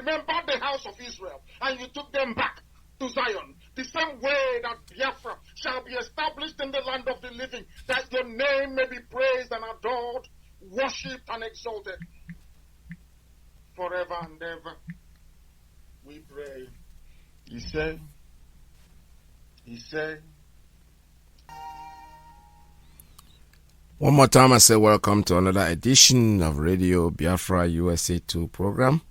remember the house of Israel, and you took them back to Zion. The same way that Biafra shall be established in the land of the living, that your name may be praised and adored, worshipped and exalted forever and ever. We pray. He said. One more time, I say welcome to another edition of Radio Biafra USA 2 program.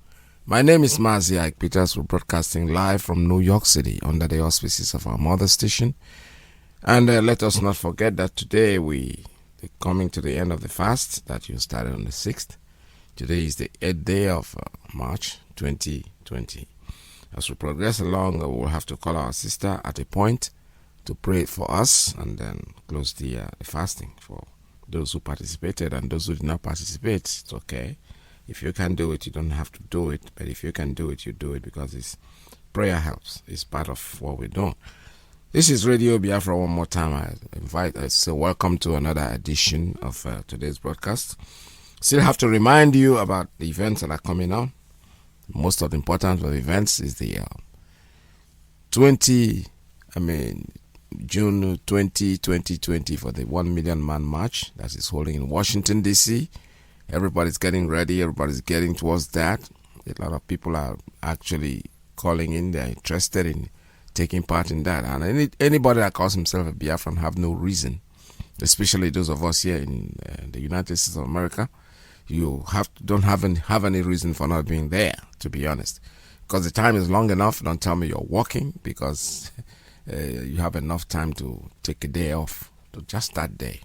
My name is Mazi, Iyke Peters. We're broadcasting live from New York City under the auspices of our mother station. And let us not forget that today we're coming to the end of the fast that you started on the 6th. Today is the 8th day of March 2020. As we progress along, we'll have to call our sister at a point to pray for us and then close the fasting for those who participated, and those who did not participate. It's okay. If you can do it, you don't have to do it. But if you can do it, you do it, because prayer helps. It's part of what we're doing. This is Radio Biafra. One more time, I say welcome to another edition of today's broadcast. Still have to remind you about the events that are coming on. Most of the important of the events is the June 20, 2020 for the 1 million man march that is holding in Washington, D.C. Everybody's getting ready. Everybody's getting towards that. A lot of people are actually calling in. They're interested in taking part in that. And anybody that calls himself a Biafran have no reason, especially those of us here in the United States of America. You don't have any reason for not being there, to be honest. Because the time is long enough. Don't tell me you're working, because you have enough time to take a day off, to just that day,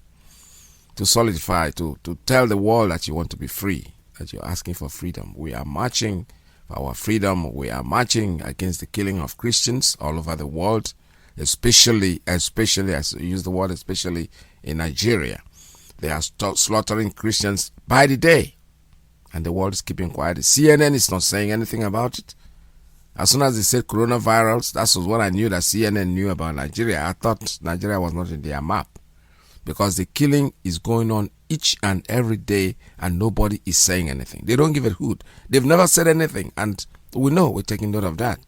to solidify, to tell the world that you want to be free, that you're asking for freedom. We are marching for our freedom. We are marching against the killing of Christians all over the world, especially, as you use the word, especially in Nigeria. They are slaughtering Christians by the day, and the world is keeping quiet. The CNN is not saying anything about it. As soon as they said coronavirus, that was what I knew that CNN knew about Nigeria. I thought Nigeria was not in their map, because the killing is going on each and every day, and nobody is saying anything. They don't give a hoot. They've never said anything, and we know, we're taking note of that.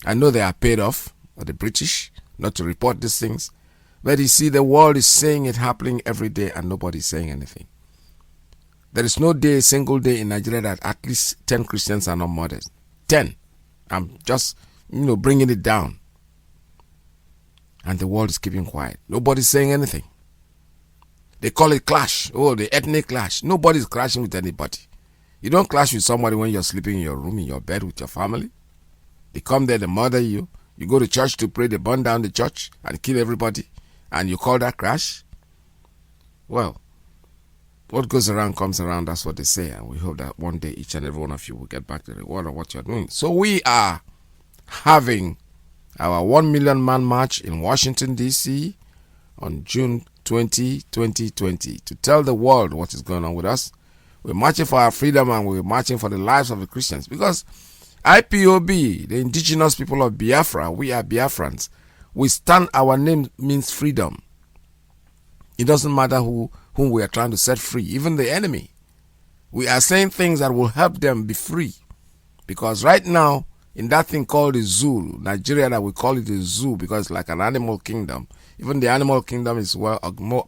I know they are paid off by the British not to report these things, but you see, the world is saying it happening every day, and nobody is saying anything. There is no day, single day in Nigeria that at least 10 Christians are not murdered. 10. I'm just, bringing it down. And the world is keeping quiet. Nobody's saying anything. They call it clash. Oh, the ethnic clash. Nobody's clashing with anybody. You don't clash with somebody when you're sleeping in your room, in your bed with your family. They come there, they murder you. You go to church to pray, they burn down the church and kill everybody. And you call that clash? Well, what goes around comes around, that's what they say. And we hope that one day each and every one of you will get back to the reward of what you're doing. So we are having our 1 million man march in Washington, D.C. on June 20, 2020 to tell the world what is going on with us. We're marching for our freedom, and we're marching for the lives of the Christians. Because IPOB, the indigenous people of Biafra, we are Biafrans. We stand, our name means freedom. It doesn't matter whom we are trying to set free, even the enemy. We are saying things that will help them be free. Because right now, in that thing called the zoo, Nigeria, that we call it a zoo because it's like an animal kingdom. Even the animal kingdom is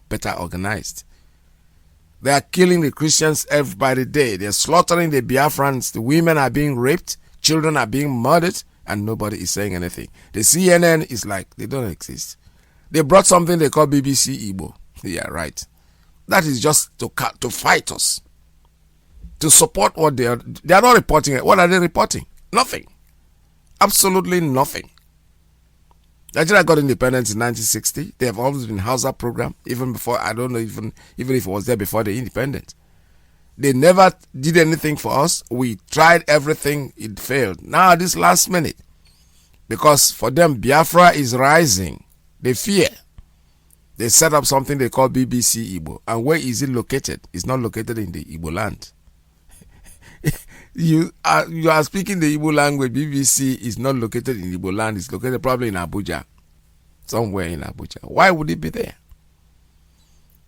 better organized. They are killing the Christians every day. They are slaughtering the Biafrans. The women are being raped. Children are being murdered. And nobody is saying anything. The CNN is like, they don't exist. They brought something they call BBC Igbo. Yeah, right. That is just to fight us. To support what they are. They are not reporting it. What are they reporting? Nothing. Absolutely nothing. Nigeria got independence in 1960. They have always been Hausa program. Even before, I don't know, even if it was there before the independence. They never did anything for us. We tried everything. It failed. Now, this last minute. Because for them, Biafra is rising. They fear. They set up something they call BBC Igbo. And where is it located? It's not located in the Igbo land. You are speaking the Igbo language. BBC is not located in Igbo land. It's located probably in Abuja. Somewhere in Abuja. Why would it be there?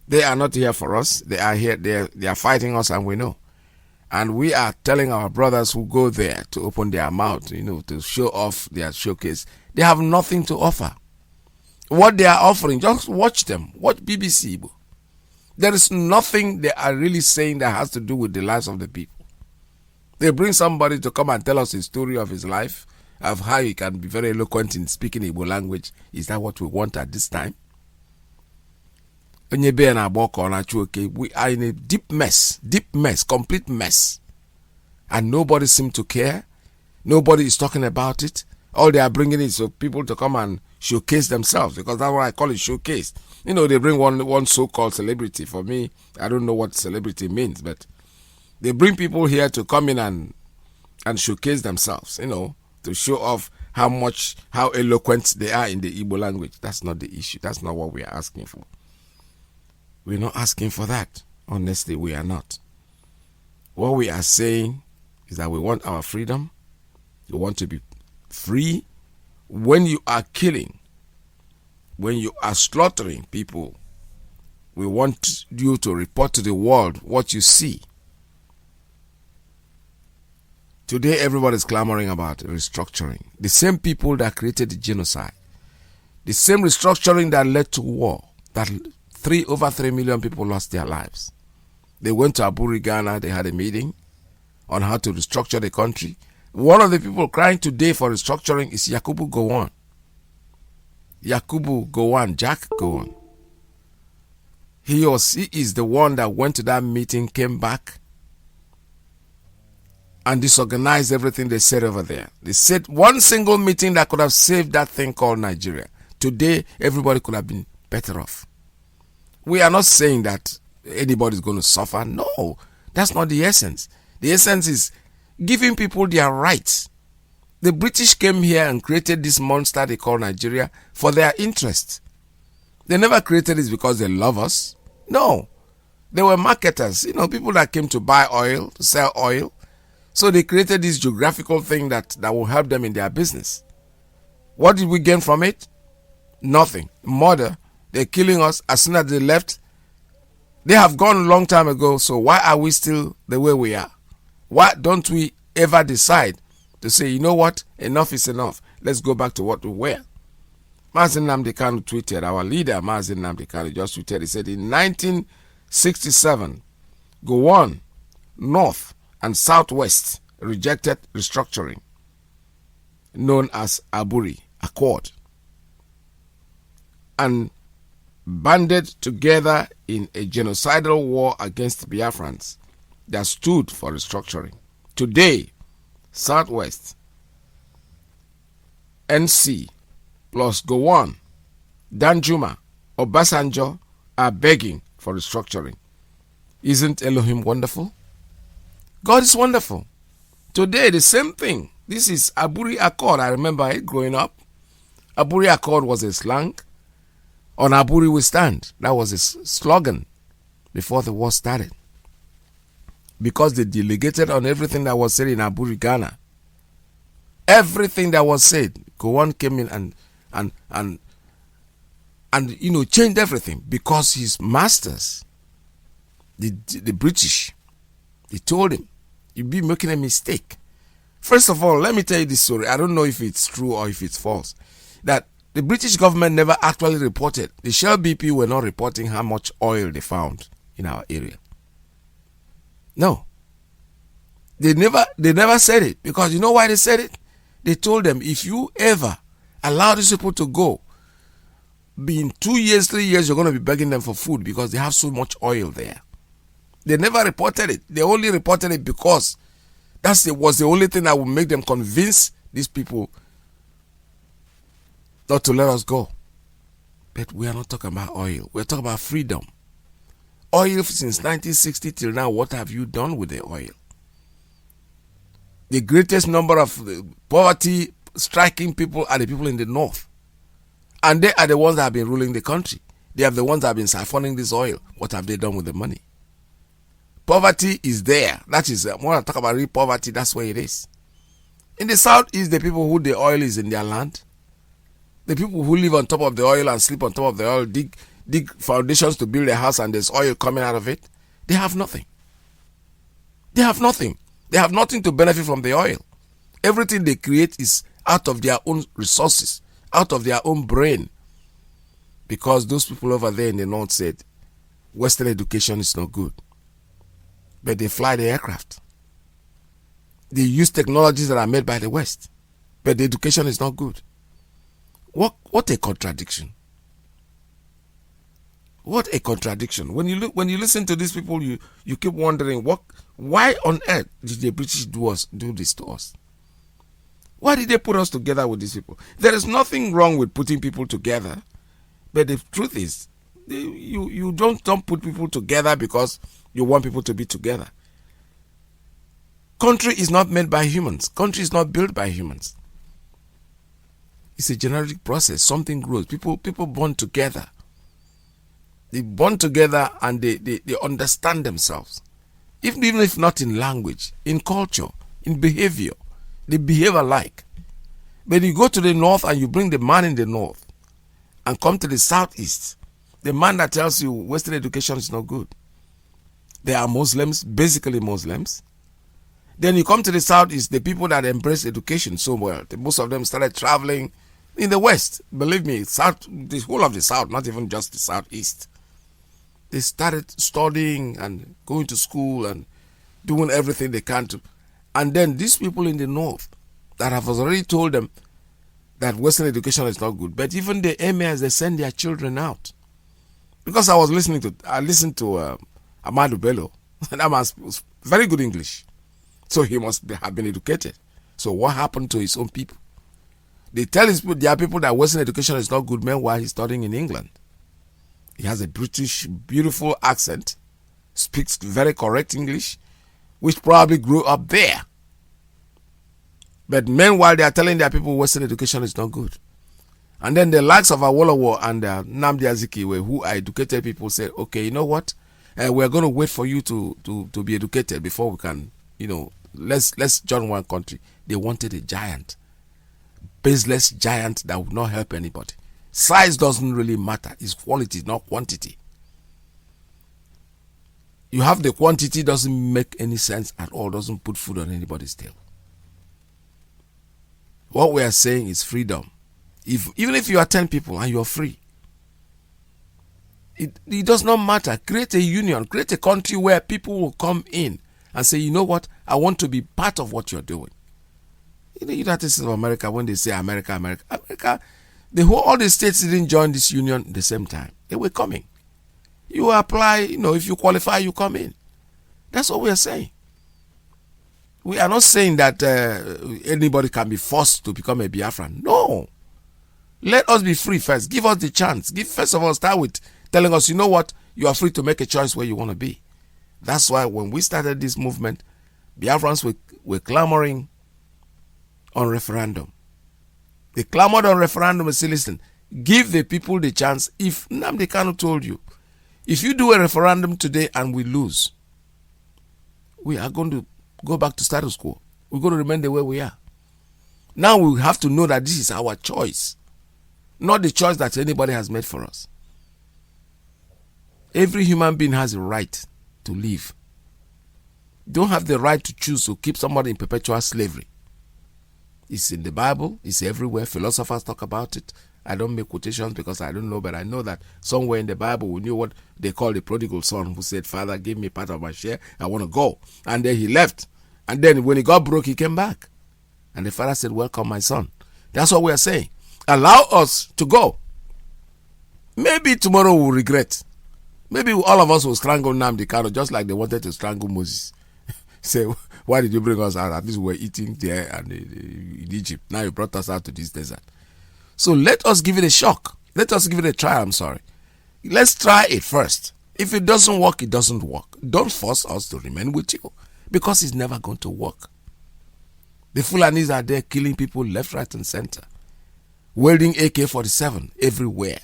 They are not here for us. They are here. They are fighting us, and we know. And we are telling our brothers who go there to open their mouth, to show off their showcase. They have nothing to offer. What they are offering, just watch them. Watch BBC. There is nothing they are really saying that has to do with the lives of the people. They bring somebody to come and tell us a story of his life, of how he can be very eloquent in speaking Igbo language. Is that what we want at this time? We are in a deep mess, complete mess. And nobody seems to care. Nobody is talking about it. All they are bringing is for people to come and showcase themselves, because that's what I call it, showcase. They bring one so-called celebrity. For me, I don't know what celebrity means, but they bring people here to come in and showcase themselves, to show off how eloquent they are in the Igbo language. That's not the issue. That's not what we are asking for. We're not asking for that. Honestly, we are not. What we are saying is that we want our freedom. We want to be free. When you are killing, when you are slaughtering people, we want you to report to the world what you see. Today, everybody is clamoring about restructuring. The same people that created the genocide, the same restructuring that led to war, that over 3 million people lost their lives. They went to Aburi, Ghana. They had a meeting on how to restructure the country. One of the people crying today for restructuring is Yakubu Gowon. Jack Gowon. He is the one that went to that meeting, came back, and disorganized everything they said over there. They said one single meeting that could have saved that thing called Nigeria. Today, everybody could have been better off. We are not saying that anybody is going to suffer. No, that's not the essence. The essence is giving people their rights. The British came here and created this monster they call Nigeria for their interest. They never created this because they love us. No, they were marketers. People that came to buy oil, to sell oil. So they created this geographical thing that will help them in their business. What did we gain from it? Nothing. Murder. They're killing us. As soon as they left, they have gone a long time ago. So why are we still the way we are? Why don't we ever decide to say, you know what? Enough is enough. Let's go back to what we were. Mazi Nnamdi Kanu tweeted, our leader Mazi Nnamdi Kanu just tweeted, he said in 1967, Gowon, North and Southwest rejected restructuring, known as Aburi Accord, and banded together in a genocidal war against Biafrans that stood for restructuring. Today, Southwest, NC, plus Gowon, Danjuma, Obasanjo are begging for restructuring. Isn't Elohim wonderful? God is wonderful. Today, the same thing. This is Aburi Accord. I remember it growing up. Aburi Accord was a slang. On Aburi we stand. That was a slogan before the war started. Because they delegated on everything that was said in Aburi, Ghana. Everything that was said, Gowon came in and changed everything, because his masters, the British, they told him, you'll be making a mistake. First of all, let me tell you this story. I don't know if it's true or if it's false. That the British government never actually reported. The Shell BP were not reporting how much oil they found in our area. No. They never said it. Because you know why they said it? They told them, if you ever allow these people to go, in 2 years, 3 years, you're going to be begging them for food because they have so much oil there. They never reported it. They only reported it because was the only thing that would make them convince these people not to let us go. But we are not talking about oil. We're talking about freedom. Oil since 1960 till now, what have you done with the oil? The greatest number of poverty striking people are the people in the north. And they are the ones that have been ruling the country. They are the ones that have been siphoning this oil. What have they done with the money? Poverty is there. That is, when I talk about real poverty, that's where it is. In the south is the people who the oil is in their land. The people who live on top of the oil and sleep on top of the oil, dig foundations to build a house and there's oil coming out of it. They have nothing. They have nothing. They have nothing to benefit from the oil. Everything they create is out of their own resources, out of their own brain. Because those people over there in the north said, Western education is not good. But they fly the aircraft. They use technologies that are made by the West. But the education is not good. What a contradiction. What a contradiction. When you listen to these people, you keep wondering, why on earth did the British do this to us? Why did they put us together with these people? There is nothing wrong with putting people together. But the truth is, you don't put people together because you want people to be together. Country is not made by humans. Country is not built by humans. It's a genetic process. Something grows. People bond together. They bond together and they understand themselves. Even if not in language, in culture, in behavior. They behave alike. But you go to the north and you bring the man in the north and come to the southeast, the man that tells you Western education is not good. They are Muslims, basically Muslims. Then you come to the southeast, the people that embrace education so well, most of them started traveling in the west. Believe me, the whole of the south, not even just the southeast. They started studying and going to school and doing everything they can to. And then these people in the north that have already told them that Western education is not good, but even the emirs, they send their children out. Because I listened to Ahmadu Bello, and that man was very good English. So he must have been educated. So what happened to his own people? They tell their people that Western education is not good, meanwhile he's studying in England. He has a British, beautiful accent, speaks very correct English, which probably grew up there. But meanwhile, they are telling their people Western education is not good. And then the likes of Awolowo and Nnamdi Azikiwe, who are educated people, said, okay, you know what? We're going to wait for you to be educated before we can, let's join one country. They wanted a giant, baseless giant that would not help anybody. Size doesn't really matter. It's quality, not quantity. You have the quantity, doesn't make any sense at all, doesn't put food on anybody's table. What we are saying is freedom. Even if you are 10 people and you are free, it does not matter. Create a union, create a country where people will come in and say, you know what, I want to be part of what you're doing. In the United States of America, when they say America, all the states didn't join this union at the same time. They were coming. You apply, if you qualify, you come in. That's what we are saying. We are not saying that anybody can be forced to become a Biafran. No. Let us be free first. Give us the chance. First of all, start with telling us, you know what, you are free to make a choice where you want to be. That's why when we started this movement, Biafrans were clamoring on referendum. They clamored on referendum and said, listen, give the people the chance. If Nnamdi Kanu told you, if you do a referendum today and we lose, we are going to go back to status quo. We're going to remain the way we are. Now we have to know that this is our choice, not the choice that anybody has made for us. Every human being has a right to live. You don't have the right to choose to keep somebody in perpetual slavery. It's in the Bible. It's everywhere. Philosophers talk about it. I don't make quotations because I don't know, but I know that somewhere in the Bible we knew what they call the prodigal son who said, Father, give me part of my share. I want to go. And then he left. And then when he got broke, he came back. And the father said, welcome, my son. That's what we are saying. Allow us to go. Maybe tomorrow we'll regret. Maybe all of us will strangle Nnamdi Kanu just like they wanted to strangle Moses. Say, why did you bring us out? At least we were eating there and in Egypt. Now you brought us out to this desert. So let us give it a shock. Let us give it a try, Let's try it first. If it doesn't work, it doesn't work. Don't force us to remain with you because it's never going to work. The Fulanis are there killing people left, right, and center. Wielding AK-47 everywhere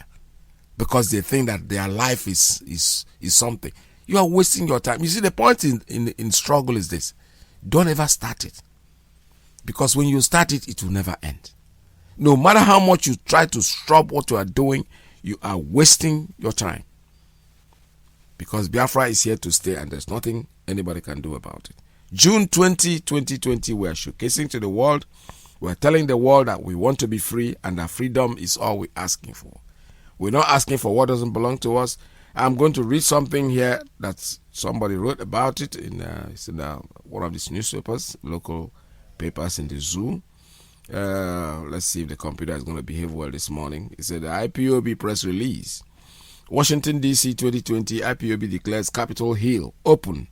because they think that their life is something. You are wasting your time. You see, the point in struggle is this. Don't ever start it. Because when you start it, it will never end. No matter how much you try to stop what you are doing, you are wasting your time. Because Biafra is here to stay and there's nothing anybody can do about it. June 2020, we are showcasing to the world. We're telling the world that we want to be free and that freedom is all we're asking for. We're not asking for what doesn't belong to us. I'm going to read something here that somebody wrote about it it's in one of these newspapers, local papers in the zoo. Let's see if the computer is going to behave well this morning. It said the IPOB press release. Washington, D.C. 2020, IPOB declares Capitol Hill open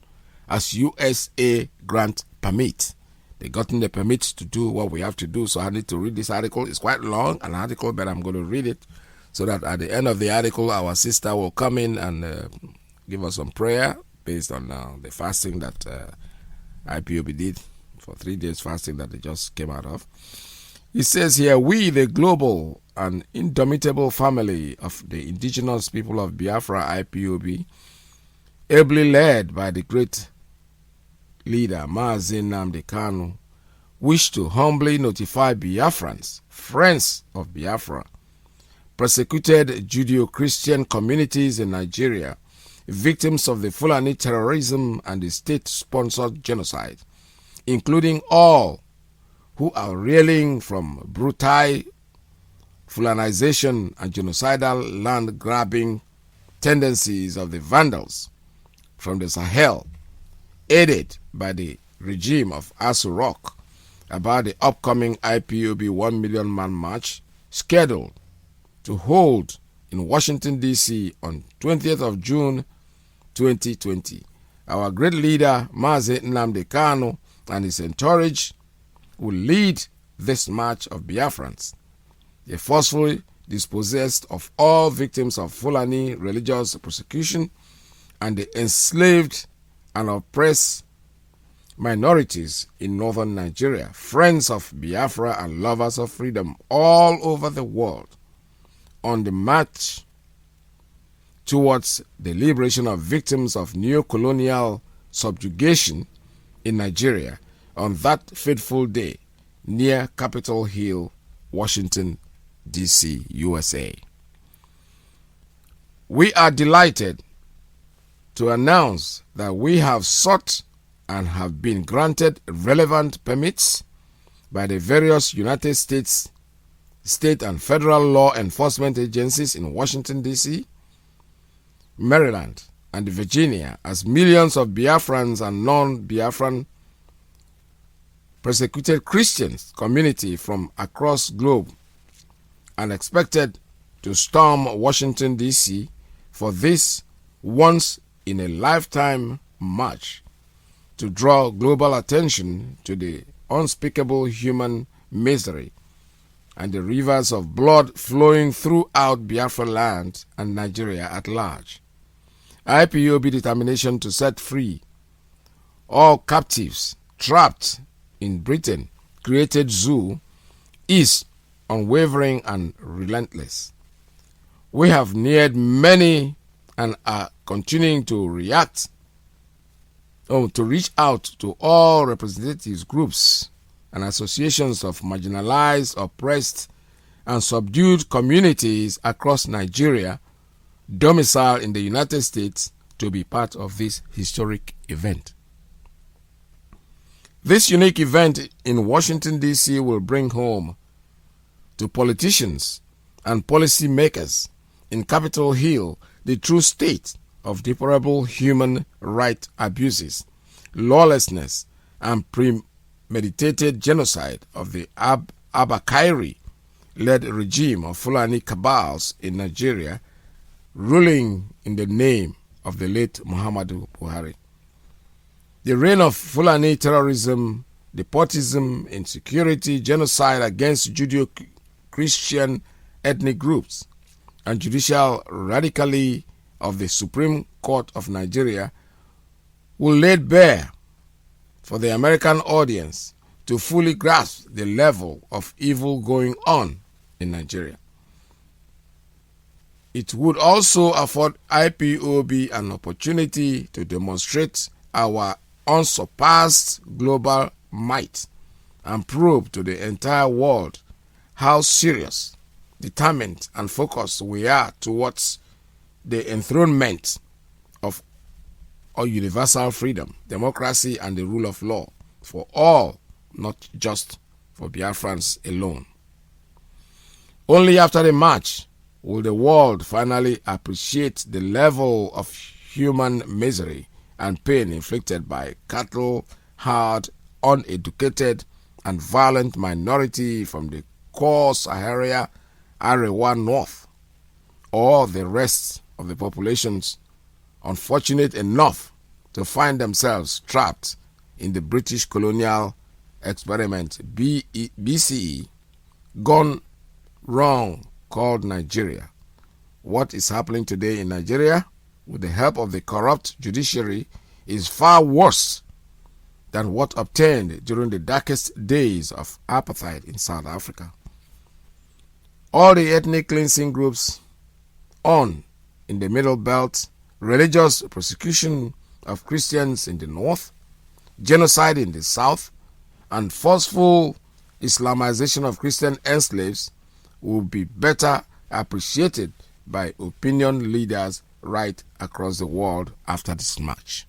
as USA grant permit. They gotten the permit to do what we have to do, so I need to read this article. It's quite long, an article, but I'm going to read it so that at the end of the article, our sister will come in and give us some prayer based on the fasting that IPOB did for 3 days fasting that they just came out of. It says here, we, the global and indomitable family of the indigenous people of Biafra, IPOB, ably led by the great leader Mazi, wish to humbly notify Biafrans, friends of Biafra, persecuted Judeo-Christian communities in Nigeria, victims of the Fulani terrorism and the state-sponsored genocide, including all who are reeling from brutal Fulanization and genocidal land-grabbing tendencies of the Vandals from the Sahel, aided by the regime of Asu Rock, about the upcoming IPOB 1 million man march scheduled to hold in Washington, D.C. on 20th of June 2020. Our great leader, Mazi Nnamdi Kanu, and his entourage will lead this march of Biafrans. They forcefully dispossessed of all victims of Fulani religious persecution and the enslaved and oppressed minorities in northern Nigeria, friends of Biafra and lovers of freedom all over the world, on the march towards the liberation of victims of neo-colonial subjugation in Nigeria on that fateful day near Capitol Hill, Washington, D.C., USA. We are delighted to announce that we have sought and have been granted relevant permits by the various United States state and federal law enforcement agencies in Washington, D.C., Maryland, and Virginia, as millions of Biafrans and non-Biafran persecuted Christians community from across globe and expected to storm Washington, D.C. for this once-in-a-lifetime march to draw global attention to the unspeakable human misery and the rivers of blood flowing throughout Biafra land and Nigeria at large. IPOB determination to set free all captives trapped in Britain created zoo is unwavering and relentless. We have neared many and are continuing to reach out to all representatives, groups, and associations of marginalized, oppressed, and subdued communities across Nigeria, domiciled in the United States, to be part of this historic event. This unique event in Washington, D.C. will bring home to politicians and policymakers in Capitol Hill the true state of deplorable human rights abuses, lawlessness, and premeditated genocide of the Abakairi-led regime of Fulani cabals in Nigeria, ruling in the name of the late Muhammadu Buhari. The reign of Fulani terrorism, nepotism, insecurity, genocide against Judeo-Christian ethnic groups, and judicial radically of the Supreme Court of Nigeria will lay bare for the American audience to fully grasp the level of evil going on in Nigeria. It would also afford IPOB an opportunity to demonstrate our unsurpassed global might and prove to the entire world how serious, determined, and focused we are towards the enthronement of or universal freedom, democracy, and the rule of law for all, not just for Biafrans alone. Only after the march will the world finally appreciate the level of human misery and pain inflicted by cattle-hard, uneducated, and violent minority from the core Sahara Arewa North, or the rest of the populations unfortunate enough to find themselves trapped in the British colonial experiment BCE gone wrong called Nigeria. What is happening today in Nigeria with the help of the corrupt judiciary is far worse than what obtained during the darkest days of apartheid in South Africa. All the ethnic cleansing groups on in the Middle Belt, religious persecution of Christians in the north, genocide in the south, and forceful Islamization of Christian enslaves will be better appreciated by opinion leaders right across the world after this march.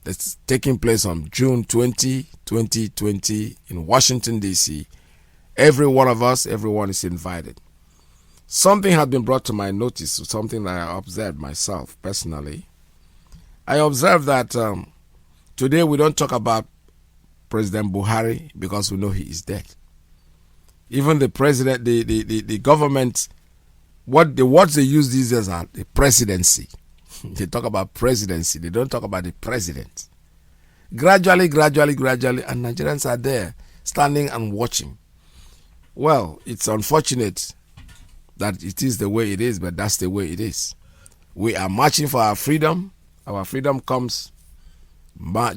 That's taking place on June 20, 2020 in Washington, D.C. Every one of us, everyone is invited. Something has been brought to my notice, something that I observed myself personally. I observed that today we don't talk about President Buhari because we know he is dead. Even the president, the government, what the words they use these days are the presidency. They talk about presidency. They don't talk about the president. Gradually, and Nigerians are there, standing and watching. Well, it's unfortunate that it is the way it is, but that's the way it is. We are marching for our freedom. Our freedom comes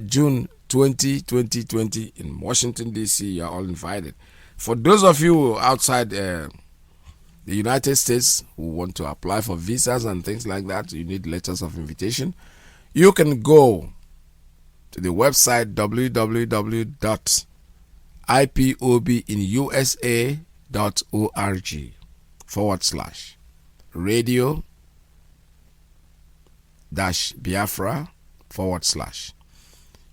June 20, 2020 in Washington, D.C. You are all invited. For those of you outside the United States who want to apply for visas and things like that, you need letters of invitation. You can go to the website www.ipobinusa.org/radio-Biafra/.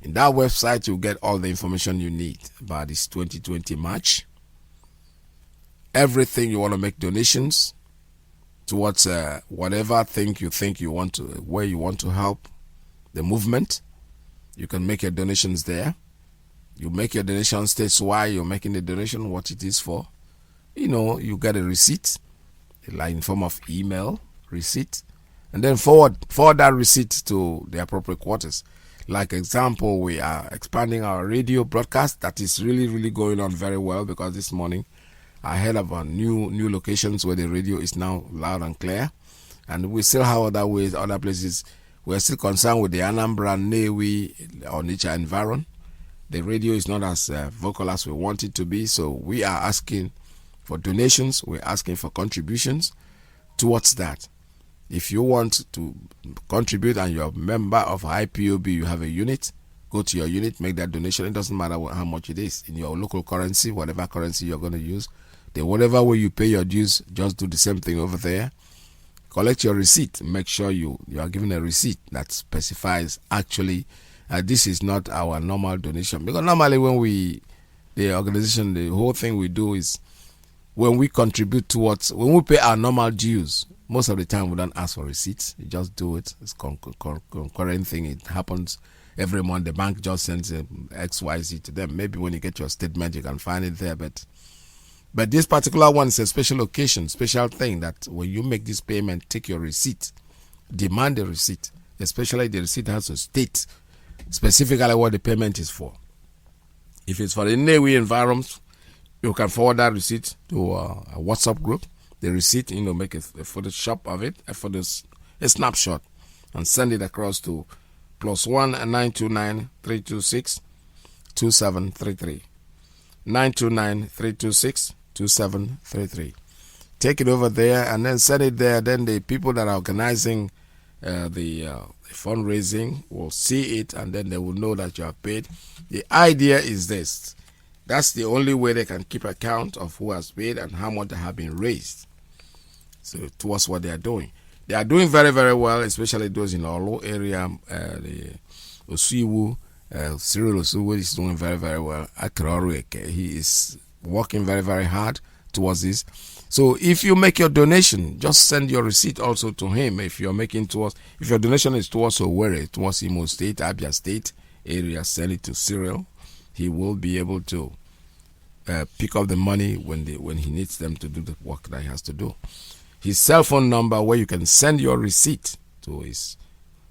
In that website, you'll get all the information you need about this 2020 march. Everything you want to make donations towards whatever thing you think you want to, where you want to help the movement, you can make your donations there. You make your donation, states why you're making the donation, what it is for. You get a receipt, like in form of email receipt, and then forward that receipt to the appropriate quarters. Like example, we are expanding our radio broadcast. That is really, really going on very well, because this morning I heard about new locations where the radio is now loud and clear. And we still have other ways, other places. We're still concerned with the Anambra, Newi, Onitsha environment. The radio is not as vocal as we want it to be. So we are asking for donations. We're asking for contributions towards that. If you want to contribute and you're a member of IPOB, you have a unit, go to your unit, make that donation. It doesn't matter how much it is. In your local currency, whatever currency you're going to use, then whatever way you pay your dues, just do the same thing over there. Collect your receipt. Make sure you are given a receipt that specifies actually this is not our normal donation. Because normally when the organization, the whole thing we do is when we contribute towards, when we pay our normal dues, most of the time we don't ask for receipts. You just do it. It's concurrent thing. It happens every month. The bank just sends XYZ to them. Maybe when you get your statement, you can find it there. But this particular one is a special occasion, special thing that when you make this payment, take your receipt. Demand a receipt. Especially the receipt has to state specifically what the payment is for. If it's for the Newi environment, you can forward that receipt to a WhatsApp group. The receipt, make a Photoshop of it, a snapshot, and send it across to +1 929 326 2733. 929 326 2733. Take it over there and then send it there. Then the people that are organizing the fundraising will see it, and then they will know that you are paid. The idea is this. That's the only way they can keep account of who has paid and how much they have been raised. So towards what they are doing. They are doing very, very well, especially those in Olo area. The Osiwu, Cyril Osiwu is doing very, very well. Iyke, he is working very, very hard towards this. So if you make your donation, just send your receipt also to him. If your donation is towards Owerri, towards Imo State, Abia State area, send it to Cyril. He will be able to pick up the money when he needs them to do the work that he has to do. His cell phone number where you can send your receipt to is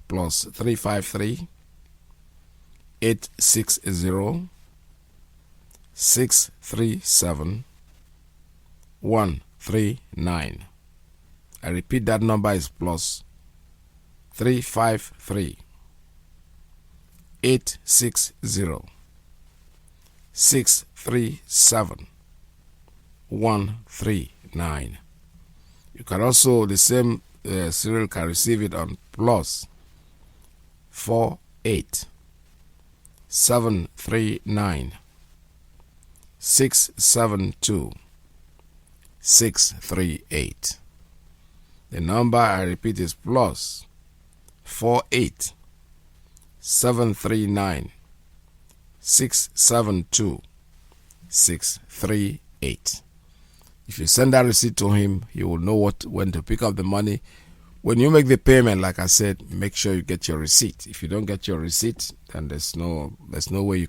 +353 860 637 139. I repeat, that number is +353 860 637 139. You can also, the same Cyril can receive it on +48 739 672 638. The number, I repeat, is +48 739 672 638. If you send that receipt to him, he will know when to pick up the money. When you make the payment, like I said, make sure you get your receipt. If you don't get your receipt, then there's no way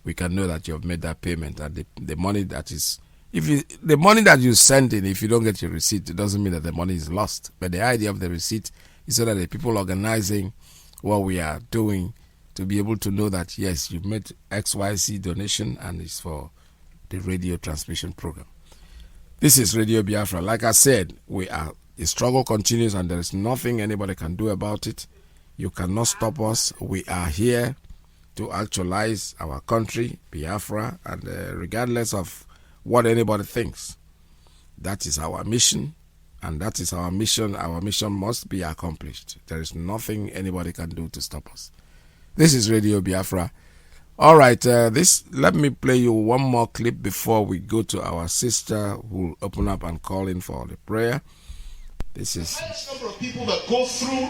we can know that you have made that payment. And the money that is, the money that you send in, if you don't get your receipt, it doesn't mean that the money is lost. But the idea of the receipt is so that the people organizing what we are doing to be able to know that yes, you've made XYZ donation and it's for the radio transmission program. This is Radio Biafra. Like I said, the struggle continues and there is nothing anybody can do about it. You cannot stop us. We are here to actualize our country, Biafra, and regardless of what anybody thinks, that is our mission, and that is our mission. Our mission must be accomplished. There is nothing anybody can do to stop us. This is Radio Biafra. All right, let me play you one more clip before we go to our sister who will open up and call in for the prayer. This is the highest number of people that go through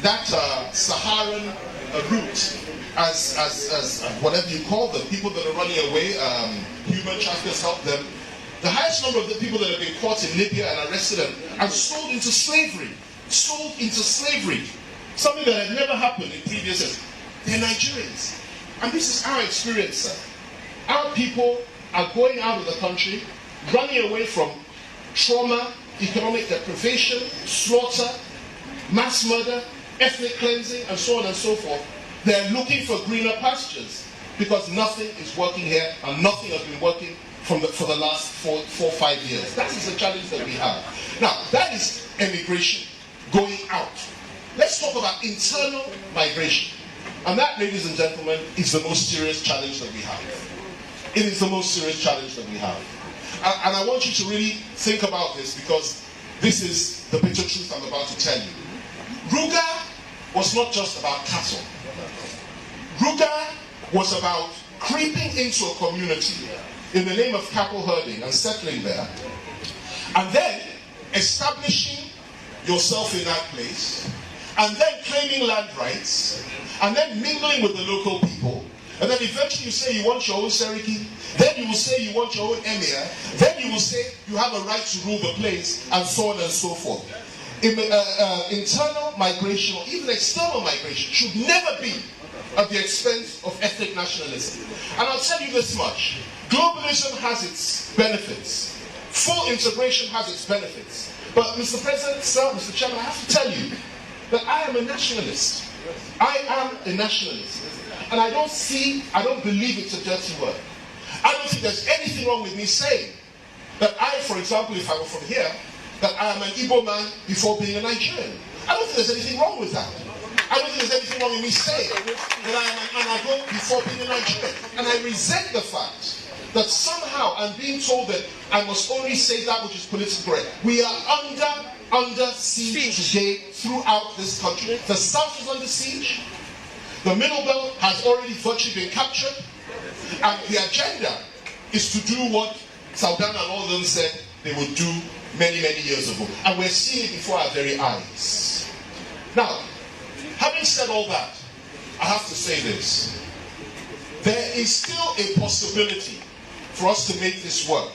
that Saharan route as whatever you call them, people that are running away, human traffickers help them. The highest number of the people that have been caught in Libya and arrested and sold into slavery, something that had never happened in previous years. They're Nigerians. And this is our experience, sir. Our people are going out of the country, running away from trauma, economic deprivation, slaughter, mass murder, ethnic cleansing, and so on and so forth. They're looking for greener pastures because nothing is working here and nothing has been working for the last 4-5 years. That is the challenge that we have. Now, that is emigration, going out. Let's talk about internal migration. And that, ladies and gentlemen, is the most serious challenge that we have. It is the most serious challenge that we have. And I want you to really think about this because this is the bitter truth I'm about to tell you. Ruga was not just about cattle. Ruga was about creeping into a community in the name of cattle herding and settling there, and then establishing yourself in that place, and then claiming land rights, and then mingling with the local people, and then eventually you say you want your own Seriki, then you will say you want your own emir, then you will say you have a right to rule the place, and so on and so forth. Internal migration or even external migration should never be at the expense of ethnic nationalism. And I'll tell you this much. Globalism has its benefits. Full integration has its benefits. But Mr. President, sir, Mr. Chairman, I have to tell you that I am a nationalist. I am a nationalist. And I don't believe it's a dirty word. I don't think there's anything wrong with me saying that I, for example, if I were from here, that I am an Igbo man before being a Nigerian. I don't think there's anything wrong with that. I don't think there's anything wrong with me saying that I am an Anago before being a Nigerian. And I resent the fact that somehow I'm being told that I must only say that which is politically correct. We are under siege today throughout this country. The South is under siege. The Middle Belt has already virtually been captured. And the agenda is to do what Saudana and all of them said they would do many, many years ago. And we're seeing it before our very eyes. Now, having said all that, I have to say this. There is still a possibility for us to make this work.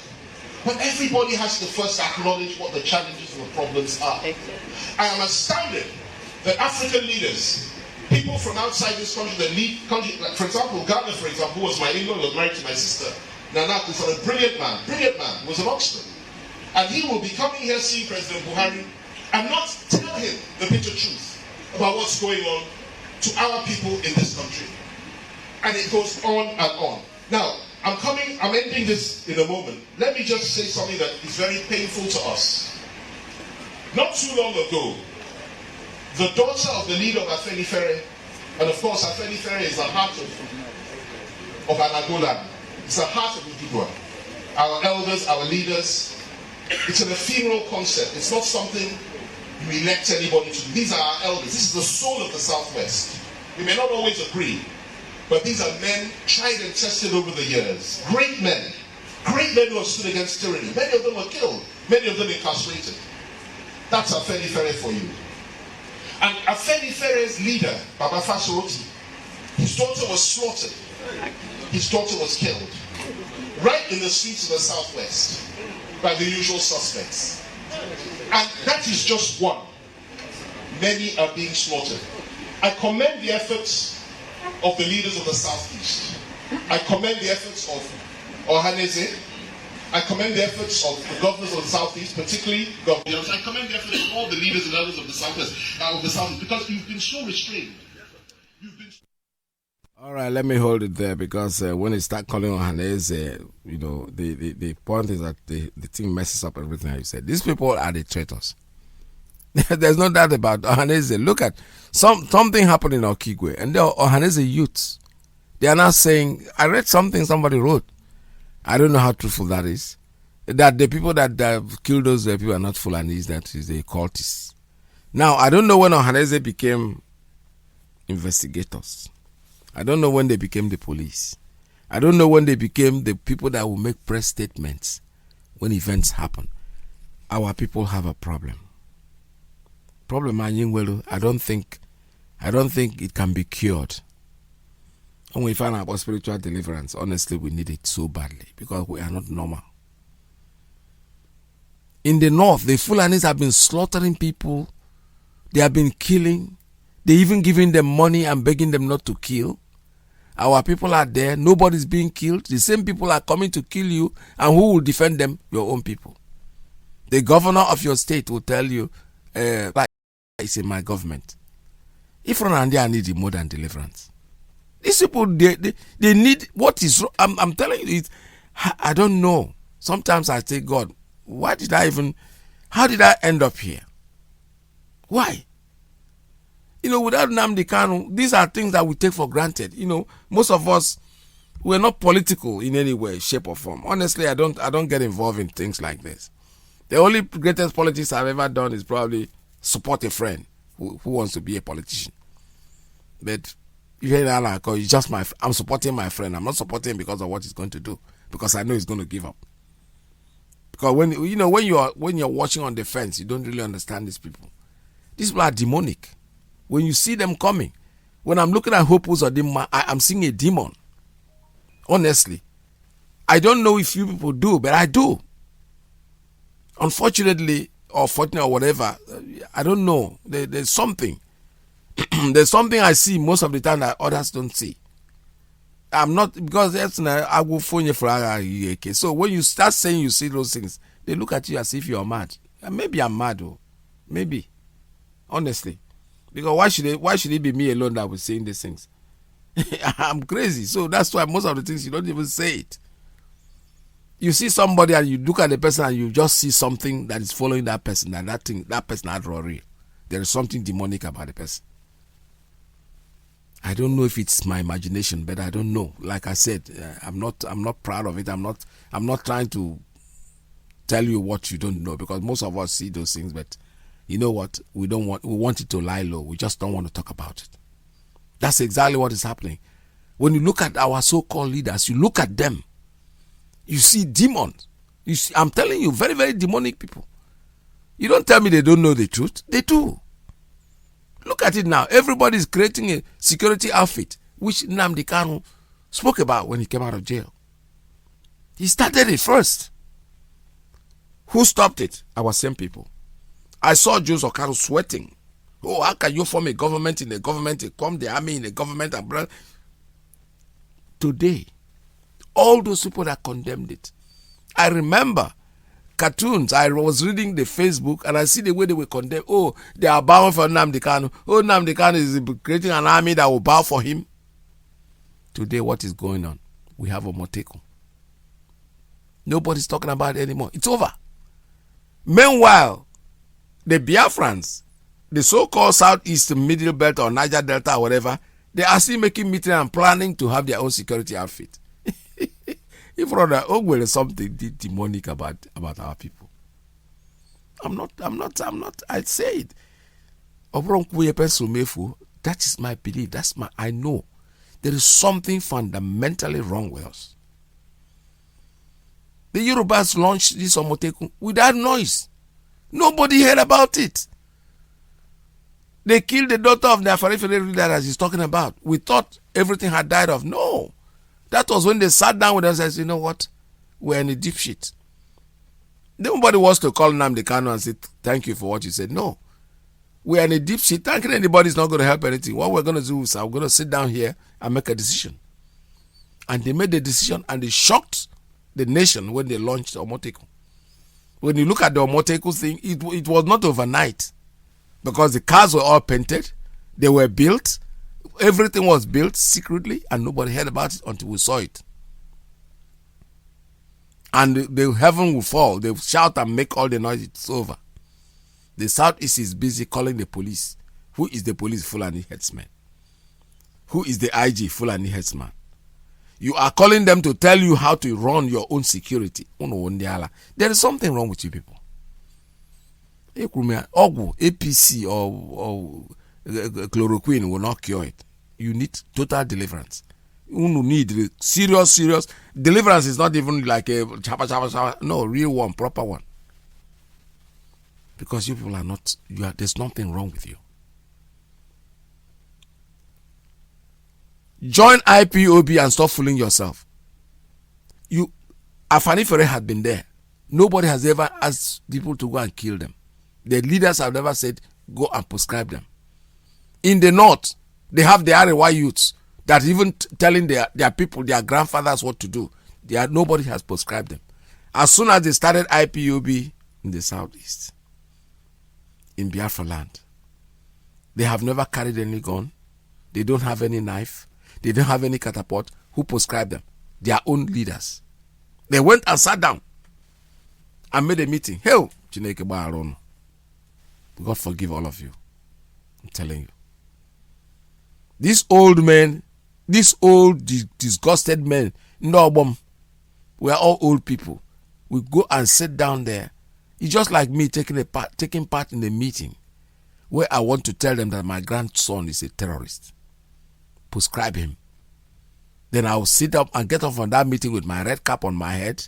But everybody has to first acknowledge what the challenges and the problems are. I am astounded that African leaders, people from outside this country that lead country, like for example, Ghana, for example, who was my in-law, was married to my sister, Nana, who's a brilliant man, was in Oxford. And he will be coming here seeing President Buhari and not tell him the bitter truth about what's going on to our people in this country. And it goes on and on. Now, I'm ending this in a moment. Let me just say something that is very painful to us. Not too long ago, the daughter of the leader of Afenifere, and of course Afenifere is the heart of Anagolan. It's the heart of Ududua. Our elders, our leaders, it's an ephemeral concept. It's not something you elect anybody to do. These are our elders. This is the soul of the Southwest. We may not always agree, but these are men tried and tested over the years. Great men who have stood against tyranny. Many of them were killed, many of them incarcerated. That's Afenifere for you. And Afenifere's leader, Baba Fasoroti, his daughter was slaughtered. His daughter was killed. Right in the streets of the Southwest by the usual suspects. And that is just one. Many are being slaughtered. I commend the efforts of the leaders of the Southeast. I commend the efforts of Ohaneze. I commend the efforts of the governors of the Southeast, particularly governors. I commend the efforts of all the leaders and others of the Southeast, because you've been so restrained. All right, let me hold it there, because when they start calling Ohaneze, the point is that the thing messes up everything you said. These people are the traitors. There's no doubt about Ohaneze. Look at something happened in Okigwe, and they're Ohaneze youths. They are now saying, I read something somebody wrote. I don't know how truthful that is. That the people that killed those people are not Fulanis, that is the cultists. Now, I don't know when Ohaneze became investigators. I don't know when they became the police. I don't know when they became the people that will make press statements when events happen. Our people have a problem. I don't think it can be cured. When we find out about spiritual deliverance, honestly, we need it so badly, because we are not normal. In the north, the Fulanis have been slaughtering people. They have been killing. They even giving them money and begging them not to kill. Our people are there. Nobody's being killed. The same people are coming to kill you. And who will defend them? Your own people. The governor of your state will tell you, it's in my government. If Ronandia need more than deliverance. These people, they need what is wrong. I'm telling you, I don't know. Sometimes I say, God, how did I end up here? Why? Without Nnamdi Kanu, these are things that we take for granted. Most of us, we're not political in any way, shape or form. Honestly, I don't get involved in things like this. The only greatest politics I've ever done is probably support a friend who wants to be a politician. But it's just I'm supporting my friend. I'm not supporting him because of what he's going to do, because I know he's going to give up. Because when you're watching on the fence, you don't really understand these people. These people are demonic. When you see them coming, when I'm looking at Hope Uzodimma, I'm seeing a demon. Honestly, I don't know if you people do, but I do. Unfortunately, or fortunately, or whatever, I don't know. There's something. There's something I see most of the time that others don't see. I'm not, because I will phone you for Iyke. So when you start saying you see those things, they look at you as if you're mad. And maybe I'm mad, though. Maybe. Honestly. Because why should it be me alone that was saying these things? I'm crazy. So that's why most of the things you don't even say it. You see somebody and you look at the person and you just see something that is following that person, and that person had real. There is something demonic about the person. I don't know if it's my imagination, but I don't know. Like I said, I'm not proud of it. I'm not trying to tell you what you don't know, because most of us see those things, but you know what? We want it to lie low. We just don't want to talk about it. That's exactly what is happening. When you look at our so-called leaders, you look at them, you see demons. I'm telling you, very, very demonic people. You don't tell me they don't know the truth. They do. Look at it now. Everybody is creating a security outfit, which Nnamdi Kanu spoke about when he came out of jail. He started it first. Who stopped it? Our same people. I saw Joseph Okaro sweating. Oh, how can you form a government in a government, come the army in a government umbrella? Today, all those people that condemned it. I remember cartoons. I was reading the Facebook and I see the way they were condemned. Oh, they are bowing for Nnamdi Kanu. Oh, Nnamdi Kanu is creating an army that will bow for him. Today, what is going on? We have a Moteko. Nobody's talking about it anymore. It's over. Meanwhile, the Biafrans, the so-called Southeast Middle Belt or Niger Delta or whatever, they are still making meetings and planning to have their own security outfit. If rather Ogwell is something demonic about our people. I'm not, I say it. That is my belief. I know. There is something fundamentally wrong with us. The Yorubas launched this Omoteku without noise. Nobody heard about it. They killed the daughter of the Afari leader as he's talking about. We thought everything had died off. No. That was when they sat down with us and said, you know what? We're in a deep shit. Nobody wants to call Nnamdi Kanu and say, thank you for what you said. No. We're in a deep shit. Thanking anybody is not going to help anything. What we're going to do is I'm going to sit down here and make a decision. And they made the decision and they shocked the nation when they launched Omoteku. When you look at the Omoteku thing, it was not overnight. Because the cars were all painted. They were built. Everything was built secretly and nobody heard about it until we saw it. And the heaven will fall. They will shout and make all the noise. It's over. The Southeast is busy calling the police. Who is the police? Fulani headsman. Who is the IG? Fulani headsman. You are calling them to tell you how to run your own security. There is something wrong with you people. Ogu, APC or chloroquine will not cure it. You need total deliverance. You need serious deliverance. Is not even like a chapa. No, real one, proper one. Because you people are not. There's nothing wrong with you. Join IPOB and stop fooling yourself. Afani Fere had been there. Nobody has ever asked people to go and kill them. The leaders have never said, go and prescribe them. In the north, they have the Arewa youths that even telling their people, their grandfathers what to do. Nobody has prescribed them. As soon as they started IPOB in the southeast, in Biafra land, they have never carried any gun. They don't have any knife. They don't have any catapult. Who prescribed them? Their own leaders. They went and sat down and made a meeting. Hell, Chineke Baharon. God forgive all of you. I'm telling you. These old men, these old disgusted men, no, we are all old people. We go and sit down there. It's just like me taking part in a meeting where I want to tell them that my grandson is a terrorist. Prescribe him. Then I will sit up and get off from that meeting with my red cap on my head,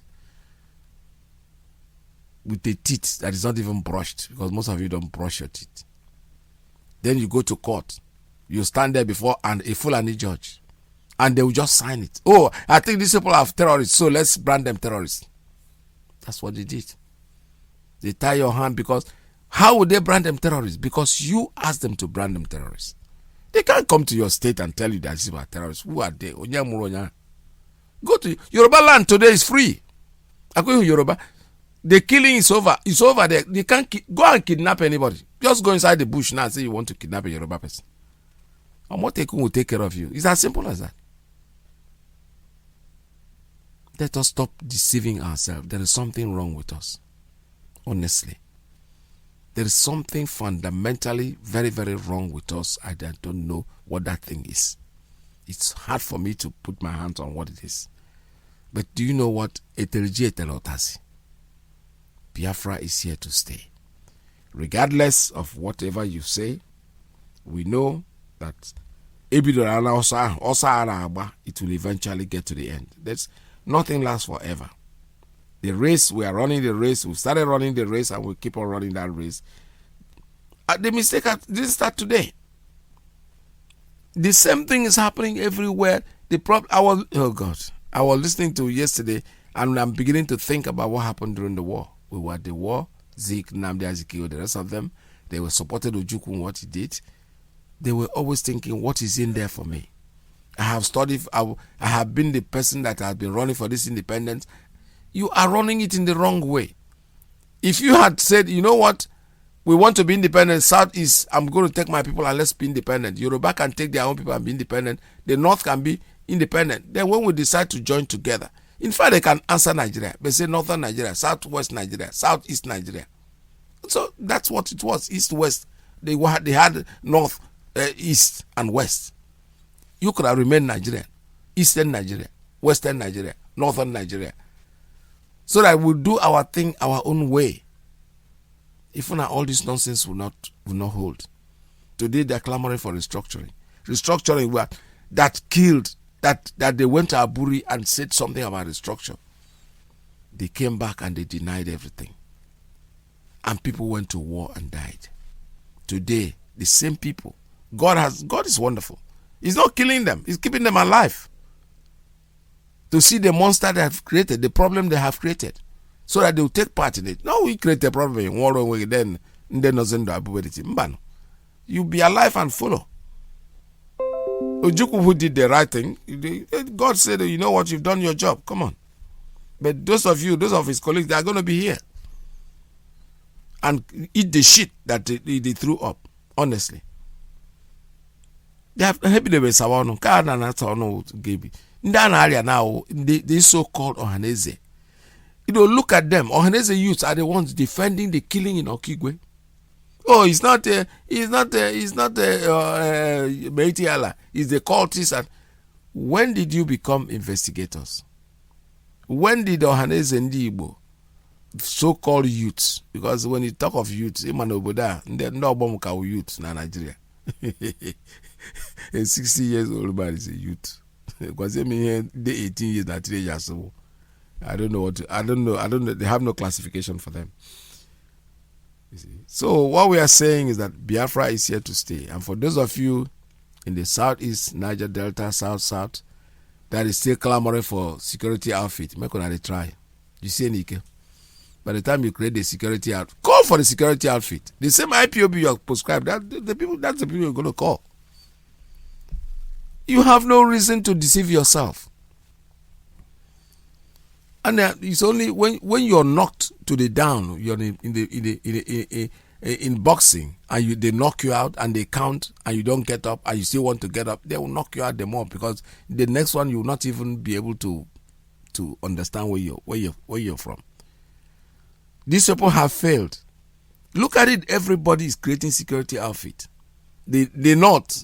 with the teeth that is not even brushed, because most of you don't brush your teeth. Then you go to court. You stand there before a Fulani judge, and they will just sign it. Oh, I think these people are terrorists, so let's brand them terrorists. That's what they did. They tie your hand because how would they brand them terrorists? Because you asked them to brand them terrorists. They can't come to your state and tell you that these are terrorists. Who are they? Go to Yoruba land today is free. According to Yoruba, the killing is over. It's over there. You can't go and kidnap anybody. Just go inside the bush now and say you want to kidnap a Yoruba person. Omoteku will take care of you. It's as simple as that. Let us stop deceiving ourselves. There is something wrong with us. Honestly. There is something fundamentally very, very wrong with us. I don't know what that thing is. It's hard for me to put my hands on what it is. But do you know what? Biafra is here to stay. Regardless of whatever you say, we know that it will eventually get to the end. Nothing lasts forever. The race, we are running the race. We started running the race and we keep on running that race. The mistake didn't start today. The same thing is happening everywhere. I was listening to yesterday and I'm beginning to think about what happened during the war. We were at the war. Zeke, Nnamdi Azikiwe, the rest of them, they were supported Ojukwu in what he did. They were always thinking, what is in there for me? I have studied, I have been the person that has been running for this independence. You are running it in the wrong way. If you had said, you know what, we want to be independent, Southeast, I'm going to take my people and let's be independent. Yoruba can take their own people and be independent. The North can be independent. Then when we decide to join together, in fact, they can answer Nigeria. They say Northern Nigeria, Southwest Nigeria, Southeast Nigeria. So that's what it was, East, West. They had North, East, and West. You could have remained Nigerian, Eastern Nigeria, Western Nigeria, Northern Nigeria. So that we'll do our thing our own way. If not, all this nonsense will not hold. Today they're clamoring for restructuring. Restructuring that killed, that they went to Aburi and said something about restructure. They came back and they denied everything. And people went to war and died. Today, the same people. God is wonderful. He's not killing them. He's keeping them alive. To see the monster they have created, the problem they have created, so that they will take part in it. No, we create a problem in one way, then you be alive and follow. Ojukwu, who did the right thing, God said, you know what, you've done your job. Come on. But those of his colleagues, they are going to be here and eat the shit that they threw up. Honestly, they have happy to be Sawano. Now, they so-called Ohaneze. Look at them. Ohaneze youths are the ones defending the killing in Okigwe. Oh, he's not Meitiala. He's the cultist. And when did you become investigators? When did Ohaneze Ndibo, so-called youths, because when you talk of youths, Imanoboda, no bomb youths in Nigeria. A 60 years old man is a youth. Because they 18 years that 3 years old. I don't know. They have no classification for them. You see? So what we are saying is that Biafra is here to stay. And for those of you in the Southeast, Niger Delta, South, that is still clamoring for security outfit, make a try. You see, Iyke? By the time you create the security outfit, call for the security outfit. The same IPOB you have prescribed, that's the people you're going to call. You have no reason to deceive yourself. And it's only when you're knocked to the down, you're in boxing, and they knock you out and they count and you don't get up and you still want to get up, they will knock you out the more, because the next one you will not even be able to understand where you're from. These people have failed. Look at it. Everybody is creating security outfit. They're not.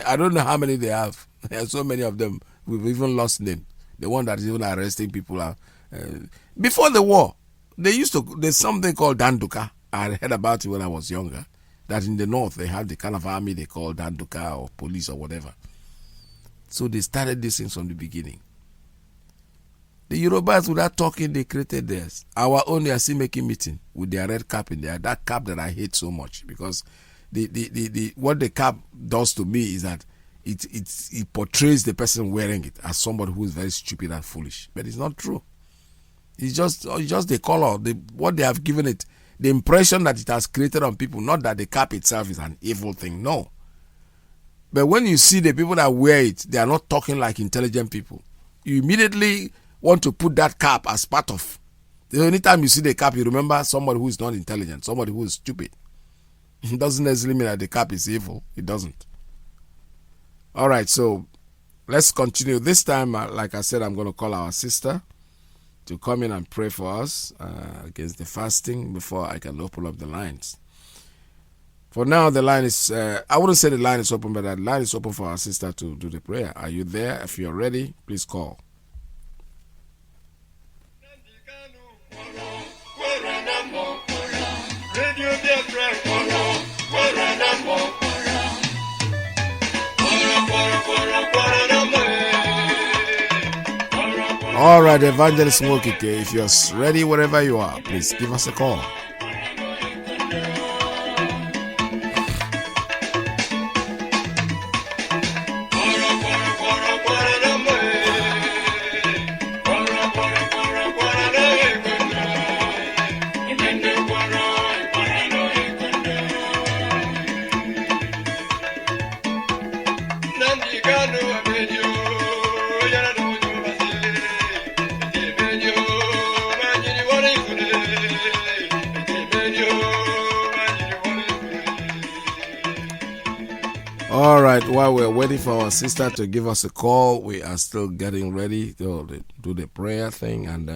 I don't know how many they have. There are so many of them. We've even lost them. The one that is even arresting people are. Before the war, there's something called Danduka. I heard about it when I was younger. That in the north they have the kind of army they call Danduka or police or whatever. So they started these things from the beginning. The Yorubas, without talking, they created theirs. Our own, they are still making meeting with their red cap in there. That cap that I hate so much, because what the cap does to me is that it portrays the person wearing it as somebody who is very stupid and foolish. But it's not true. It's just the color, what they have given it, the impression that it has created on people. Not that the cap itself is an evil thing, no. But when you see the people that wear it, they are not talking like intelligent people. You immediately want to put that cap as part of. The only time you see the cap, you remember somebody who is not intelligent, somebody who is stupid. It doesn't necessarily mean that the cap is evil. It doesn't. All right, so let's continue. This time, like I said, I'm going to call our sister to come in and pray for us against the fasting before I can open up the lines. For now, the line is, I wouldn't say the line is open, but the line is open for our sister to do the prayer. Are you there? If you're ready, please call. All right, Evangelist Iyke, if you're ready wherever you are, please give us a call. All right, while we're waiting for our sister to give us a call, we are still getting ready to do the prayer thing and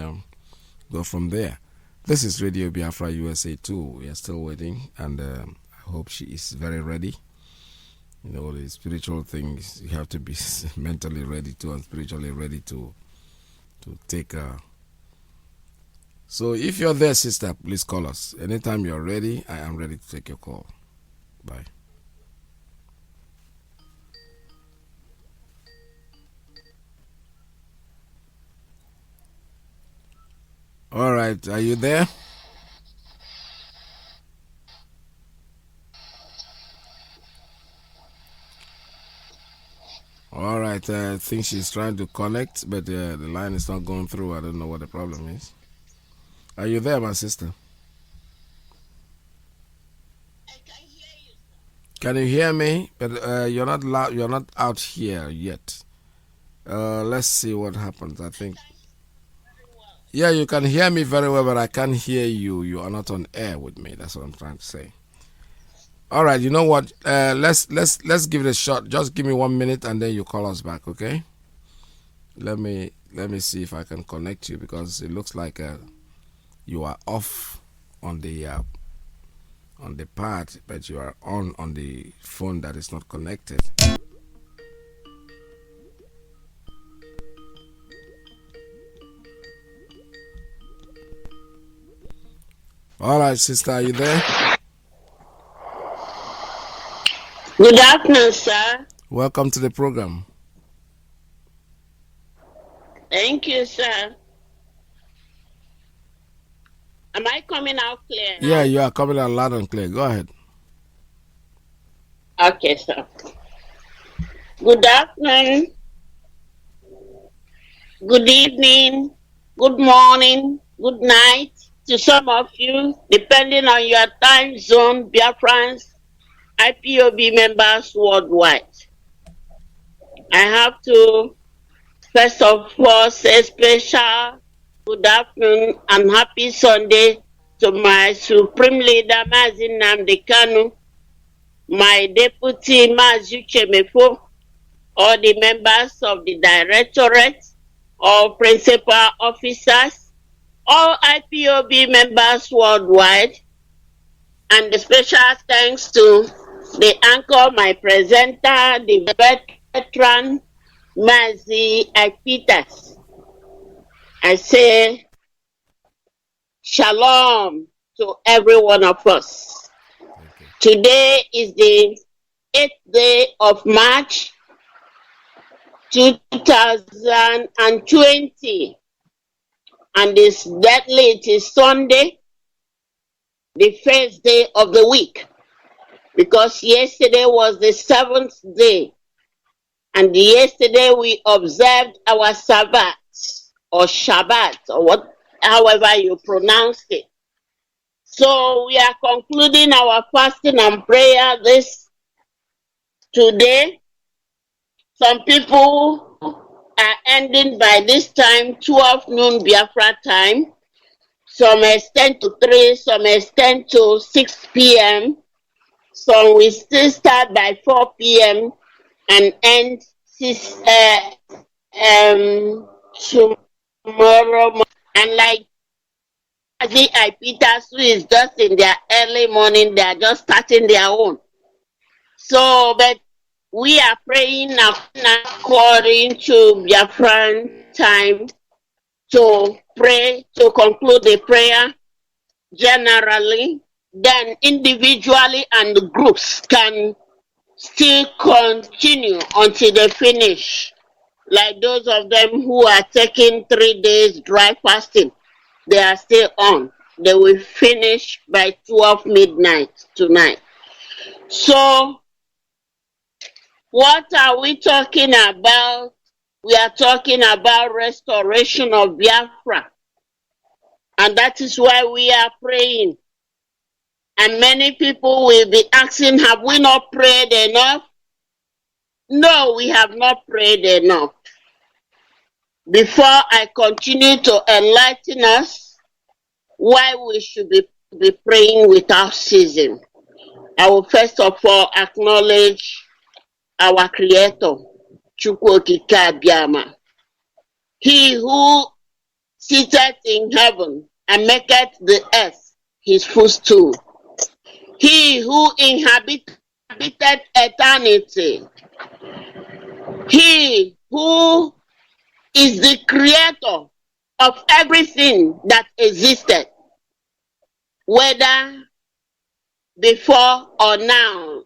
go from there. This is Radio Biafra USA 2. We are still waiting, and I hope she is very ready. You know, the spiritual things, you have to be mentally ready to and spiritually ready to take. So if you're there, sister, please call us. Anytime you're ready, I am ready to take your call. Bye. All right, are you there? All right, I think she's trying to connect, but the line is not going through. I don't know what the problem is. Are you there, my sister? I can hear you, sir. Can you hear me? But you're not loud. You're not out here yet. Let's see what happens. I think. Yeah, you can hear me very well, but I can't hear you. You are not on air with me. That's what I'm trying to say. All right, you know what? Let's give it a shot. Just give me 1 minute, and then you call us back, okay? Let me see if I can connect you, because it looks like you are off on the pad, but you are on the phone that is not connected. All right, sister, are you there? Good afternoon, sir. Welcome to the program. Thank you, sir. Am I coming out clear now? Yeah, you are coming out loud and clear. Go ahead. Okay, sir. Good afternoon. Good evening. Good morning. Good night to some of you, depending on your time zone, Biafrans, IPOB members worldwide. I have to, first of all, say special good afternoon and happy Sunday to my Supreme Leader, Mazi Kanu, my Deputy, Mazi Chemefo, all the members of the Directorate, all principal officers, all IPOB members worldwide, and the special thanks to the anchor, my presenter, the veteran, Mazi Iyke. I say shalom to every one of us. Today is the 8th day of March 2020, and this deadly, it is Sunday, the first day of the week, because yesterday was the 7th day, and yesterday we observed our Sabbath or Shabbat, or however you pronounce it. So we are concluding our fasting and prayer today. Some people are ending by this time, 12 noon Biafra time. Some extend to 3, some extend to 6 p.m. Some we still start by 4 p.m. and end tomorrow. And like Mazi Iyke, who is just in their early morning, they are just starting their own. So, but we are praying now according to Biafran time to pray, to conclude the prayer generally. Then individually and the groups can still continue until they finish. like those of them who are taking 3 days dry fasting. They are still on. They will finish by 12 midnight tonight. So, what are we talking about? We are talking about restoration of Biafra. And that is why we are praying. And many people will be asking, have we not prayed enough? No, we have not prayed enough. Before I continue to enlighten us why we should be praying without ceasing, I will first of all acknowledge our Creator, Chukwu Okike Abiama. He who sitteth in heaven and maketh the earth his footstool. He who inhabited eternity. He who is the creator of everything that existed, whether before or now,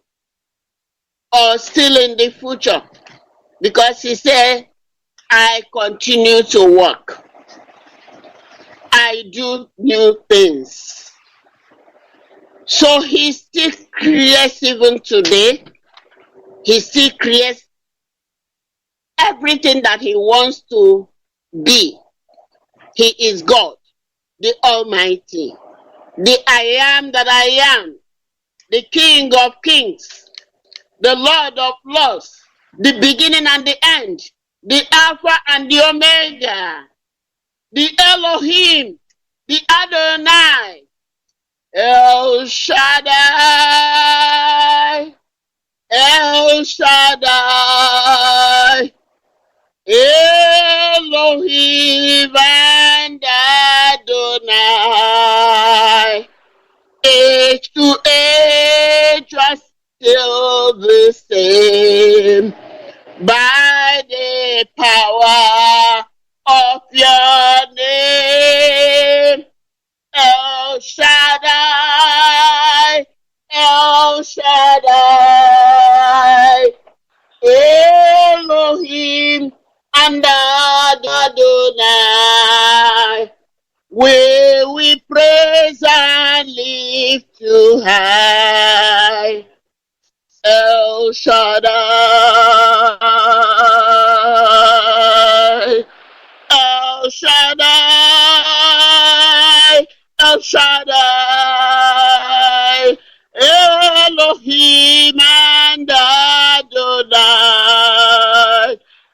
or still in the future. Because he said, I continue to work. I do new things. So he still creates even today. He still creates everything that he wants to be. He is God, the Almighty, the I am that I am, the King of Kings, the Lord of Lords, the beginning and the end, the Alpha and the Omega, the Elohim, the Adonai, El Shaddai, El Shaddai, Elohim and Adonai, age to age are still the same, by the power of your name, El Shaddai, El Shaddai, Elohim and Adonai, we praise and lift you high, El Shaddai, El Shaddai, El Shaddai, Elohim and Adonai,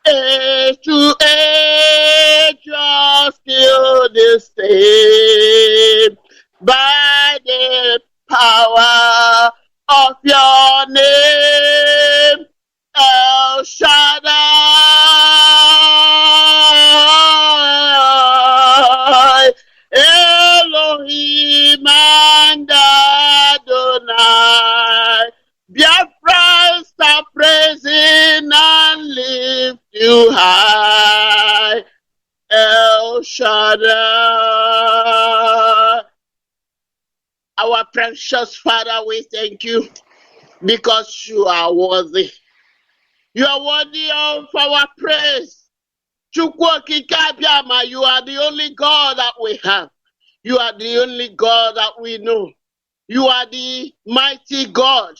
age to age are still the same, by the power of your name, El Shaddai, Elohim and Adonai. Biafra start praising and lift you high, El Shaddai. Our precious Father, we thank you because you are worthy. You are worthy of our praise. Chukwu Okike Abiama, you are the only God that we have. You are the only God that we know. You are the mighty God,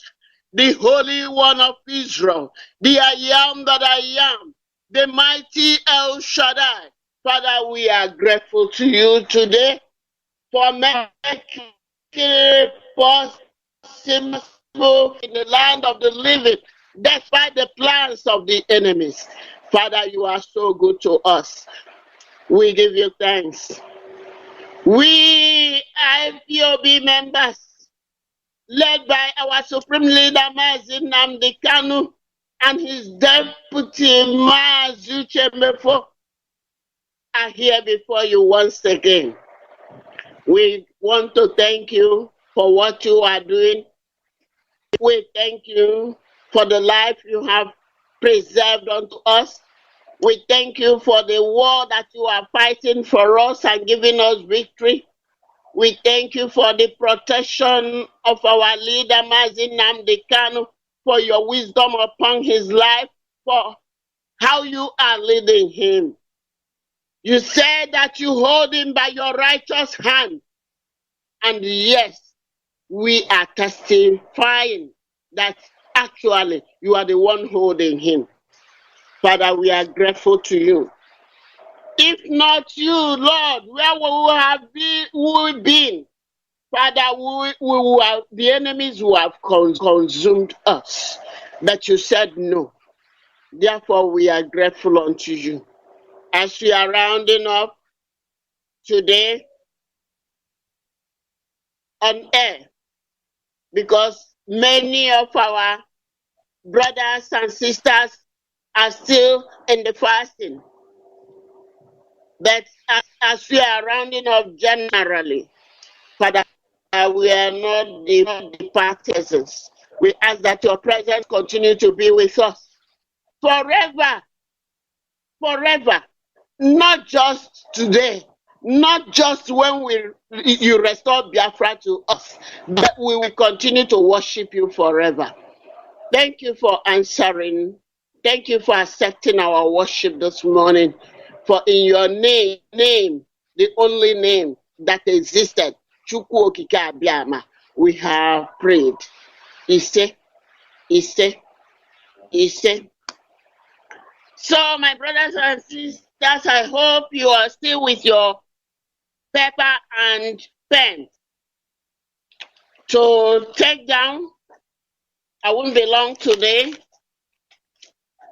the Holy One of Israel, the I am that I am, the mighty El Shaddai. Father, we are grateful to you today for making it possible in the land of the living, despite the plans of the enemies. Father, you are so good to us. We give you thanks. We IPOB members, led by our Supreme Leader Mazi and his deputy Mazi, are here before you once again. We want to thank you for what you are doing. We thank you for the life you have preserved unto us. We thank you for the war that you are fighting for us and giving us victory. We thank you for the protection of our leader, Mazi, for your wisdom upon his life, for how you are leading him. You said that you hold him by your righteous hand. And yes, we are testifying that actually you are the one holding him. Father, we are grateful to you. If not you, Lord, where would we been? Father, the enemies who have consumed us. But you said no. Therefore, we are grateful unto you. As we are rounding up today on air, because many of our brothers and sisters are still in the fasting. But as we are rounding up generally, Father, we are not the partisans. We ask that your presence continue to be with us forever, forever. Not just today, not just when you restore Biafra to us, but we will continue to worship you forever. Thank you for answering. Thank you for accepting our worship this morning. For in your name, the only name that existed, Chukwu Okike Abiama, we have prayed. Ise. So, my brothers and sisters, I hope you are still with your paper and pen to take down. I won't be long today.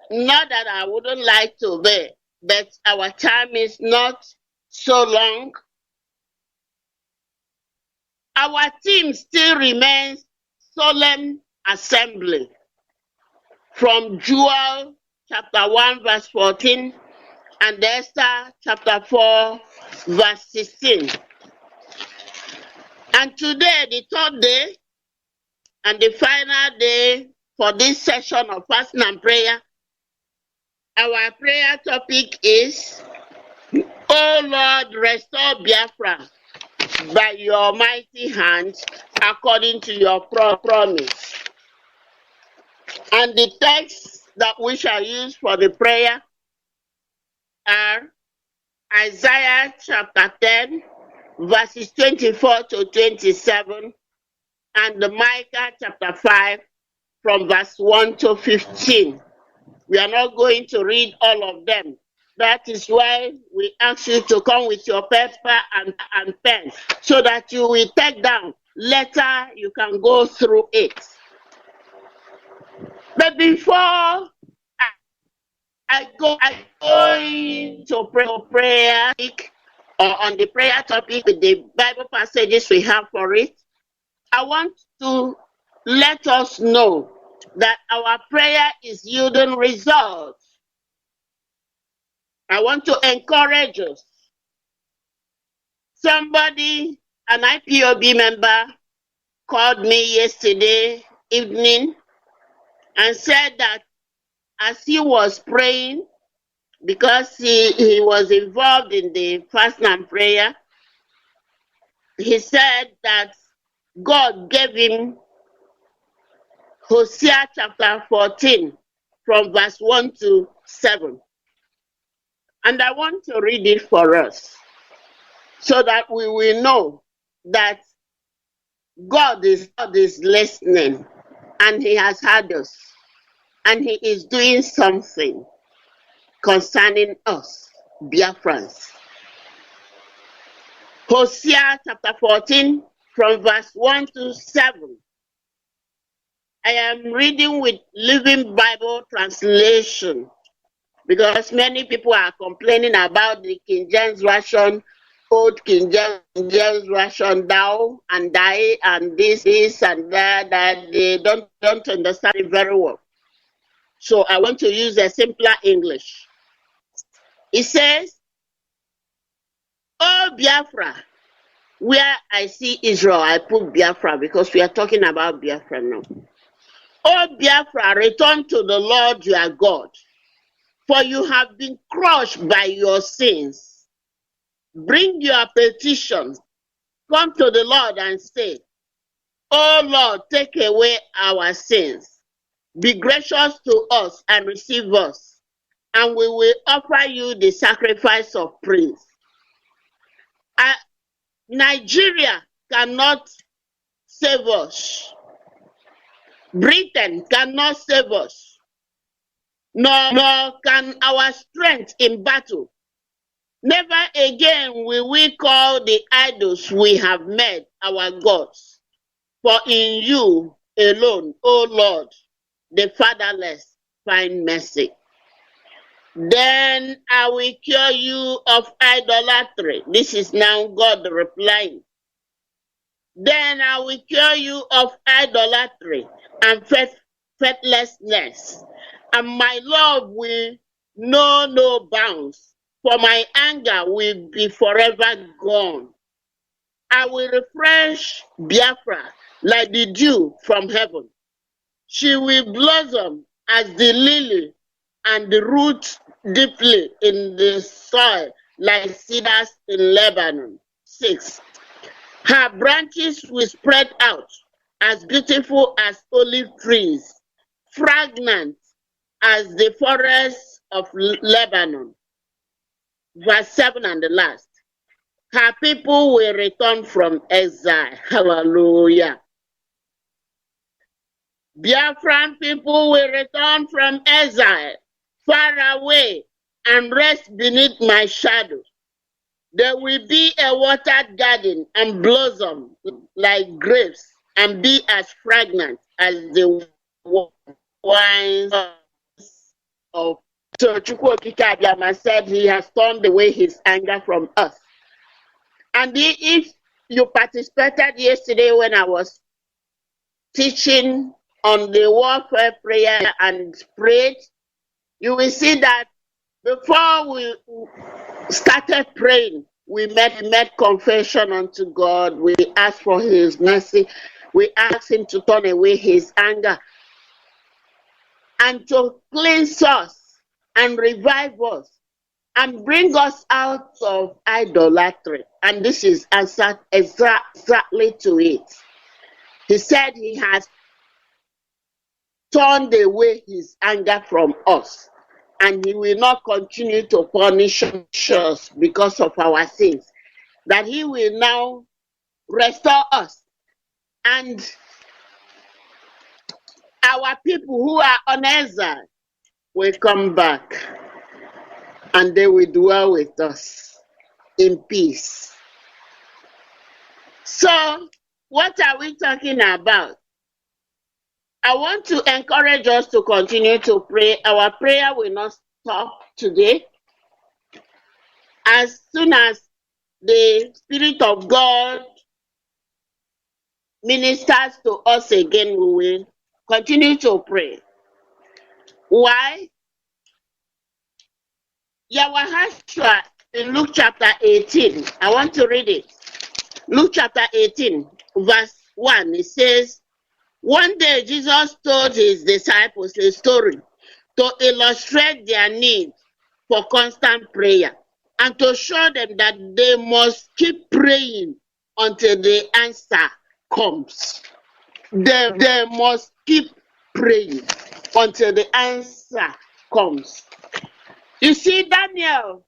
Not that I wouldn't like to be, but our time is not so long. Our theme still remains solemn assembly from Joel chapter 1 verse 14 and Esther chapter 4 verse 16. And today, the third day and the final day for this session of fasting and prayer, our prayer topic is, O Lord, restore Biafra by your mighty hand according to your promise. And the texts that we shall use for the prayer are Isaiah chapter 10, verses 24 to 27, and Micah chapter 5, from verse 1 to 15. We are not going to read all of them. That is why we ask you to come with your paper and pen, so that you will take down. Later, you can go through it. But before I go into prayer or on the prayer topic with the Bible passages we have for it, I want to let us know that our prayer is yielding results. I want to encourage us. Somebody, an IPOB member, called me yesterday evening and said that as he was praying, because he was involved in the fast and prayer, he said that God gave him Hosea chapter 14 from verse 1 to 7. And I want to read it for us so that we will know that God is listening and he has heard us and he is doing something concerning us, Biafrans. Hosea chapter 14 from verse 1 to 7. I am reading with Living Bible translation because many people are complaining about the King James Version, old King James Version, thou and thy and this and that they don't understand it very well. So I want to use a simpler English. It says, "Oh Biafra, where I see Israel, I put Biafra because we are talking about Biafra now. Oh Biafra, return to the Lord your God, for you have been crushed by your sins. Bring your petitions, come to the Lord and say, Oh Lord, take away our sins. Be gracious to us and receive us, and we will offer you the sacrifice of praise. Nigeria cannot save us. Britain cannot save us. Nor can our strength in battle. Never again will we call the idols we have made our gods. For in you alone, O Lord, the fatherless find mercy. Then I will cure you of idolatry. This is now God replying. Then I will cure you of idolatry and faithlessness, and my love will know no bounds, for my anger will be forever gone. I will refresh Biafra like the dew from heaven. She will blossom as the lily and the root deeply in the soil like cedars in Lebanon. 6. Her branches will spread out as beautiful as olive trees, fragrant as the forests of Lebanon. Verse 7 and the last. Her people will return from exile. Hallelujah. Biafran people will return from exile, far away, and rest beneath my shadow. There will be a watered garden and blossom like grapes and be as fragrant as the wines of. So Chukwokika Abiyama said he has turned away his anger from us. And if you participated yesterday when I was teaching on the warfare prayer and prayed, you will see that before we started praying, we made confession unto God. We asked for his mercy. We asked him to turn away his anger and to cleanse us and revive us and bring us out of idolatry. And this is answered exactly to it. He said he has turned away his anger from us, and he will not continue to punish us because of our sins, that he will now restore us, and our people who are on exile will come back, and they will dwell with us in peace. So, what are we talking about? I want to encourage us to continue to pray. Our prayer will not stop today. As soon as the Spirit of God ministers to us again, we will continue to pray. Why? Yahweh in Luke chapter 18, I want to read it. Luke chapter 18, verse 1, it says, one day Jesus told his disciples a story to illustrate their need for constant prayer and to show them that they must keep praying until the answer comes. They must keep praying until the answer comes. You see, Daniel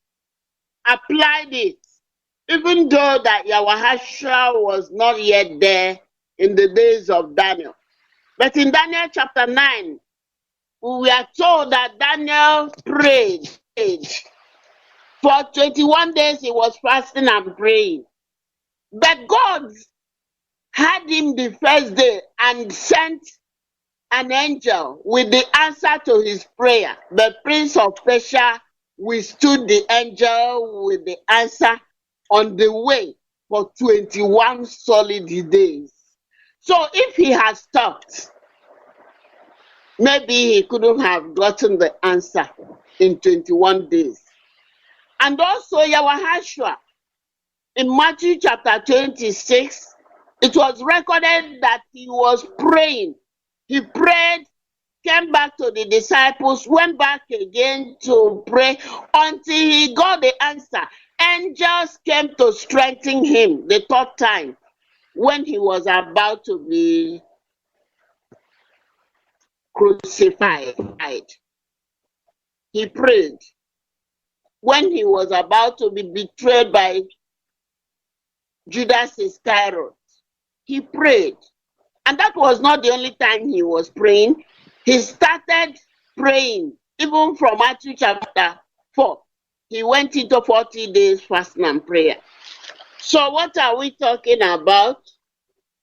applied it, even though that Yahweh was not yet there in the days of Daniel. But in Daniel chapter 9, we are told that Daniel prayed. For 21 days he was fasting and praying. But God had him the first day and sent an angel with the answer to his prayer. The prince of Persia withstood the angel with the answer on the way for 21 solid days. So if he had stopped, maybe he couldn't have gotten the answer in 21 days. And also Yahweh in Matthew chapter 26, it was recorded that he was praying. He prayed, came back to the disciples, went back again to pray until he got the answer. Angels came to strengthen him the third time when he was about to be crucified. he prayed. When he was about to be betrayed by Judas Iscariot, he prayed. And that was not the only time he was praying. He started praying, even from Matthew chapter 4. He went into 40 days fasting and prayer. So what are we talking about?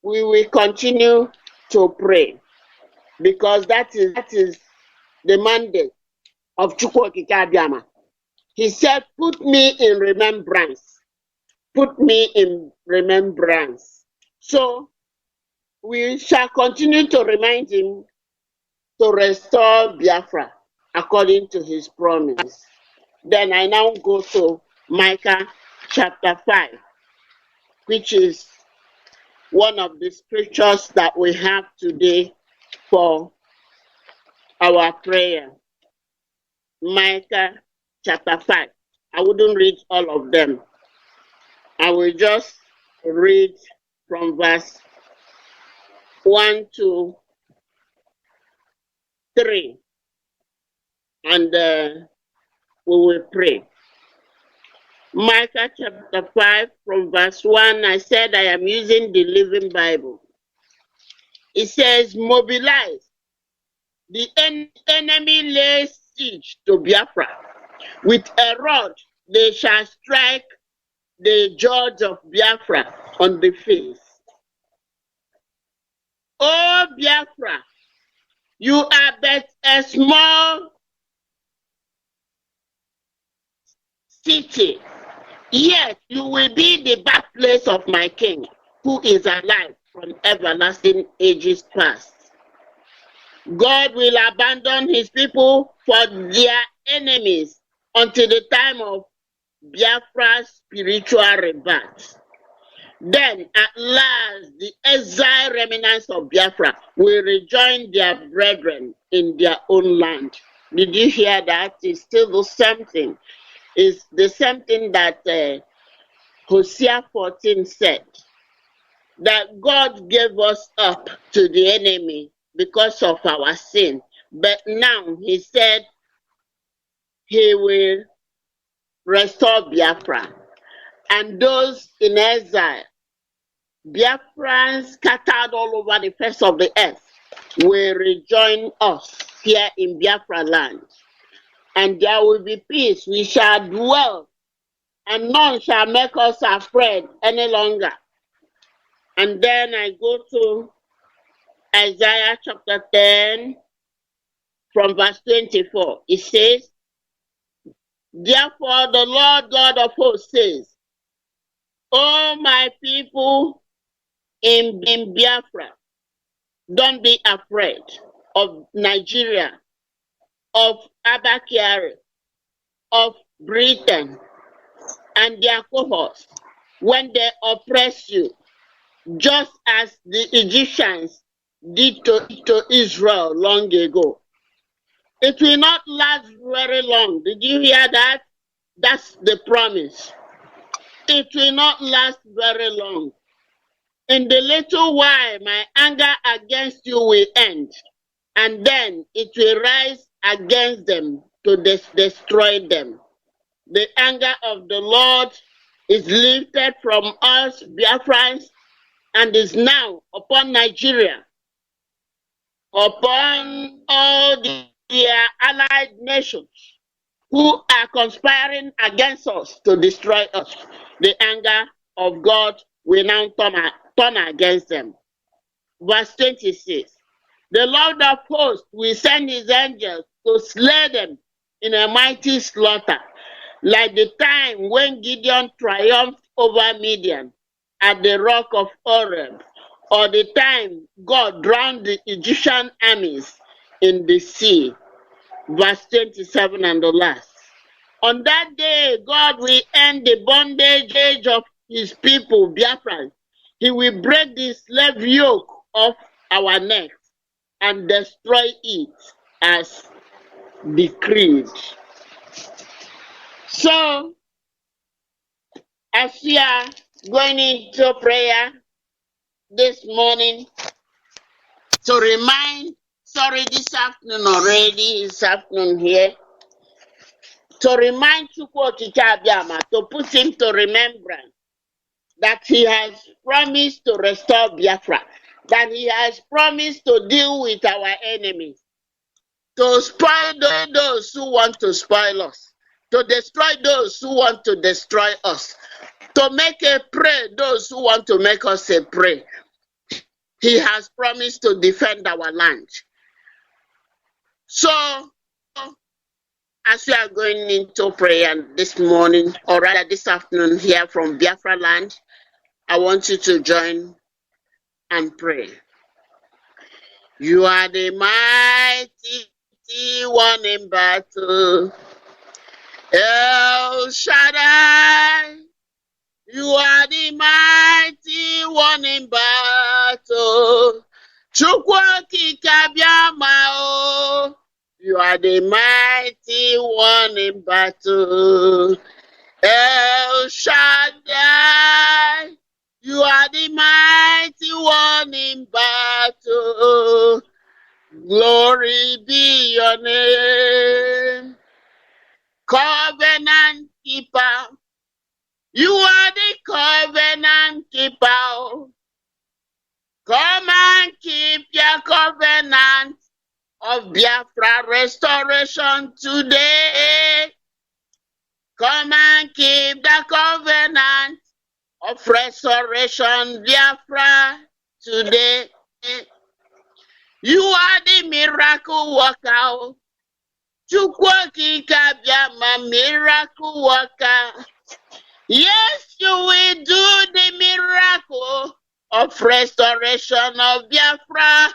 We will continue to pray, because that is the mandate of Chukwu Okike Abiama. He said, put me in remembrance. Put me in remembrance. So we shall continue to remind him to restore Biafra according to his promise. Then I now go to Micah chapter 5, which is one of the scriptures that we have today for our prayer. Micah chapter 5. I wouldn't read all of them. I will just read from verse 1 to 3. And we will pray. Micah chapter 5 from verse 1, I said I am using the Living Bible. It says, mobilize. The enemy lays siege to Biafra. With a rod they shall strike the judge of Biafra on the face. Oh Biafra, you are but a small city, yet you will be the birthplace of my king, who is alive from everlasting ages past. God will abandon his people for their enemies until the time of Biafra's spiritual rebirth. Then at last the exiled remnants of Biafra will rejoin their brethren in their own land. Did you hear that? It's still the same thing. It's the same thing that Hosea 14 said, that God gave us up to the enemy because of our sin. But now he said he will restore Biafra. And those in exile, Biafrans scattered all over the face of the earth, will rejoin us here in Biafra land. And there will be peace. We shall dwell, and none shall make us afraid any longer. And then I go to Isaiah chapter 10 from verse 24. It says, therefore the Lord God of hosts says, oh my people in Biafra, don't be afraid of Nigeria, of Abakari, of Britain and their cohorts when they oppress you, just as the Egyptians did to Israel long ago. It will not last very long. Did you hear that? That's the promise. It will not last very long. In the little while, my anger against you will end, and then it will rise against them to destroy them. The anger of the Lord is lifted from us, Biafrans, and is now upon Nigeria, upon all their allied nations who are conspiring against us to destroy us. The anger of God will now turn against them. Verse 26. The Lord of hosts will send his angels to slay them in a mighty slaughter, like the time when Gideon triumphed over Midian at the rock of Oreb, or the time God drowned the Egyptian armies in the sea. Verse 27 and the last. On that day, God will end the bondage age of his people, Biafra. He will break the slave yoke off our necks and destroy it as decreed. So, as we are going into prayer this morning, to remind, this afternoon already, this afternoon here, to remind Chukwokika Abiyama, to put him to remembrance that he has promised to restore Biafra, that he has promised to deal with our enemies, to spoil those who want to spoil us, to destroy those who want to destroy us, to make a prey those who want to make us a prey. He has promised to defend our land. So, as we are going into prayer this morning, or rather this afternoon here from Biafra land, I want you to join and pray. You are the mighty one in battle, El Shaddai. You are the mighty one in battle, Chukwokika Abiyama. You are the mighty one in battle, El Shaddai. You are the mighty one in battle. Glory be your name. Covenant keeper. You are the covenant keeper. Come and keep your covenant of Biafra restoration today. Come and keep the covenant of restoration Biafra today. You are the miracle worker. Chukwokika Abiyama, miracle worker. Yes, you will do the miracle of restoration of Biafra.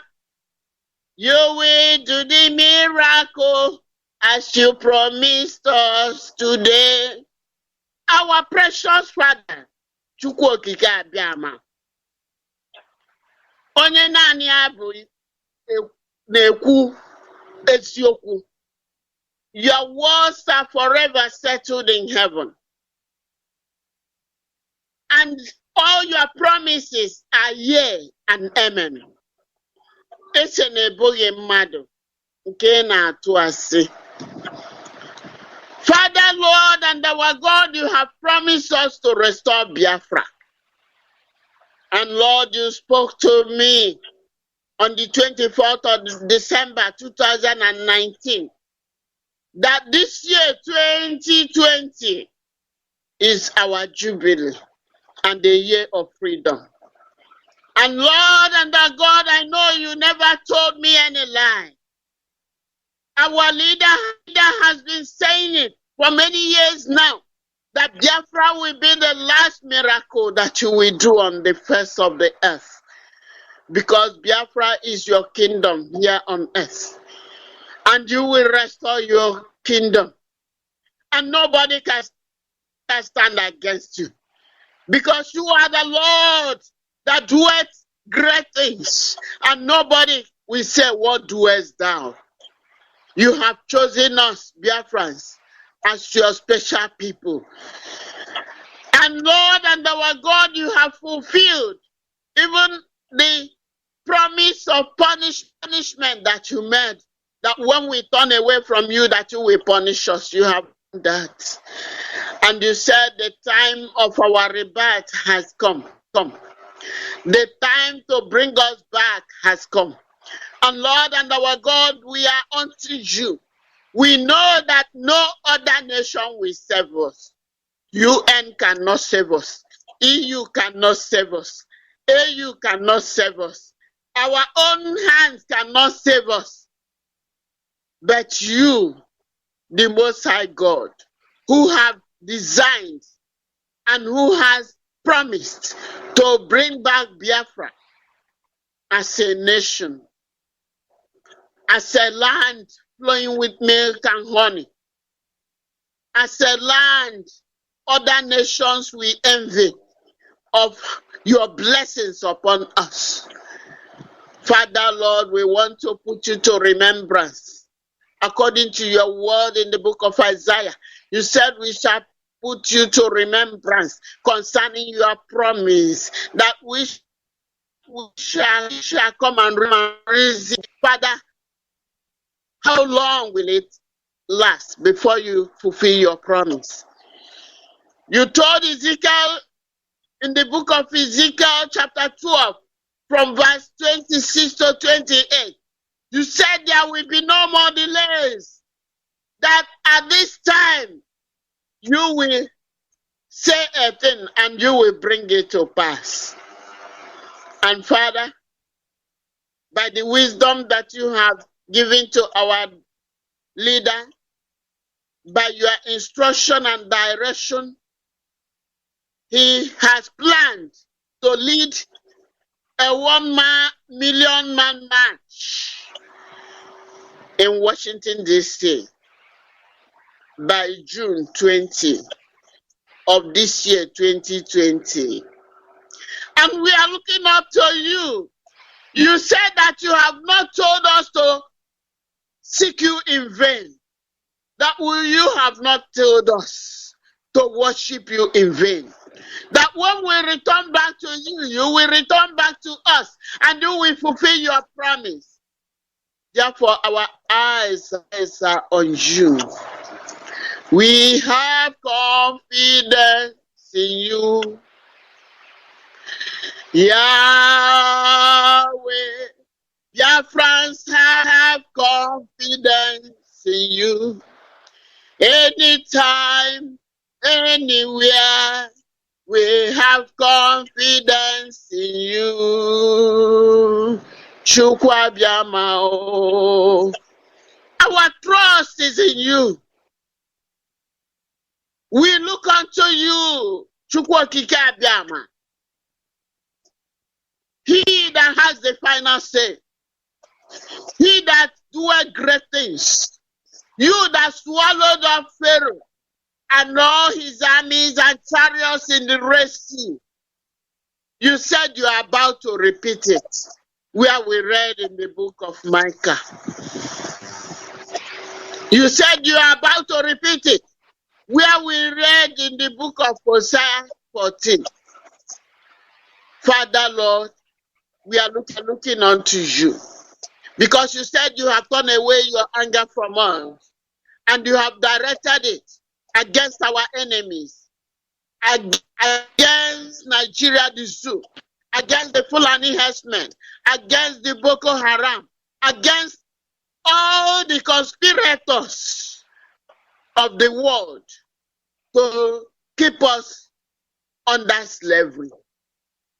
You will do the miracle as you promised us today. Our precious Father, Chukwokika Abiyama, onye naanị ya bụ na-ekwu eziokwu. Your words are forever settled in heaven. And all your promises are yea and amen. Ese na-eboghị mmadụ nke na-atụ asị. Father, Lord, and our God, you have promised us to restore Biafra. And Lord, you spoke to me on the 24th of December 2019 that this year, 2020, is our jubilee and the year of freedom. And Lord and our God, I know you never told me any lie. Our leader has been saying it for many years now, that Biafra will be the last miracle that you will do on the face of the earth. Because Biafra is your kingdom here on earth. And you will restore your kingdom. And nobody can stand against you. Because you are the Lord that doeth great things. And nobody will say, what doest thou? You have chosen us, Biafrans, as your special people. And Lord and our God, you have fulfilled even the promise of punishment that you made, that when we turn away from you, that you will punish us. You have done that. And you said the time of our rebirth has come. The time to bring us back has come. And Lord and our God, we are unto you. We know that no other nation will save us. UN cannot save us. EU cannot save us. AU cannot save us. Our own hands cannot save us. But you, the Most High God, who have designed and who has promised to bring back Biafra as a nation, as a land flowing with milk and honey, as a land other nations will envy of your blessings upon us. Father, Lord, we want to put you to remembrance. According to your word in the book of Isaiah, you said we shall put you to remembrance concerning your promise that we shall come and reason. Father, how long will it last before you fulfill your promise. You told Ezekiel in the book of Ezekiel chapter 12 from verse 26 to 28, you said there will be no more delays, that at this time you will say a thing and you will bring it to pass. And Father, by the wisdom that you have given to our leader, by your instruction and direction, he has planned to lead a 1 million man march in Washington, D.C. by June 20 of this year, 2020. And we are looking up to you. You said that you have not told us to seek you in vain. That you have not told us to worship you in vain. That when we return back to you, you will return back to us and you will fulfill your promise. Therefore, our eyes are on you. We have confidence in you, Yahweh. Biafrans have confidence in you. Anytime, anywhere, we have confidence in you. Chukwa Biamao. Our trust is in you. We look unto you, Chukwa Kika Biama. He that has the final say. He that doeth great things. You that swallowed up Pharaoh and all his armies and chariots in the Red Sea. You said you are about to repeat it, where we read in the book of Micah. You said you are about to repeat it, where we read in the book of Hosea 14. Father, Lord, we are looking unto you. Because you said you have turned away your anger from us, and you have directed it against our enemies, against Nigeria, the zoo, against the Fulani herdsmen, against the Boko Haram, against all the conspirators of the world to keep us under slavery.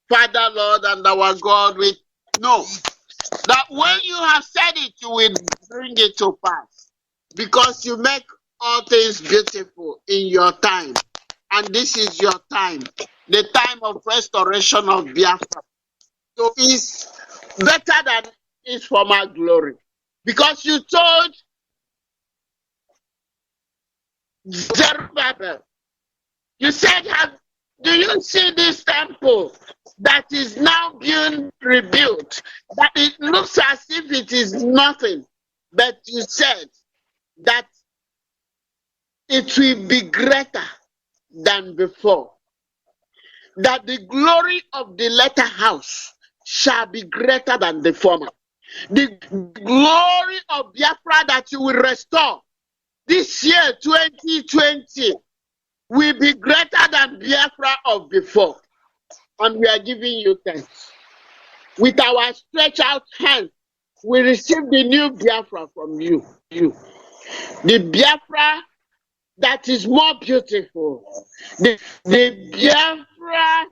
Father, Lord, and our God, we know that when you have said it, you will bring it to pass. Because you make all things beautiful in your time. And this is your time, the time of restoration of Biafra. So it's better than its former glory. Because you told Zerubbabel, you said, do you see this temple that is now being rebuilt? That it looks as if it is nothing. But you said that it will be greater than before. That the glory of the latter house shall be greater than the former. The glory of Biafra that you will restore this year, 2020, will be greater than Biafra of before. And we are giving you thanks. With our stretched out hand, we receive the new Biafra from you. The Biafra that is more beautiful. The Biafra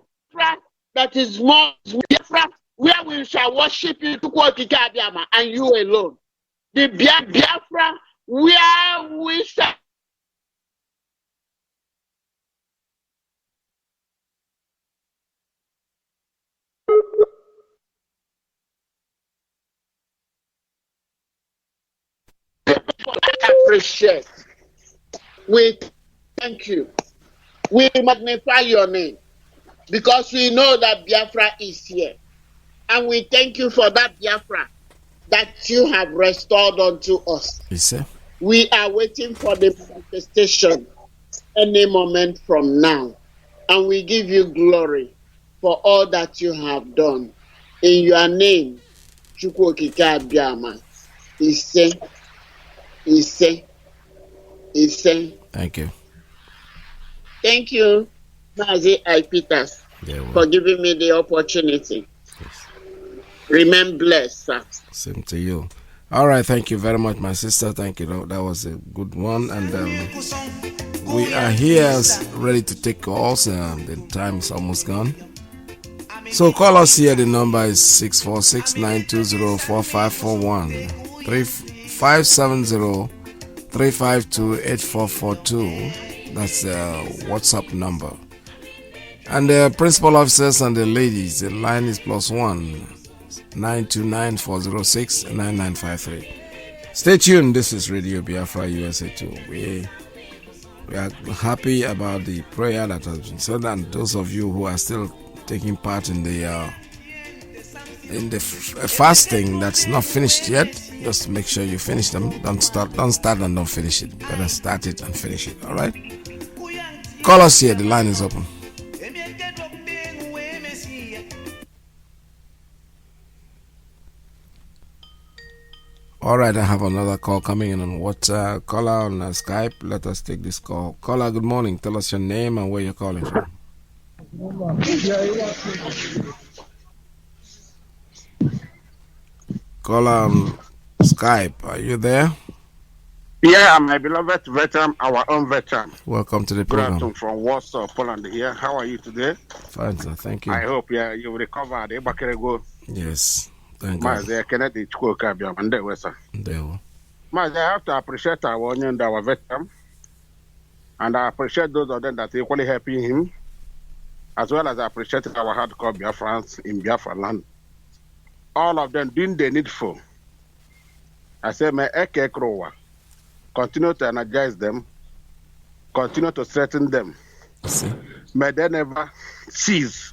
that is more Biafra, where we shall worship you and you alone. The Biafra where we shall appreciate. We thank you. We magnify your name because we know that Biafra is here. And we thank you for that Biafra that you have restored unto us. Yes, we are waiting for the manifestation any moment from now. And we give you glory for all that you have done. In your name, Chukwu Okike Abiama, Ise, Ise. Thank you. Thank you, Mazi Peters, Yeah, well, for giving me the opportunity. yes. Remain blessed, sir. Same to you. All right, thank you very much, my sister. Thank you. That was a good one. And we are here ready to take calls. The time is almost gone. So call us here. The number is 646-920-4541, 570-352-8442. That's the WhatsApp number. And the principal officers and the ladies, the line is +1 929-406-9953. Stay tuned. This is Radio Biafra USA 2. We are happy about the prayer that has been said, and those of you who are still taking part in the fasting that's not finished yet, just make sure you finish them. Don't start and don't finish it. Better start it and finish it. All right. Call us here. The line is open. All right, I have another call coming in on WhatsApp. Caller on Skype. Let us take this call. Caller, good morning. Tell us your name and where you're calling from. Caller on Skype. Are you there? Yeah, my beloved veteran, our own veteran. Welcome to the Good program. afternoon from Warsaw, Poland here. How are you today? Fine, sir. Thank you. I hope you recovered. Yes. Thank God. Mazi, Kennedy Chukwuka Biamande Wesa. There we Mazi, I have to appreciate our onion, our veteran, and I appreciate those of them that are equally helping him, as well as I appreciate our hardcore Biafrans in Biafra land. All of them doing the needful. I say, may Iyke Krowa continue to energize them, continue to strengthen them. see. May they never cease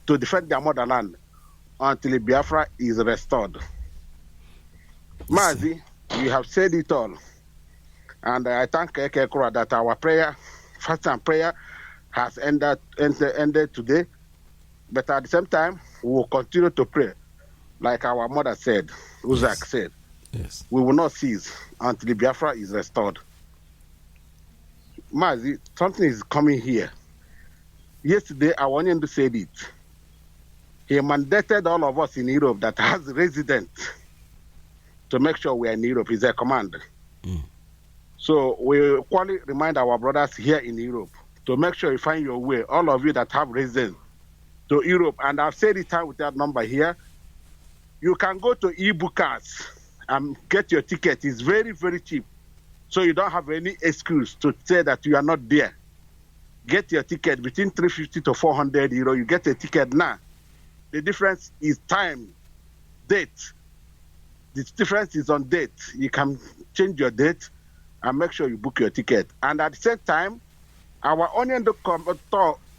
to defend their motherland until Biafra is restored. Mazi, you have said it all. And I thank Iyke Krowa that our prayer, fast and prayer, has ended today. But at the same time, we will continue to pray. Like our mother said, Uzak said, Yes. we will not cease until Biafra is restored. Mazi, something is coming here. Yesterday, our onion said it. He mandated all of us in Europe that has residents to make sure we are in Europe. It's a command. So we equally remind our brothers here in Europe to make sure you find your way, all of you that have residents, to Europe. And I've said it time with that number here. You can go to e-bookers and get your ticket. It's very, very cheap. So you don't have any excuse to say that you are not there. Get your ticket between 350 to 400 euro. You get a ticket now. The difference is time, date. The difference is on date. You can change your date and make sure you book your ticket. And at the same time, our onion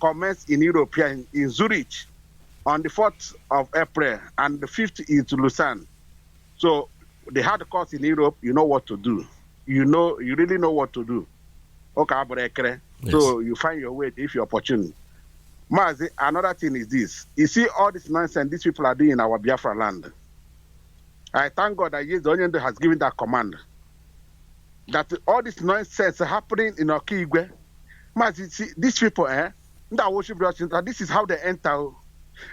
commence in Europe here in Zurich on the 4th of April, and the 5th is Lausanne. So they had a course in Europe. You know what to do. You really know what to do. Okay, Yes. so you find your way if you're opportune. Mazi, another thing is this. You see all this nonsense these people are doing in our Biafra land. I thank God that yes, the Onion has given that command. That all this nonsense happening in Okigwe. Mazi, see, these people, that worship God, this is how they enter.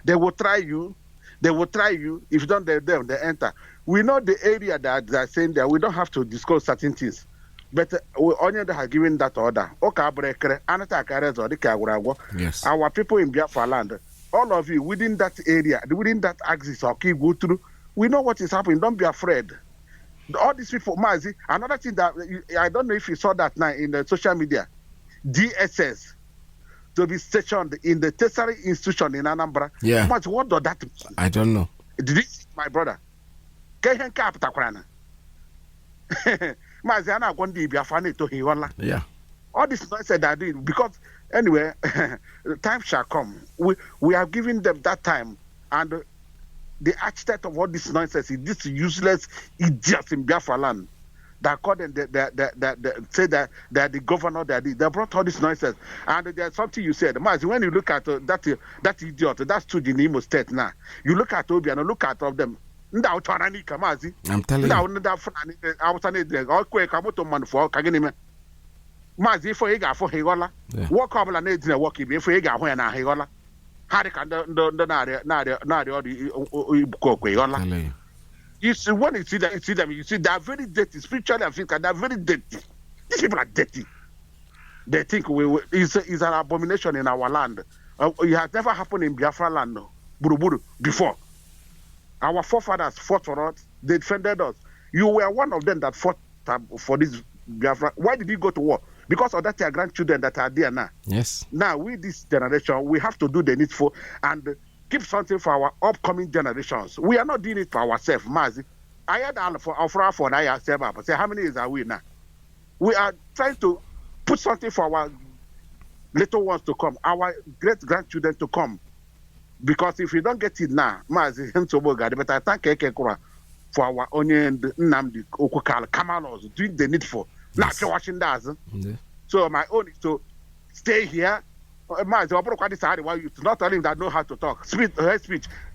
They will try you. They will try you. If you don't, they enter. We know the area that they're saying there. We don't have to disclose certain things. But Onion has given that order. Yes. Our people in Biafra land, all of you within that area, within that axis, okay, go through. We know what is happening. Don't be afraid. All these people, Mazi, another thing that I don't know if you saw that now in the social media, DSS to be stationed in the tertiary institution in Anambra. Yeah. Mazi, what does that mean? I don't know. Did it, my brother? Mazi, ana gondi Biafra to hiwala. Yeah. All this nonsense they are doing, because anyway, the time shall come. We have given them that time, and the architect of all this nonsense is this useless idiots in Biafra land that called them say that the governor they brought all this nonsense. And there's something you said, Mazi, when you look at that idiot that stood in Imo State now, you look at Obi and look at all of them. Nda utwana ni kamazi. I'm telling Nda you. unda fana ni awutane de okwe ka moto man fo ka gini me. Mazi fo ị ga-afụ ha ịghọla. Nwoke ọbụla na-edina nwoke ibe fo ị ga-ahụ ya na ha ịghọla. Ha dị ka ndị na-arịa ọrịa ibuku okwe ịghọla. You see, when you see them, you see they are very dirty, spiritually and physically, they are very dirty. These people are dirty. They think it's an abomination in our land. It has never happened in Biafra land, no. Buruburu, before. Our forefathers fought for us. They defended us. You were one of them that fought for this Biafra. Why did you go to war? Because of that, your grandchildren that are there now. Yes. Now, with this generation, we have to do the needful and keep something for our upcoming generations. We are not doing it for ourselves, Mazi. I had for I say, how many years are we now? We are trying to put something for our little ones to come, our great grandchildren to come. Because if we don't get it now, Mazi, but I thank Iyke for our onion Nnamdi Okukal Kamalos doing the needful. Not watching that. So my own is to stay here. Mazi, why you not telling him that know how to talk. Speech.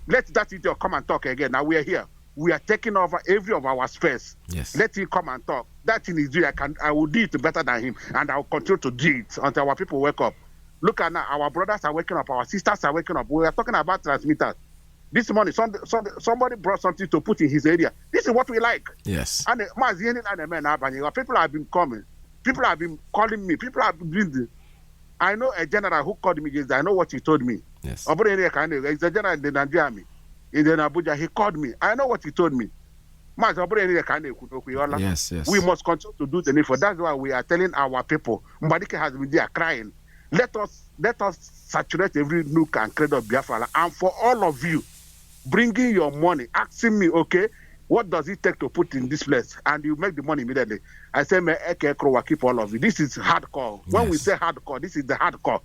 Let that idiot come and talk again. Now we are here. We are taking over every of our space. Yes. Let him come and talk. That thing is due. I will do it better than him, and I will continue to do it until our people wake up. Look at now, our brothers are waking up, our sisters are waking up. We are talking about transmitters. This morning, somebody brought something to put in his area. This is what we like. Yes. And people have been coming. People have been calling me. People have been doing this. I know a general who called me yesterday. I know what he told me. Yes. He's a general in the Nigerian army. In the Abuja, he called me. I know what he told me. Yes, yes. We must continue to do the needful. That's why we are telling our people. Mbadike has been there crying. Let us saturate every nook and cradle of Biafra. And for all of you, bringing your money, asking me, okay, what does it take to put in this place? And you make the money immediately. I say, Iyke will keep all of you. This is hardcore. When we say hardcore, this is the hardcore.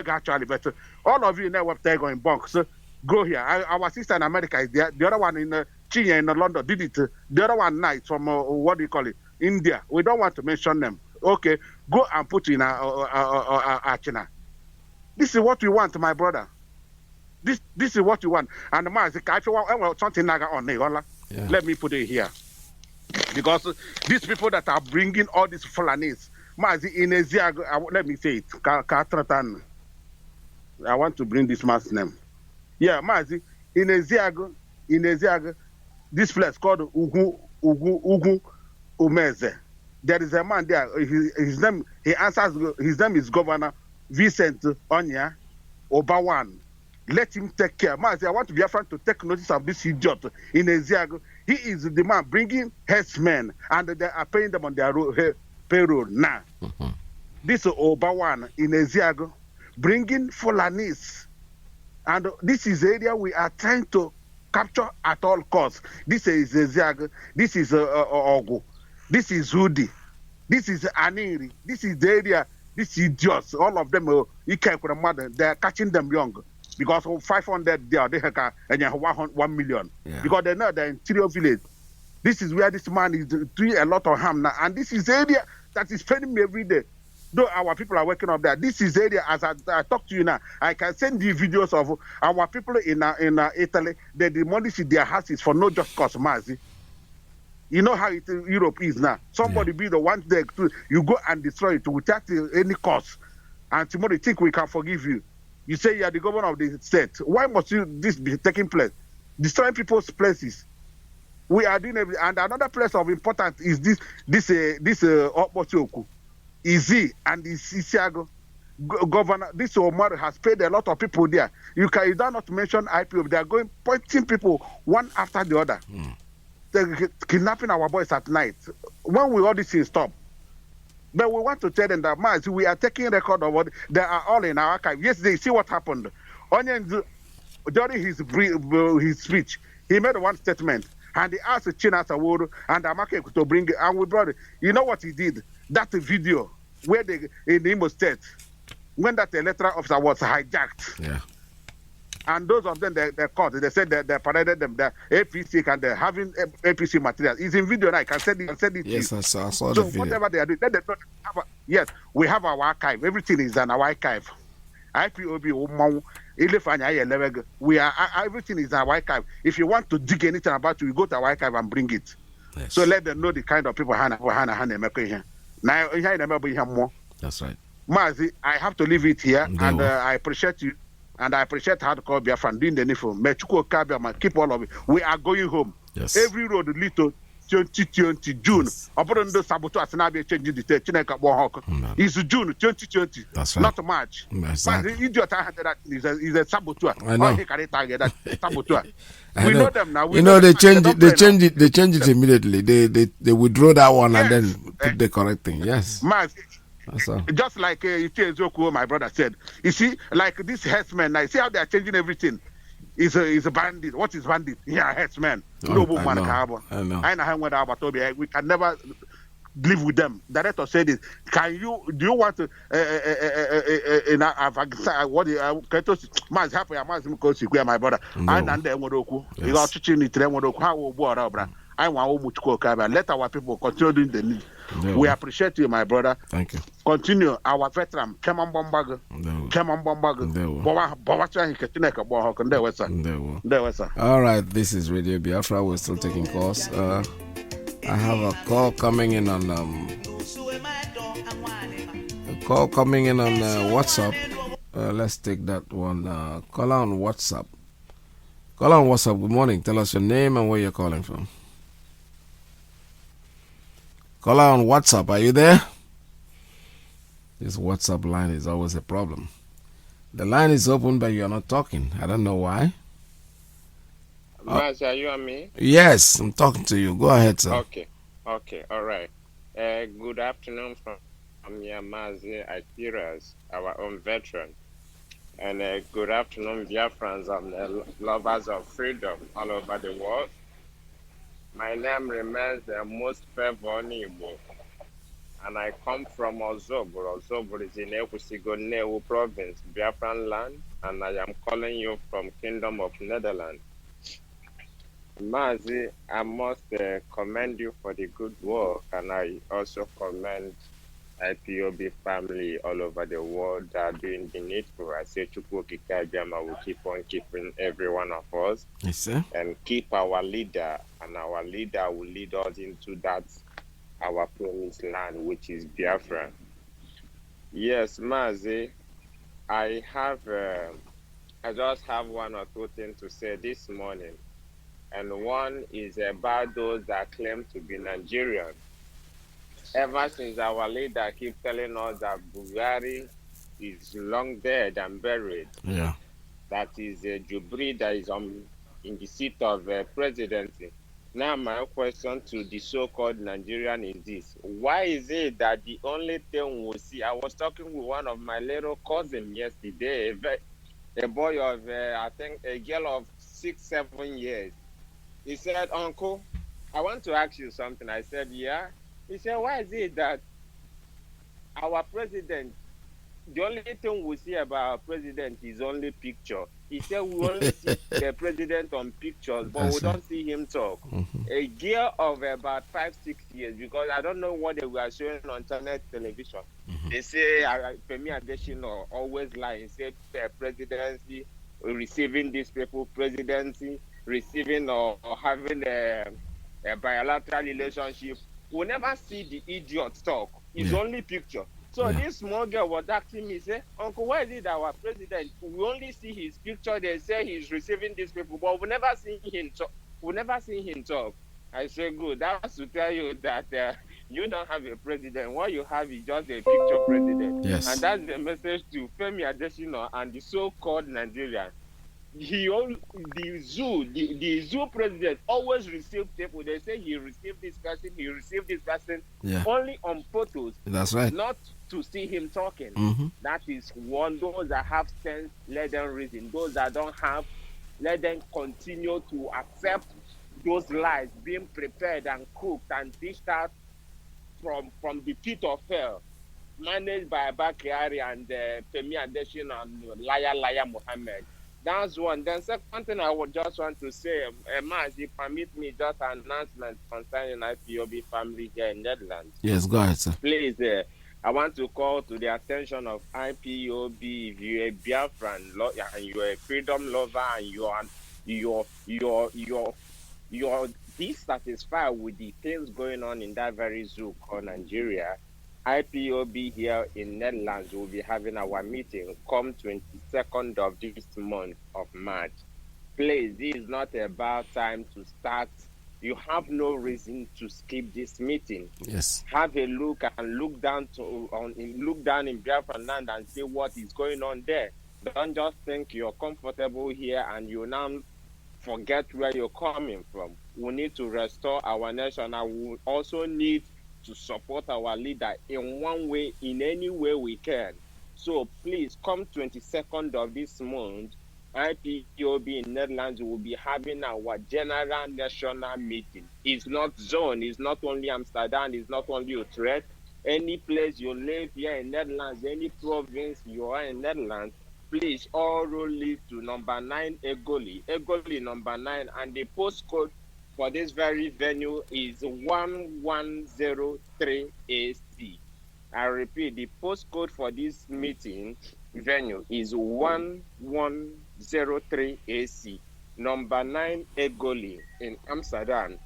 Actually, but all of you in that website going bunks. So go here. Our sister in America is there. The other one in China in London did it. The other one now is from what do you call it? India. We don't want to mention them. Okay, go and put in China. This is what we want, my brother. This is what you want. And if you want something on, let me put it here. Because these people that are bringing all these Fulanis, Mazi in Eziago, let me say it. I want to bring this man's name. Yeah, Mazi in Eziago, this place called Ugu Umeze. There is a man there. His name is Governor Vincent Onya Obawan. Let him take care. Mazi, I want Biafra to take notice of this idiot in Eziago. He is the man bringing herdsmen, and they are paying them on their payroll now. Mm-hmm. This Obawan in Eziago, bringing Fulanis. And this is the area we are trying to capture at all costs. This is Eziago. This is Ogu. This is Hudi. This is Aniri. This is the area. These idiots, all of them, they are catching them young. Because 500 there, they have 1 million. Yeah. Because they know the interior village. This is where this man is doing a lot of harm now. And this is the area that is paying me every day. Though our people are working up there. This is the area, as I talk to you now, I can send you videos of our people in Italy. They demolish their houses for no just cause, Mazi. You know how Europe is now. Somebody be the one there, you go and destroy it without any cause. And tomorrow you think we can forgive you. You say you are the governor of the state. Why must this be taking place? Destroying people's places. We are doing everything. And another place of importance is this Okpochoku. Izi and Isiago governor. This Omar has paid a lot of people there. You do not mention IPO. They are going pointing people one after the other. They're kidnapping our boys at night. When will all these things stop? But we want to tell them that, Mazi, we are taking record of what they are all in our archive. Yesterday, see what happened. Onion, during his speech, he made one statement, and he asked Chinasa Wodo and Amake to bring it, and we brought it. You know what he did? That video where they in the Imo State, when that electoral officer was hijacked. Yeah. And those of them, they caught. They said they paraded them, the APC, and they're having APC material. It's in video now. I can send it. Yes, to you. I saw the video. Whatever they are doing, yes, we have our archive. Everything is in our archive. IPOB, We are everything is our archive. If you want to dig anything about you, go to our archive and bring it. Yes. So let them know the kind of people Hana. Now, That's right. Mazi, I have to leave it here, They and will. I appreciate you, and I appreciate how to call Biafra doing the info. Mechuko Kabiama, keep all of it. We are going home. Yes. Every road lead to 2020 June. Yes. Upon the saboteur, Sanabi changing the Chineka Mohawk. It's June 2020. That's right. Not March. Exactly. Mazi, idiot, I had that is a saboteur. I know. He can target that saboteur. I We know them now. We You know, they them. change it. don't They play change it. They change it immediately. They withdraw that one and Yes. then put the correct thing. Yes. Mazi, That's all. just like Iyke, my brother said. You see, like this herdsmen, now, see how they are changing everything. Is a bandit. What is bandit? Yeah, herdsmen. Oh, I know. We can never live with them. Director said it. Do you want to Mazi happy Mazi Mkosi my brother. And then you got to change it. I want let our people continue doing the need. No. We appreciate you, my brother. Thank you. Continue our veteran. Come on, Bombago. No. Come on, Bombago. No. All right, this is Radio Biafra. We're still taking calls. I have a call coming in on WhatsApp. Let's take that one. Call on WhatsApp. Call on WhatsApp. Good morning. Tell us your name and where you're calling from. Call on WhatsApp. Are you there? This WhatsApp line is always a problem. The line is open, but you're not talking. I don't know why. Mazi, are you on me? Yes, I'm talking to you. Go ahead, sir. Okay, all right. Good afternoon from Mazi Akiras, our own veteran. And good afternoon, Biafrans and lovers of freedom all over the world. My name remains the most favored Igbo, and I come from Ozobor. Ozobor is in Ekusigo province, Biafran land, and I am calling you from Kingdom of Netherlands. Mazi, I must commend you for the good work, and I also commend IPOB family all over the world that are doing the needful. I say Chukwu Kikajama will keep on keeping every one of us. Yes, sir. And keep our leader, and our leader will lead us into that our promised land, which is Biafra. Yes, Mazi, I just have one or two things to say this morning. And one is about those that claim to be Nigerian. Ever since our leader keeps telling us that Bulgari is long dead and buried, Yeah. that is a Jubri that is in the seat of presidency. Now my question to the so-called Nigerian is this: why is it that the only thing we see? I was talking with one of my little cousins yesterday, a boy of I think a girl of 6-7 years. He said, "Uncle, I want to ask you something." I said, "Yeah." He said, "Why is it that our president, the only thing we see about our president is only picture?" He said, "We only see the president on pictures, but we don't see him talk." A girl of about 5-6 years, because I don't know what they were showing on channel television. They say Femi Adesina always lie. He said presidency receiving these people, presidency receiving or having a bilateral relationship. We never see the idiot talk. It's only picture. So this small girl was asking me, say, "Uncle, why is it that our president, we only see his picture, they say he's receiving these people, but we never see him talk." We never see him talk. I say, "Good, that's to tell you that you don't have a president. What you have is just a picture president." Yes. And that's the message to Femi Adesina and the so-called Nigerian. The zoo president always received people. They say he received this person, only on photos. That's right. Not to see him talking. That is one. Those that have sense, let them reason. Those that don't have, let them continue to accept those lies being prepared and cooked and dished out from the pit of hell, managed by Bakari and Femi Adesina and Liar Muhammad. That's one. Then second thing I would just want to say, Mazi, permit me just an announcement concerning IPOB family here in Netherlands. Yes, go ahead, sir. Please, I want to call to the attention of IPOB. If you're a Biafran and you're a freedom lover and you're dissatisfied with the things going on in that very zoo called Nigeria, IPOB here in Netherlands will be having our meeting come 22nd of this month of March. Please, this is not about time to start. You have no reason to skip this meeting. Yes. Have a look and look down in Biafra land and see what is going on there. Don't just think you're comfortable here and you now forget where you're coming from. We need to restore our nation, and we also need to support our leader in one way, in any way we can. So please, come 22nd of this month, IPOB in Netherlands will be having our general national meeting. It's not zone, it's not only Amsterdam, it's not only Utrecht. Any place you live here in Netherlands, any province you are in Netherlands, please all road lead to number 9 Egoli number 9, and the postcode for this very venue is 1103 AC. I repeat, the postcode for this meeting venue is 1103 AC, number 9 Egoli in Amsterdam.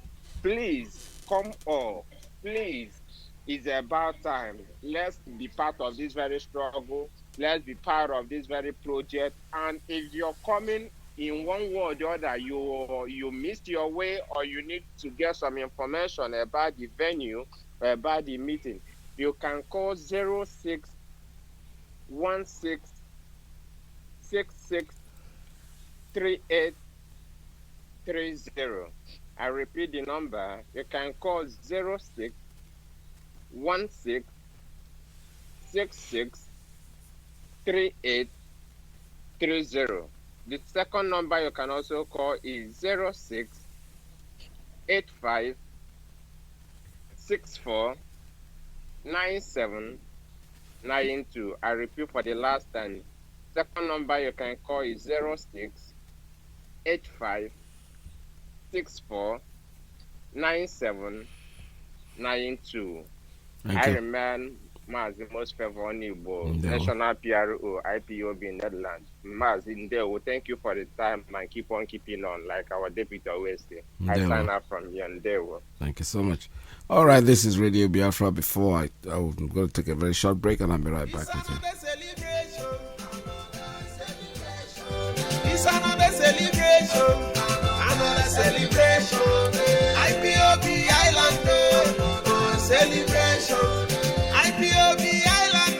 Please come all. Please, it's about time. Let's be part of this very struggle. Let's be part of this very project. And if you're coming in one way or the other, you missed your way, or you need to get some information about the venue, about the meeting, you can call 0616663830. I repeat the number. You can call 0616663830. The second number you can also call is 0685649792. I repeat for the last time. Second number you can call is 0685649792. I remain Mazi, most favorable National PRO, IPOB in Netherlands. Mazi, thank you for the time and keep on keeping on, like our deputy always say. I sign up from here and there. Thank you so much. All right, this is Radio Biafra. Before I'm going to take a very short break, and I'll be right back with you. It's another celebration. Another celebration. IPOB Island celebration. IPOB Island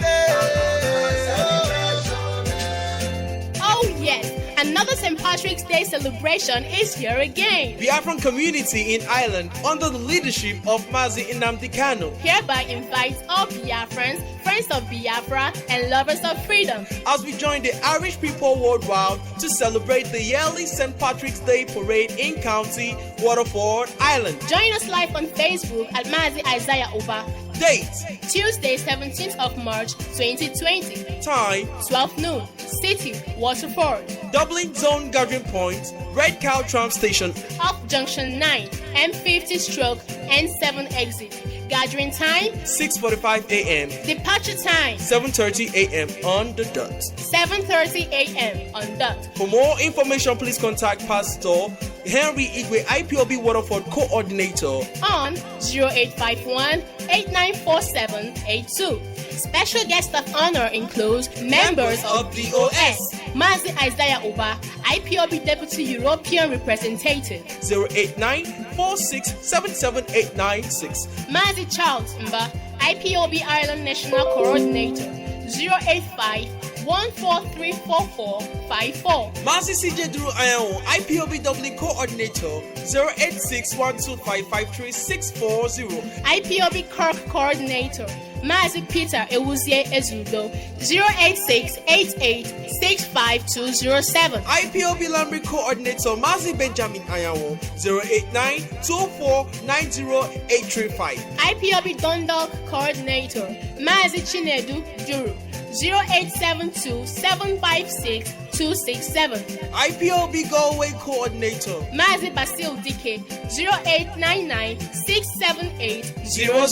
Oh yes, another St. Patrick's Day celebration is here again. Biafran community in Ireland, under the leadership of Mazi Nnamdi Kanu, hereby invites all Biafrans, friends of Biafra, and lovers of freedom, as we join the Irish people worldwide to celebrate the yearly St. Patrick's Day parade in County Waterford, Ireland. Join us live on Facebook at Mazi Isaiah Oba. Date: Tuesday, 17th of March, 2020. Time: 12 noon. City: Waterford. Dublin Zone Gathering Point, Red Cow Tram Station, off Junction 9, M50/N7 exit. Gathering time: 6:45 a.m. Departure time: 7:30 a.m. on the dot. 7:30 a.m. on dot. For more information, please contact Pastor Henry Iyke, IPOB Waterford Coordinator, on 0851 894782. Special guests of honor include members of the OS, Mazi Isaiah Oba, IPOB Deputy European Representative, 08946778996, Mazi Charles Mba, IPOB Ireland National Coordinator, 085-1434454. Mazi CJ Duru Ayawo, IPOB Dublin Coordinator, 08612553640. IPOB Cork Coordinator, Mazi Peter Ewuzie Ezudo, 08688652207. IPOB Lambert Coordinator, Mazi Benjamin Ayawo, 08924908835. IPOB Dundalk Coordinator, Mazi Chinedu Duru, 0872 756 267. IPOB Galway Coordinator Mazi Basil Dike 0899 678 000.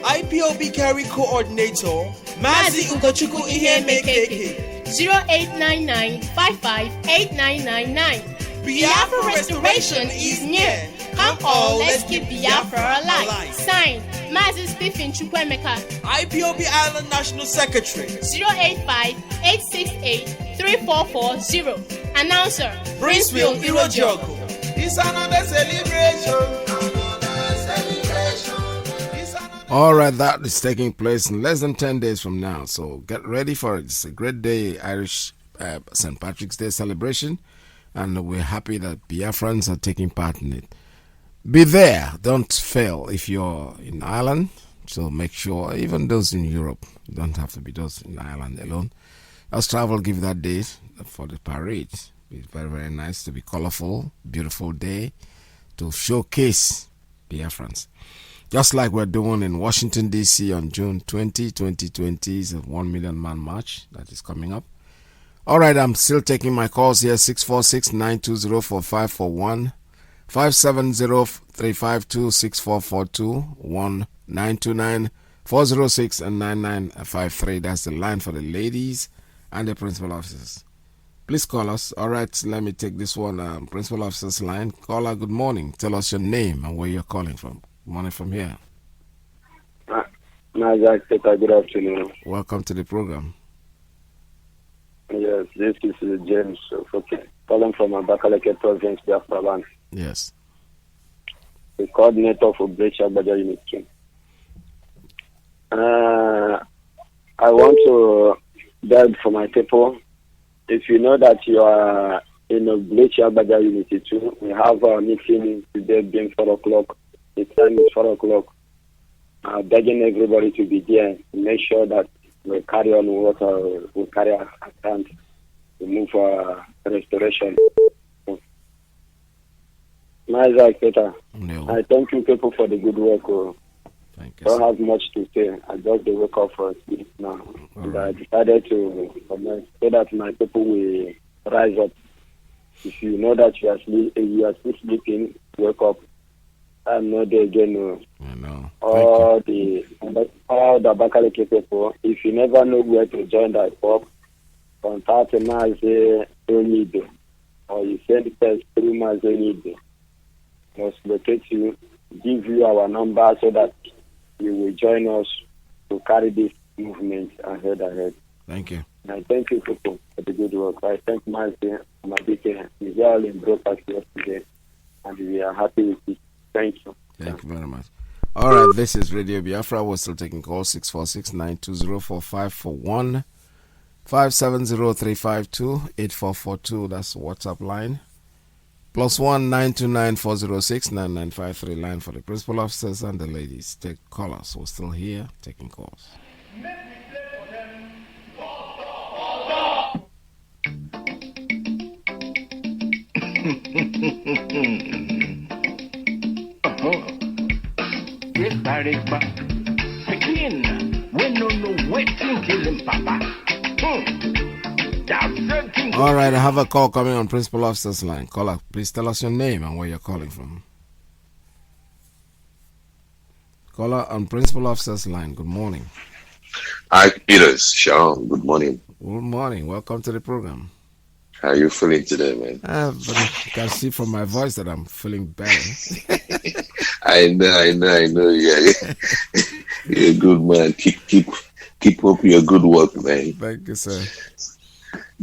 IPOB Carry Coordinator Mazi Ugochukwu Ihemekeke 0899 558999. Biafra restoration is near. Come on, let's keep Biafra alive. Signed, Mazi Stephen Chukwemeka. IPOB Island National Secretary 085-868-3440. Announcer, Prince Will Irojoko. It's another celebration. All right, that is taking place in less than 10 days from now. So get ready for it. It's a great day, Irish St. Patrick's Day celebration. And we're happy that Biafrans are taking part in it. Be there. Don't fail if you're in Ireland. So make sure, even those in Europe, don't have to be those in Ireland alone. Just travel, give that day for the parade. It's very, very nice to be colorful, beautiful day to showcase Biafrans. Just like we're doing in Washington, D.C. on June 20, 2020 is a 1 million man march that is coming up. All right, I'm still taking my calls here, 646-920-4541, 570-352-6442, 1-929-406 and 9953. That's the line for the ladies and the principal officers. Please call us. All right, let me take this one, principal officer's line. Caller, good morning. Tell us your name and where you're calling from. Good morning from here. Mazi, good afternoon. Welcome to the program. Yes, this is James. Okay, calling from Abakaleke Province, Biafra land. Yes. The coordinator for Brecha Baja Unit 2. I want to beg for my people. If you know that you are in a Brecha Baja Unit 2, we have our meeting today being 4 o'clock. The time is 4 o'clock. Begging everybody to be there to make sure that we carry on what we carry our hand to move for restoration. Mazi, Peter, No. I thank you people for the good work. Thank you. I don't have much to say. I just wake up for sleep now. And I decided to comment so that my people will rise up. If you know that you are still sleeping, wake up. I'm not there again. I know. All the Abakaleke people, if you never know where to join that club, contact Mazi Onido, or you send text through Mazi Onido. Must locate you, give you our number so that you will join us to carry this movement ahead. Thank you. And I thank you people for the good work. I thank Mazi Madike. He's all in broadcast yesterday, and we are happy with it. Thank you. Thank you very much. All right, this is Radio Biafra. We're still taking calls, 646-920-4541, 570-352-8442. That's the WhatsApp line. +1 929-406-9953 line for the principal officers and the ladies. Take callers. We're still here taking calls. Yes, Bariba. Pekin, we no waiting till him, Papa. All right, I have a call coming on principal officer's line. Caller, please tell us your name and where you're calling from. Caller on principal officer's line. Good morning. Hi, Peters. Sean, good morning. Good morning. Welcome to the program. How are you feeling today, man? But you can see from my voice that I'm feeling better. I know. Yeah. You're a good man. Keep up your good work, man. Thank you, sir.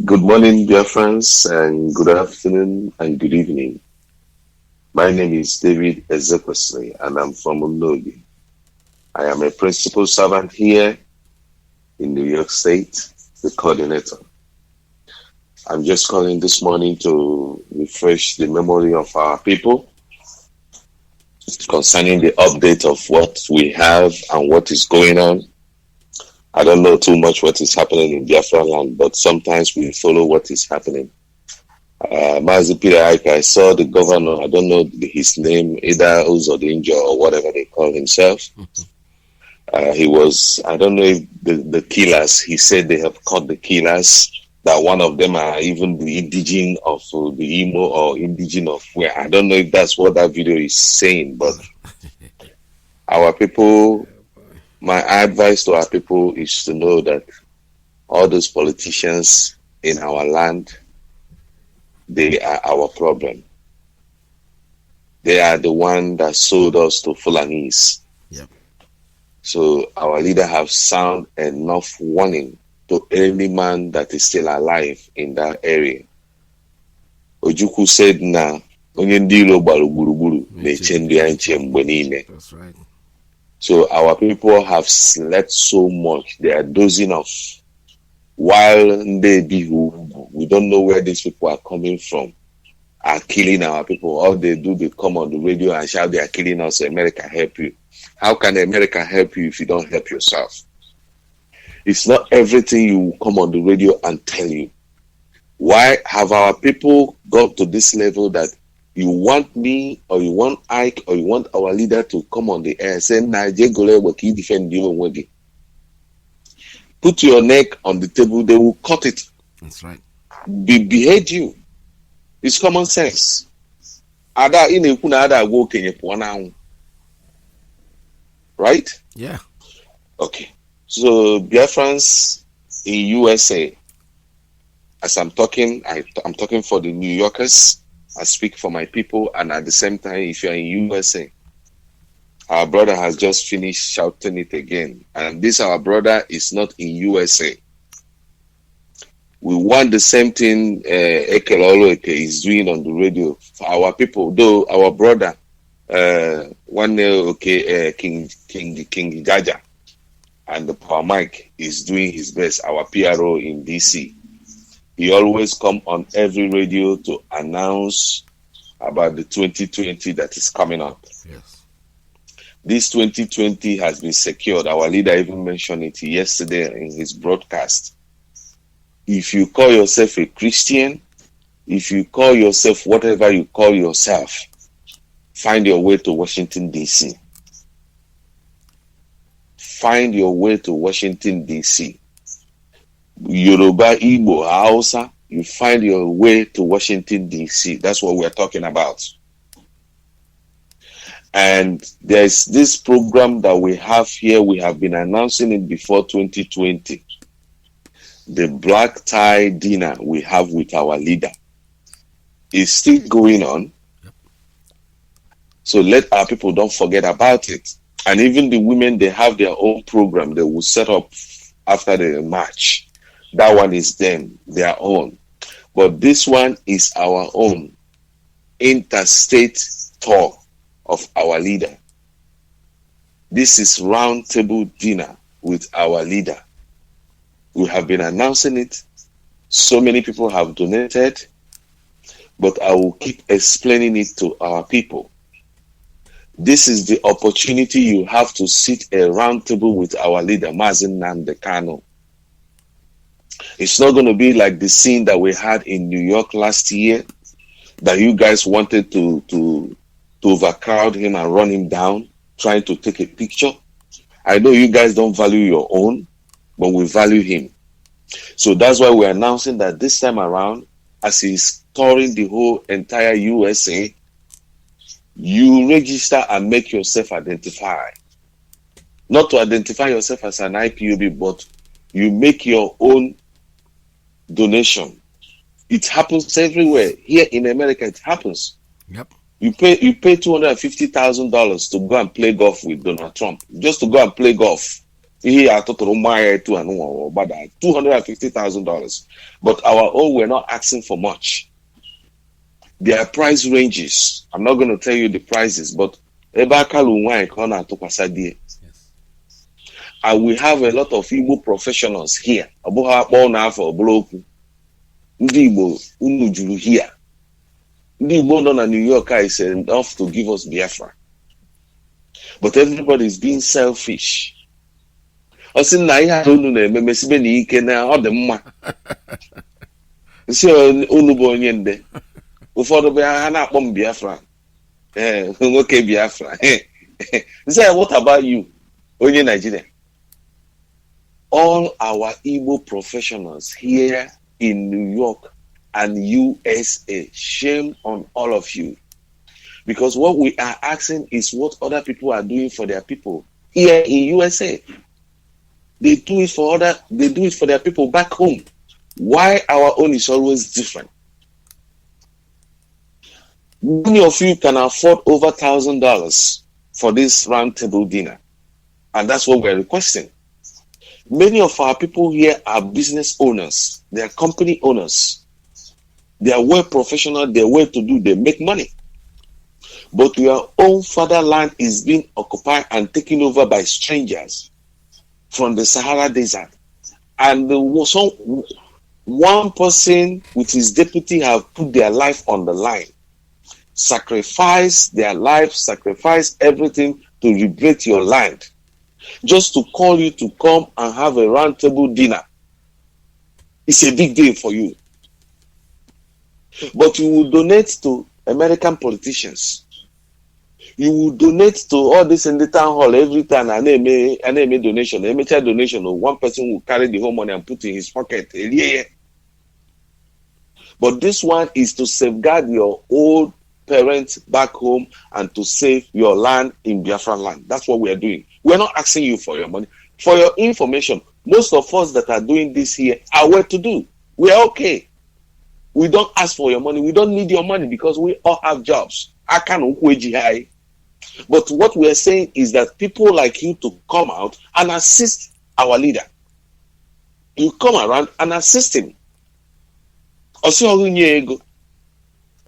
Good morning, dear friends, and good afternoon and good evening. My name is David Ezekwesili, and I'm from Unogi. I am a principal servant here in New York State, the coordinator. I'm just calling this morning to refresh the memory of our people concerning the update of what we have and what is going on. I don't know too much what is happening in Biafra land, but sometimes we follow what is happening. Mazi Peter Iyke, I saw the governor, I don't know his name, either Uzodinjo or whatever they call himself. He was, I don't know if the killers, he said they have caught the killers, that one of them are even the indigene of the Imo or indigene of where. I don't know if that's what that video is saying, but our people, my advice to our people is to know that all those politicians in our land, they are our problem. They are the one that sold us to Fulanese. Yep. So our leader have sound enough warning to any man that is still alive in that area. Ojukwu said na onye ndị iro gbara gburugburu na-eche ndị ya nche mgbe niile. That's right. So our people have slept so much. They are dozing off. While they be we don't know where these people are coming from, are killing our people. All they do, they come on the radio and shout they are killing us. America help you. How can America help you if you don't help yourself? It's not everything you come on the radio and tell you. Why have our people got to this level that you want me or you want Iyke or you want our leader to come on the air and say, defend you. Put your neck on the table, they will cut it. That's right. Behead you. It's common sense. Right? Yeah. Okay. So Biafrans in USA, as I'm talking, I'm talking for the New Yorkers. I speak for my people, and at the same time, if you're in USA, our brother has just finished shouting it again. And this our brother is not in USA. We want the same thing Iyke is doing on the radio for our people. Though our brother, King Jaja, and the Power Mike is doing his best, our PRO in DC. He always come on every radio to announce about the 2020 that is coming up. Yes. This 2020 has been secured. Our leader even mentioned it yesterday in his broadcast. If you call yourself a Christian, if you call yourself whatever you call yourself, find your way to Washington, D.C. Find your way to Washington, D.C. Yoruba, Igbo, Hausa, you find your way to Washington, D.C. That's what we're talking about. And there's this program that we have here. We have been announcing it before 2020. The black tie dinner we have with our leader is still going on. So let our people don't forget about it. And even the women, they have their own program they will set up after the march. That one is them, their own. But this one is our own interstate tour of our leader. This is round table dinner with our leader. We have been announcing it. So many people have donated, but I will keep explaining it to our people. This is the opportunity you have to sit a round table with our leader, Mazi Kano. It's not going to be like the scene that we had in New York last year, that you guys wanted to overcrowd him and run him down, trying to take a picture. I know you guys don't value your own, but we value him. So that's why we're announcing that this time around, as he's touring the whole entire USA, you register and make yourself identify. Not to identify yourself as an IPOB, but you make your own donation. It happens everywhere. Here in America, it happens. Yep. You pay $250,000 to go and play golf with Donald Trump. Just to go and play golf. $250,000. But our own, we're not asking for much. Their price ranges. I'm not going to tell you the prices, but and we have a lot of Igbo professionals here. Here. Ndị Igbo nọ na New York is enough to give us Biafra. But everybody is being selfish. Ọ sị na ihe ahụ unu na-eme mesibe na Iyke na ọ dị mma. Nsị unu bụ onye nde. Ụfọdụ bụ ha na-akpọ m Biafra. Nwoke Biafra. Nsị, what about you? Only Nigeria. All our Igbo professionals here in New York and USA, shame on all of you. Because what we are asking is what other people are doing for their people here in USA. They do it for their people back home. Why our own is always different? Many of you can afford over $1,000 for this roundtable dinner. And that's what we're requesting. Many of our people here are business owners. They are company owners. They are well professional. They're well to do. They make money. But your own fatherland is being occupied and taken over by strangers from the Sahara Desert. And one person with his deputy have put their life on the line. Sacrifice their life, sacrifice everything to liberate your land. Just to call you to come and have a roundtable dinner. It's a big deal for you. But you will donate to American politicians. You will donate to all this in the town hall every time and they make donation. They make a donation or one person will carry the whole money and put it in his pocket. But this one is to safeguard your old parents back home and to save your land in Biafra land. That's what we are doing. We're not asking you for your money. For your information, most of us that are doing this here are well to do. We are okay. We don't ask for your money. We don't need your money because we all have jobs. But what we are saying is that people like you to come out and assist our leader. You come around and assist him.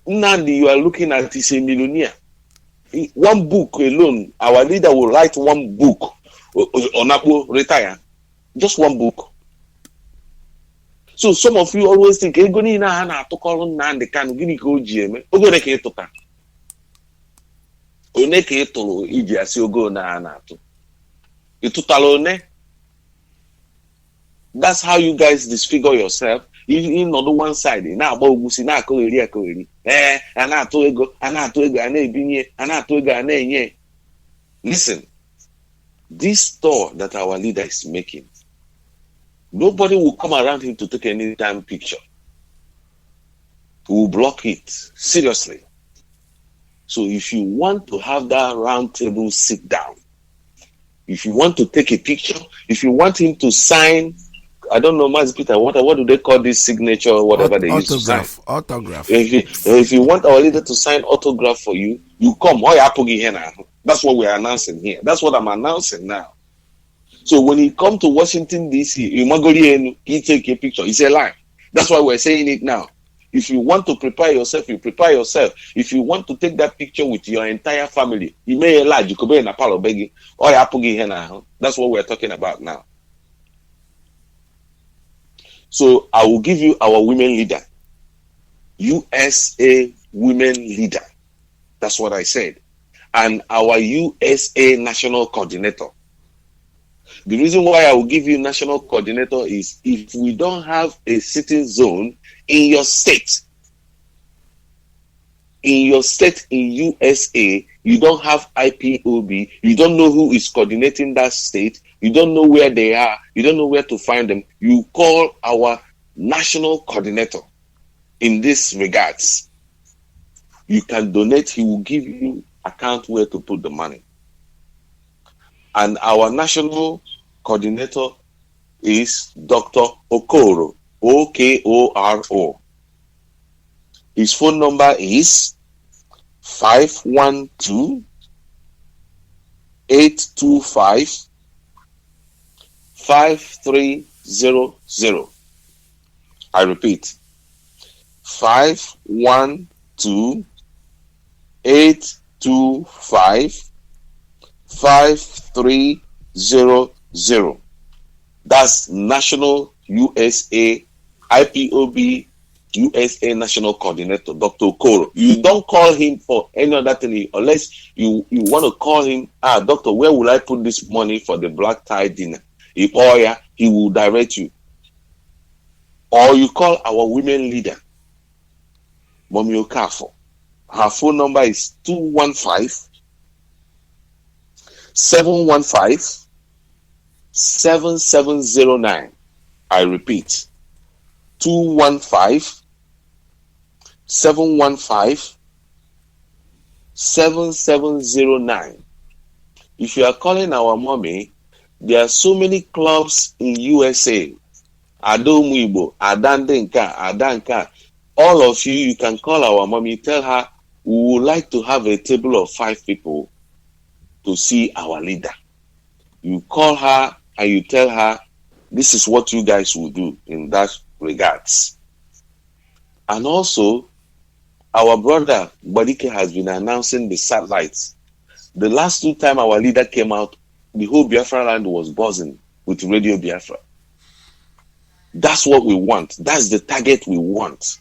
Nandi, you are looking at is a millionaire. One book alone, our leader will write one book. Onapo retire. Just one book. So some of you always think, Egoni na hana to call Nandi can gini go GM. Ogoreke toka. Oneke tolo iji asi ogo na hana to. Itutalone. That's how you guys disfigure yourself. In on the one side, now Bogusi na koeri. Anato ego, ane. Listen, this store that our leader is making, nobody will come around him to take any damn picture. We will block it, seriously. So if you want to have that round table sit down, if you want to take a picture, if you want him to sign, I don't know, Mazi Peter, what do they call this signature or whatever they use to sign? Autograph. If you want our leader to sign autograph for you, you come. That's what we're announcing here. That's what I'm announcing now. So when he come to Washington, D.C., he take a picture. It's a lie. That's why we're saying it now. If you want to prepare yourself, you prepare yourself. If you want to take that picture with your entire family, you may lie. You could be in a palo begging. That's what we're talking about now. So I will give you our women leader, USA women leader. That's what I said. And our USA national coordinator. The reason why I will give you national coordinator is if we don't have a sitting zone in your state in USA, you don't have IPOB, you don't know who is coordinating that state, you don't know where they are, you don't know where to find them, you call our national coordinator in this regards. You can donate, he will give you account where to put the money. And our national coordinator is Dr. Okoro, Okoro. His phone number is 512-825-5300. I repeat, 512-825-5300. That's National USA IPOB USA National Coordinator, Dr. Okoro. You don't call him for any other thing unless you want to call him, doctor, where will I put this money for the black tie dinner? He will direct you. Or you call our women leader, Mommy Okafo. Her phone number is 215-715-5500. 7709. I repeat, 215 715 7709. If you are calling our mommy, there are so many clubs in USA. Adomuibo, Adandenka, Adanka. All of you, you can call our mommy, tell her we would like to have a table of 5 people to see our leader. You call her and you tell her this is what you guys will do in that regards. And also, our brother Badike has been announcing the satellites. The last 2 times our leader came out, the whole Biafra land was buzzing with Radio Biafra. That's what we want. That's the target we want.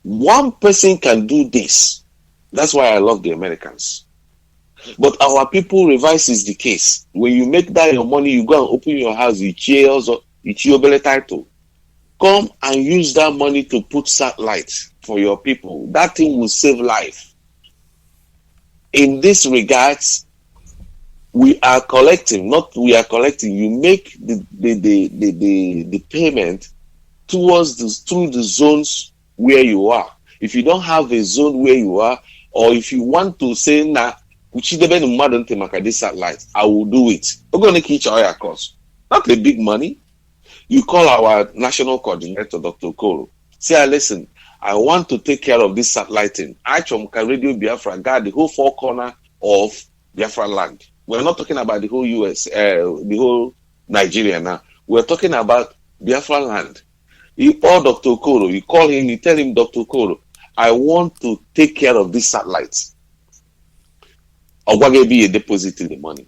One person can do this. That's why I love the Americans. But our people reverse is the case. When you make that your money, you go and open your house, Ichiobele title. Come and use that money to put satellites for your people. That thing will save life. In this regards, we are collecting. You make the payment through the zones where you are. If you don't have a zone where you are, or if you want to say this satellite, I will do it. We're going to keep our cost. Not a big money. You call our national coordinator, Dr. Okoro. Say, listen, I want to take care of this satelliting. Radio Biafra guard the whole 4 corners of Biafra land. We're not talking about the whole US, the whole Nigeria now. We're talking about Biafra land. You call Dr. Okoro, you call him, you tell him, Dr. Okoro, I want to take care of these satellites. Or what will be a deposit in the money?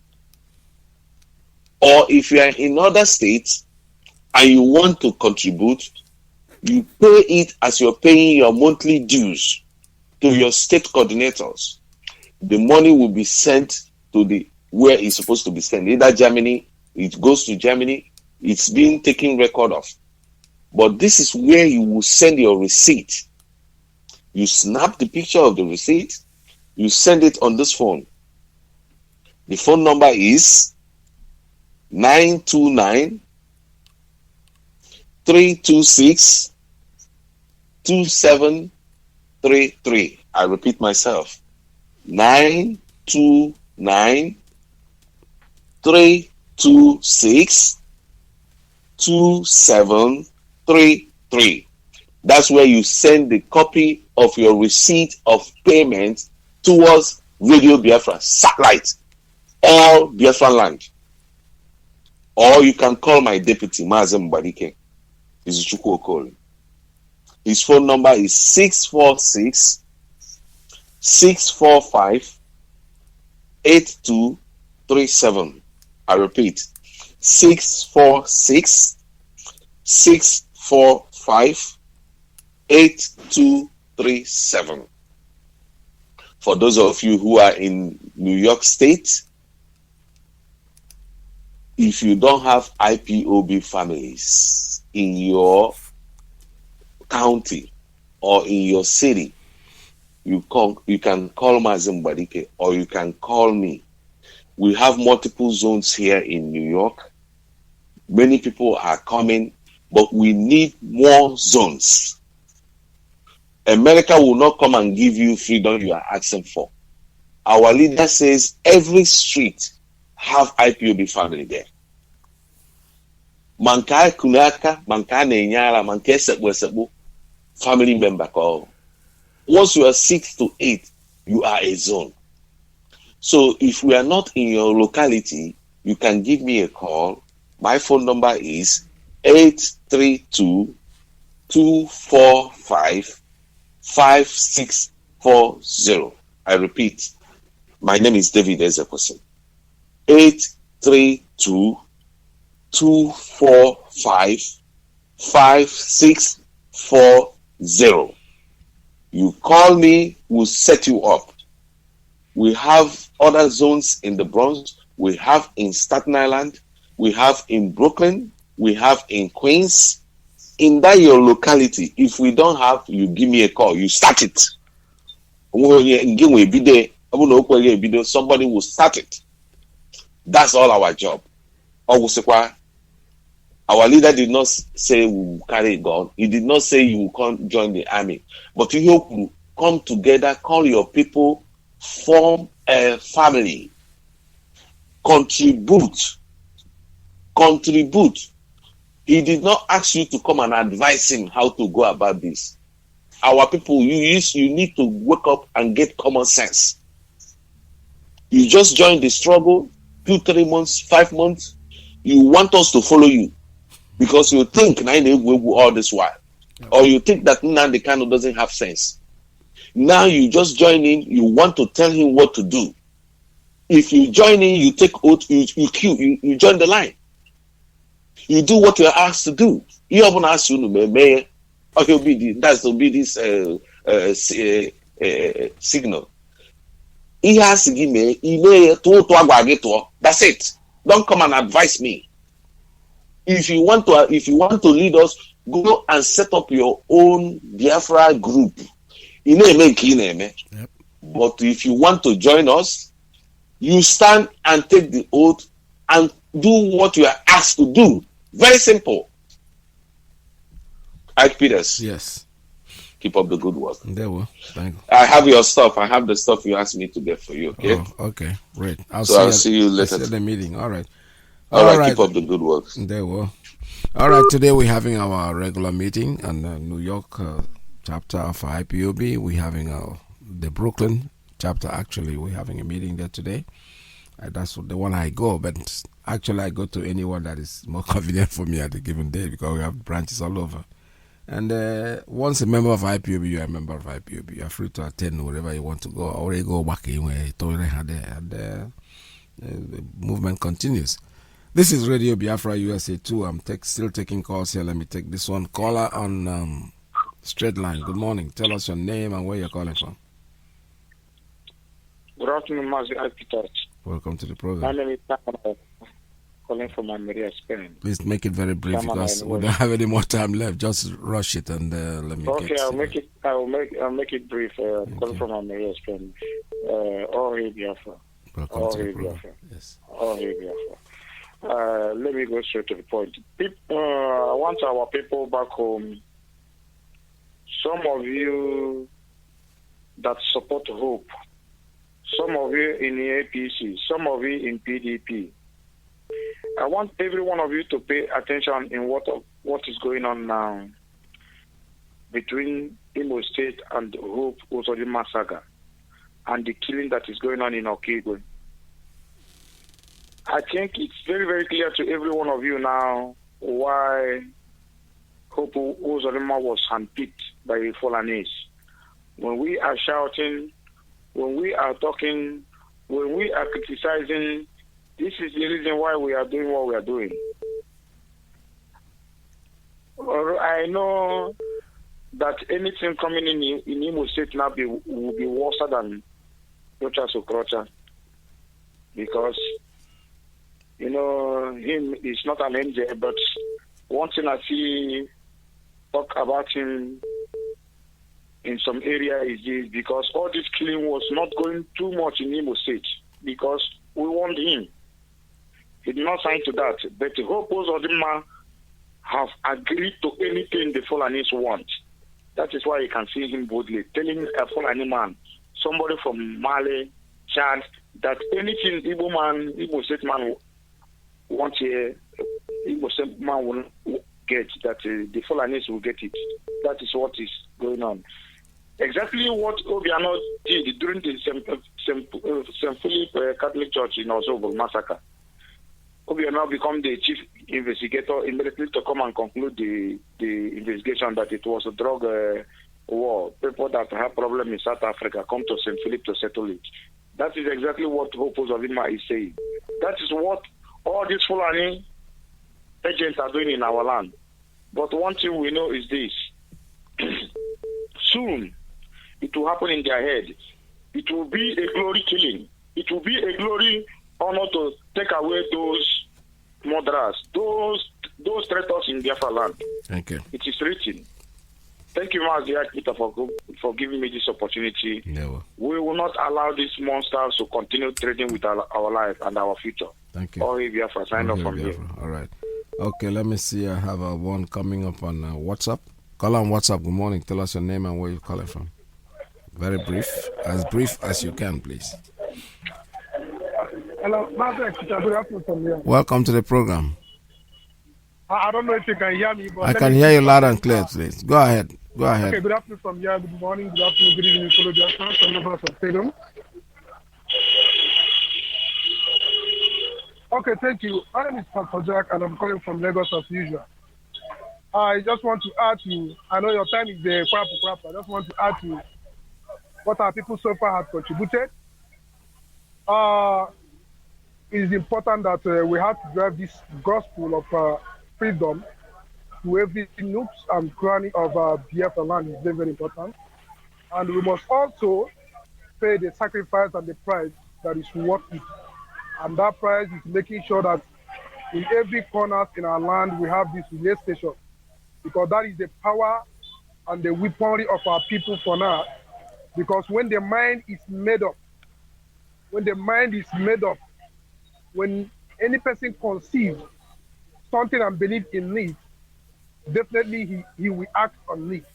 Or if you are in other states and you want to contribute, you pay it as you're paying your monthly dues to your state coordinators. The money will be sent to where it's supposed to be sent. Either Germany, it goes to Germany, it's being taken record of. But this is where you will send your receipt. You snap the picture of the receipt, you send it on this phone. The phone number is 929 326 2733. I repeat myself. 929 326 2733. That's where you send the copy of your receipt of payment towards Radio Biafra satellite, all Biafra land. Or you can call my deputy, Mazi Mbadike. Izuchukwu Okoli. His phone number is 646 645 8237. I repeat, 646 645 8237. For those of you who are in New York State, if you don't have IPOB families in your county or in your city, you can call Mazi Mbadike or you can call me. We have multiple zones here in New York. Many people are coming, but we need more zones. America will not come and give you freedom you are asking for. Our leader says every street have IPOB family there. Manka kunaka, manka nenyala, manka sekbo family member call. Once you are 6 to 8, you are a zone. So if we are not in your locality, you can give me a call. My phone number is 832-245-5640. I repeat, my name is David Ezekwesili. 832-245-5640. You call me, we'll set you up. We have other zones in the Bronx. We have in Staten Island. We have in Brooklyn. We have in Queens. In that your locality, if we don't have, you give me a call. You start it. Somebody will start it. That's all our job. Our leader did not say we will carry a gun. He did not say you will come join the army. But you will come together, call your people, form a family, contribute. He did not ask you to come and advise him how to go about this. Our people, you need to wake up and get common sense. You just joined the struggle, 2, 3 months, 5 months. You want us to follow you because you think all this while, or you think that Nnamdi Kanu doesn't have sense. Now you just join in. You want to tell him what to do. If you join in, you take oath. You join the line. You do what you are asked to do. You haven't asked you to be that's to be this signal. He has to give me. That's it. Don't come and advise me. If you want to lead us, go and set up your own Biafra group. Yep. But if you want to join us, you stand and take the oath and do what you are asked to do. Very simple. Ike Peters. Yes. Keep up the good work. There we Thank you. I have your stuff. I have the stuff you asked me to get for you. Okay. Oh, okay. Great. I'll see you later. I'll see the meeting. All right. All right. Keep up the good work. There we go. All right. Today we're having our regular meeting and New York chapter of IPOB. We're having the Brooklyn chapter. Actually, we're having a meeting there today. That's the one I go, but actually I go to anyone that is more convenient for me at a given day because we have branches all over. And once a member of IPOB, you're a member of IPOB. You're free to attend wherever you want to go. Or you go back in where the movement continues. This is Radio Biafra USA 2. I'm still taking calls here. Let me take this one. Caller on straight line. Good morning. Tell us your name and where you're calling from. Good afternoon, Mazi. Welcome to the program. My name is Tamara, calling from Maria, Spain. Please make it very brief because we don't have any more time left. Just rush it and let me. Okay, I'll make it brief. Calling from Maria, Spain. All hail Biafra. All hail Biafra. Yes. All hail Biafra. Let me go straight to the point. I want our people back home. Some of you that support hope. Some of you in the APC, some of you in PDP. I want every one of you to pay attention in what is going on now between Imo State and Hope Uzodimma saga and the killing that is going on in Okigwe. I think it's very, very clear to every one of you now why Hope Uzodimma was handpicked by the Fulanese. When we are shouting, when we are talking, when we are criticizing, this is the reason why we are doing what we are doing. I know that anything coming in Imo State now will be worse than Rocha Sokrocha. Because, him is not an angel, but one thing I see talk about him in some area is this, because all this killing was not going too much in Imo State because we want him. He did not sign to that. But the Hope Uzodimma have agreed to anything the Fulanese want. That is why you can see him boldly telling a Fulani man, somebody from Mali, Chad, that anything Igbo State man wants here, Igbo State man will get, that the Fulanese will get it. That is what is going on. Exactly what Obiano did during the St. Philip Catholic Church in Osogbo massacre. Obiano became the chief investigator immediately to come and conclude the investigation that it was a drug war. People that have problems in South Africa come to St. Philip to settle it. That is exactly what Hope Uzodimma is saying. That is what all these Fulani agents are doing in our land. But one thing we know is this. Soon, it will happen in their head. It will be a glory killing. It will be a glory honor to take away those murderers, those traitors in Biafra land. Thank you. It is written. Thank you, Mazi, for giving me this opportunity. Never. We will not allow these monsters to continue trading with our life and our future. Thank you. All Biafra, sign off from here. All right. Okay, let me see. I have one coming up on WhatsApp. Call on WhatsApp. Good morning. Tell us your name and where you're calling from. Very brief as you can, please. Hello, Mazi. Good afternoon from here. Welcome to the program. I don't know if you can hear me, but I can hear you loud and clear, please. Go ahead. Okay, good afternoon from here. Good morning, good afternoon, good evening, follow the from the first of freedom. Okay, thank you. My name is Pastor Jack, and I'm calling from Lagos as usual. I just want to add to, I know your time is the crap. I just want to add to what our people so far have contributed. It is important that we have to drive this gospel of freedom to every nooks and cranny of Biafra land. Is very, very important. And we must also pay the sacrifice and the price that is worth it. And that price is making sure that in every corner in our land we have this relay station, because that is the power and the weaponry of our people for now. Because when the mind is made up, when any person conceives something and believes in it, definitely he will act on it.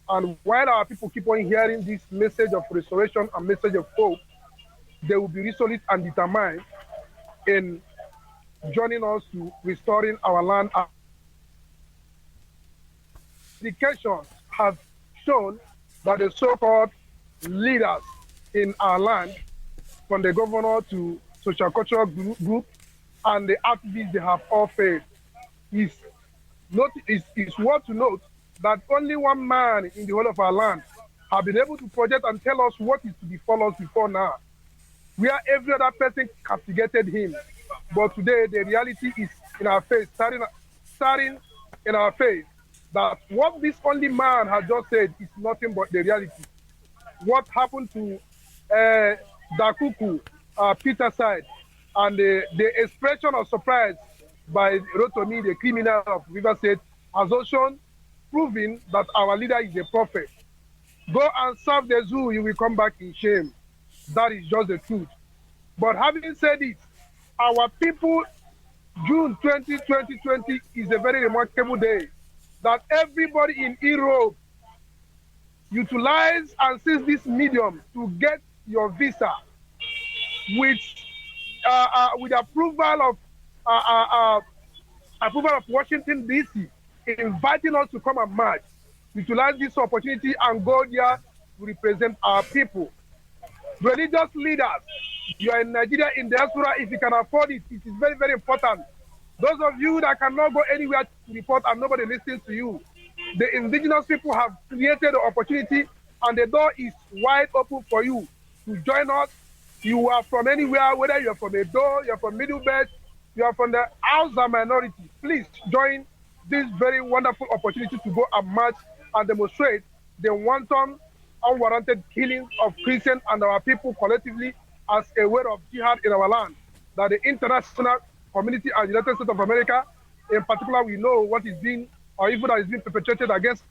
And while our people keep on hearing this message of restoration and message of hope, they will be resolute and determined in joining us to restoring our land. Indications have shown that the so-called leaders in our land, from the governor to social cultural group and the activists, they have all failed. It's worth to note that only one man in the whole of our land have been able to project and tell us what is to befall us before now, where every other person castigated him. But today, the reality is in our face, starting in our face, that what this only man has just said is nothing but the reality. What happened to Dakuku, Peter side, and the expression of surprise by Rotomi, the criminal of River State, has also proven that our leader is a prophet. Go and serve the zoo, you will come back in shame. That is just the truth. But having said it, our people, June 2020 is a very remarkable day that everybody in Europe utilize and seize this medium to get your visa with approval of Washington DC, inviting us to come and march. Utilize this opportunity and go there to represent our people. Religious leaders, you are in Nigeria in diaspora. If you can afford it, it is very, very important. Those of you that cannot go anywhere to report and nobody listens to you, the indigenous people have created the opportunity, and the door is wide open for you to join us. You are from anywhere, whether you are from Edo, you are from Middle Belt, you are from the Hausa minority. Please join this very wonderful opportunity to go and march and demonstrate the wanton, unwarranted killing of Christians and our people collectively as a way of jihad in our land. That the international community and United States of America, in particular, we know what is being, or even that is being perpetrated against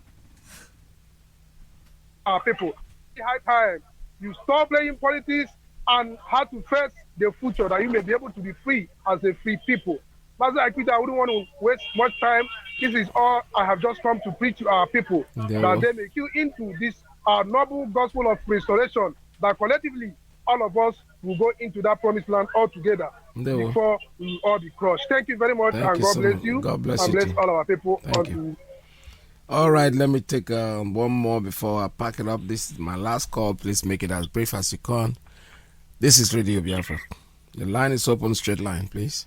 our people. It's high time you stop playing politics and how to face the future, that you may be able to be free as a free people. Mazi, I wouldn't want to waste much time. This is all I have just come to preach to our people, that they may tune into this noble gospel of restoration, that collectively all of us will go into that promised land all together before we all be crushed. Thank you very much, and God bless you. God bless and you bless too. all our people. Thank you. All right, let me take one more before I pack it up. This is my last call. Please make it as brief as you can. This is Radio Biafra. The line is open, straight line, please.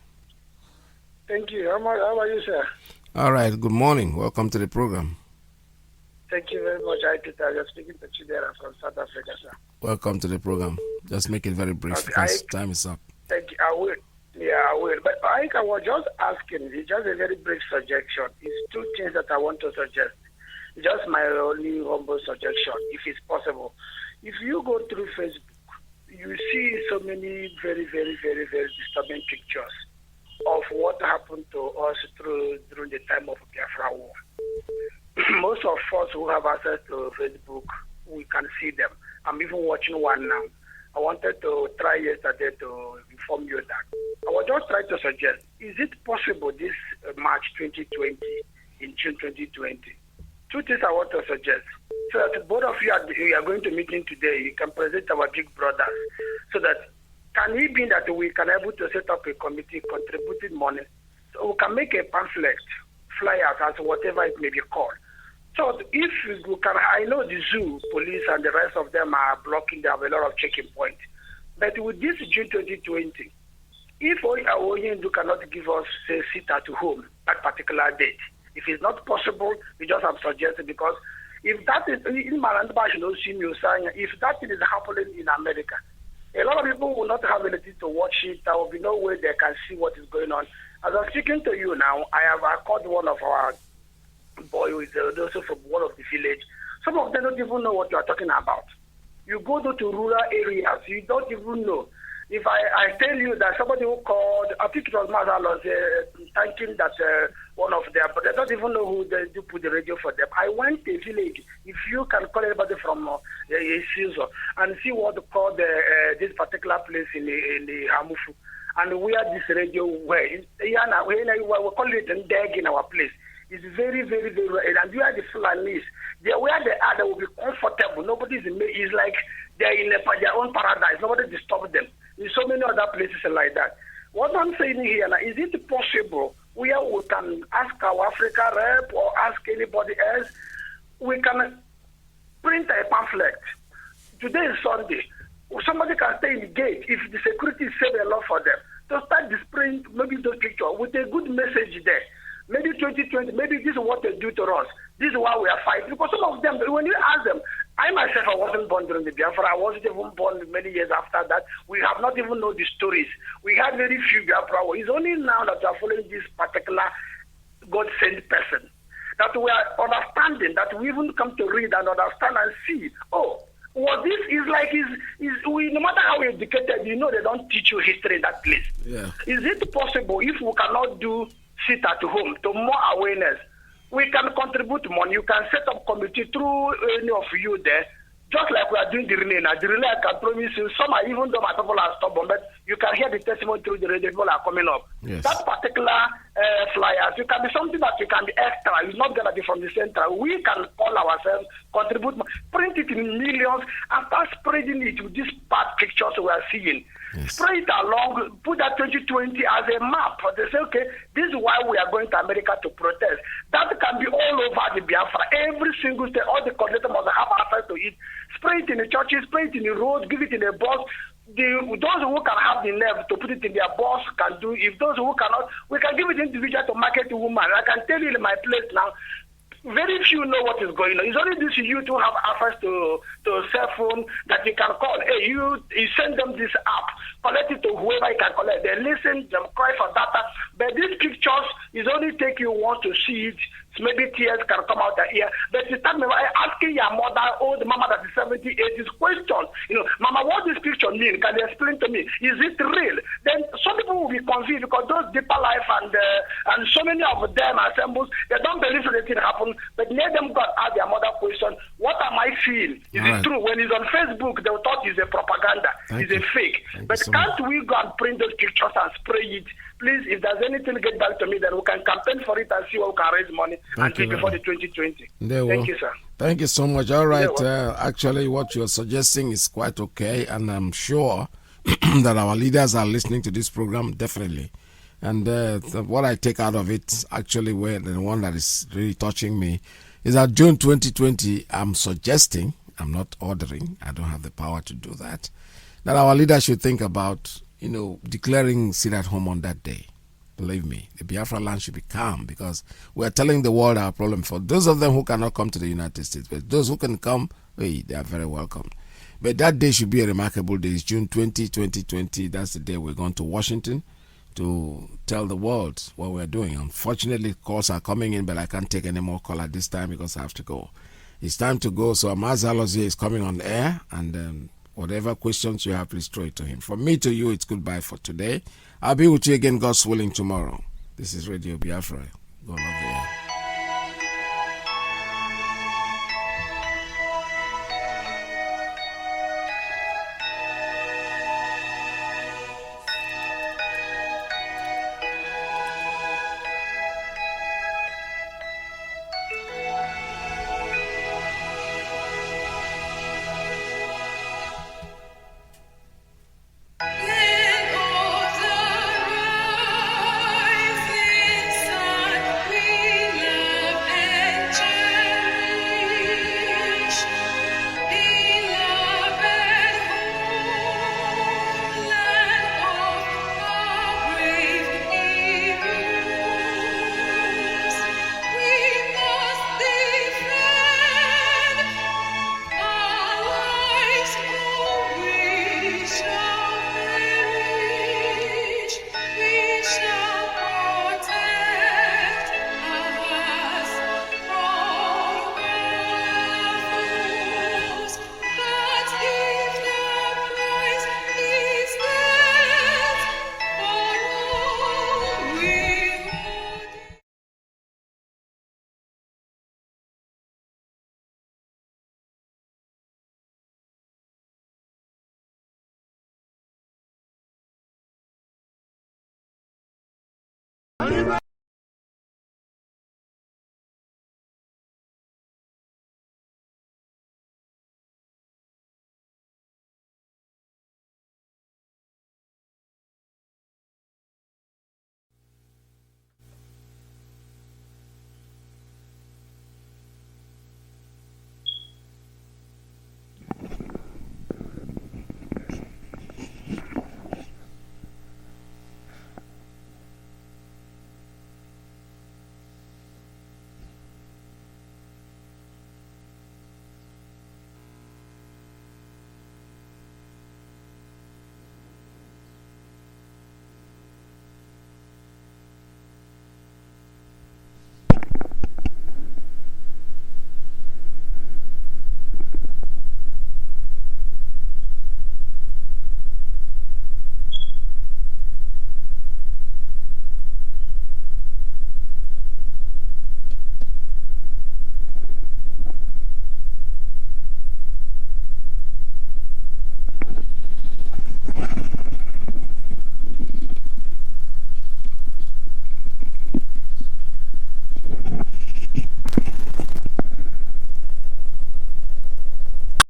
Thank you. How are you, sir? All right, good morning. Welcome to the program. Thank you very much, Iyke. You're speaking to Chidera from South Africa, sir. Welcome to the program. Just make it very brief because time is up. Thank you. I will. Yeah, I will. But Iyke, I was just asking, it's just a very brief suggestion. It's two things that I want to suggest. Just my only humble suggestion, if it's possible. If you go through Facebook, you see so many very, very, very, very disturbing pictures of what happened to us during the time of Biafra war. most of us who have access to Facebook, we can see them. I'm even watching one now. I wanted to try yesterday to inform you that. I was just trying to suggest, is it possible this March 2020, in June 2020? Two things I want to suggest. So that both of you are going to meeting today, you can present our big brothers. So that, can it be that we can able to set up a committee contributing money? So we can make a pamphlet, flyers, as whatever it may be called. So if you can, I know the zoo, police, and the rest of them are blocking. They have a lot of checking points. But with this June 2020, if Oyendu cannot give us, say, sit at home that particular date, if it's not possible, we just have suggested, because if that is in Marandaba, if that thing is happening in America, a lot of people will not have anything to watch it. There will be no way they can see what is going on. As I'm speaking to you now, I called one of our boy who is also from one of the village. Some of them don't even know what you are talking about. You go to rural areas, you don't even know. If I tell you that somebody who called, I think it was Mazalon, thanking that one of them, but they don't even know who they do put the radio for them. I went to a village. If you can call anybody from Isizo and see what they call this particular place in the Hamufu, and where this radio were, we call it Ndeg in our place. It's very, very, very rare. And where the Fulanis, where they are, they will be comfortable. Nobody's it's like they're in their own paradise. Nobody disturbs them. There's so many other places like that. What I'm saying here now, is it possible where we can ask our Africa rep or ask anybody else, we can print a pamphlet. Today is Sunday. Somebody can stay in the gate if the security is safe enough for them to start displaying maybe those pictures with a good message there. Maybe 2020, maybe this is what they do to us. This is why we are fighting. Because some of them, when you ask them, I myself, I wasn't born during the Biafra. I wasn't even born many years after that. We have not even known the stories. We had very few Biafra. It's only now that we are following this particular God-sent person that we are understanding, that we even come to read and understand and see. Oh, what this is like no matter how educated, you know they don't teach you history in that place. Yeah. Is it possible if we cannot do sit at home to more awareness, we can contribute money? You can set up committee through any of you there, just like we are doing the relay now. The relay, I can promise you, some are, even though my people are stubborn, but you can hear the testimony through the radio, people are coming up. Yes. That particular flyers, it can be something that you can be extra. It's not going to be from the center. We can call ourselves, contribute, print it in millions, and start spreading it with these bad pictures we are seeing. Yes. Spread it along, put that 2020 as a map. They say, okay, this is why we are going to America to protest. That can be all over the Biafra. Every single state, all the coordinators must have access to it. Spray it in the churches, spray it in the roads, give it in a bus. Those who can have the nerve to put it in their bus can do. If those who cannot, we can give it individual to market to woman. I can tell you in my place now, very few know what is going on. It's only this youth who have access to cell phone that you can call. Hey, you send them this app, collect it to whoever you can collect. They listen, they cry for data. But these pictures is only take you once to see it. Maybe tears can come out of here. But you start asking your mother, old mama that is 70, 80s questions. Mama, what this picture mean? Can you explain to me? Is it real? Then some people will be confused because those deeper life and so many of them assembles, they don't believe anything happened. But let them go and ask their mother question. What am I seeing? Is it true? When it's on Facebook, they thought it's a propaganda. It's a fake. But can't we go and print those pictures and spray it? Please, if there's anything, get back to me, then we can campaign for it and see how we can raise money until before the 2020. Thank you, sir. Thank you so much. All right. Actually, what you're suggesting is quite okay, and I'm sure that our leaders are listening to this program, definitely. And what I take out of it, actually, the one that is really touching me, is that June 2020, I'm suggesting, I'm not ordering, I don't have the power to do that our leaders should think about declaring sit at home on that day. Believe me, the Biafra land should be calm because we are telling the world our problem. For those of them who cannot come to the United States, but those who can come, hey, they are very welcome. But that day should be a remarkable day. It's June 2020. That's the day we're going to Washington to tell the world what we're doing. Unfortunately, calls are coming in, but I can't take any more call at this time because I have to go. It's time to go. So Mazi is coming on air, and whatever questions you have, please throw it to him. From me to you, it's goodbye for today. I'll be with you again, God's willing, tomorrow. This is Radio Biafra. Go love the air.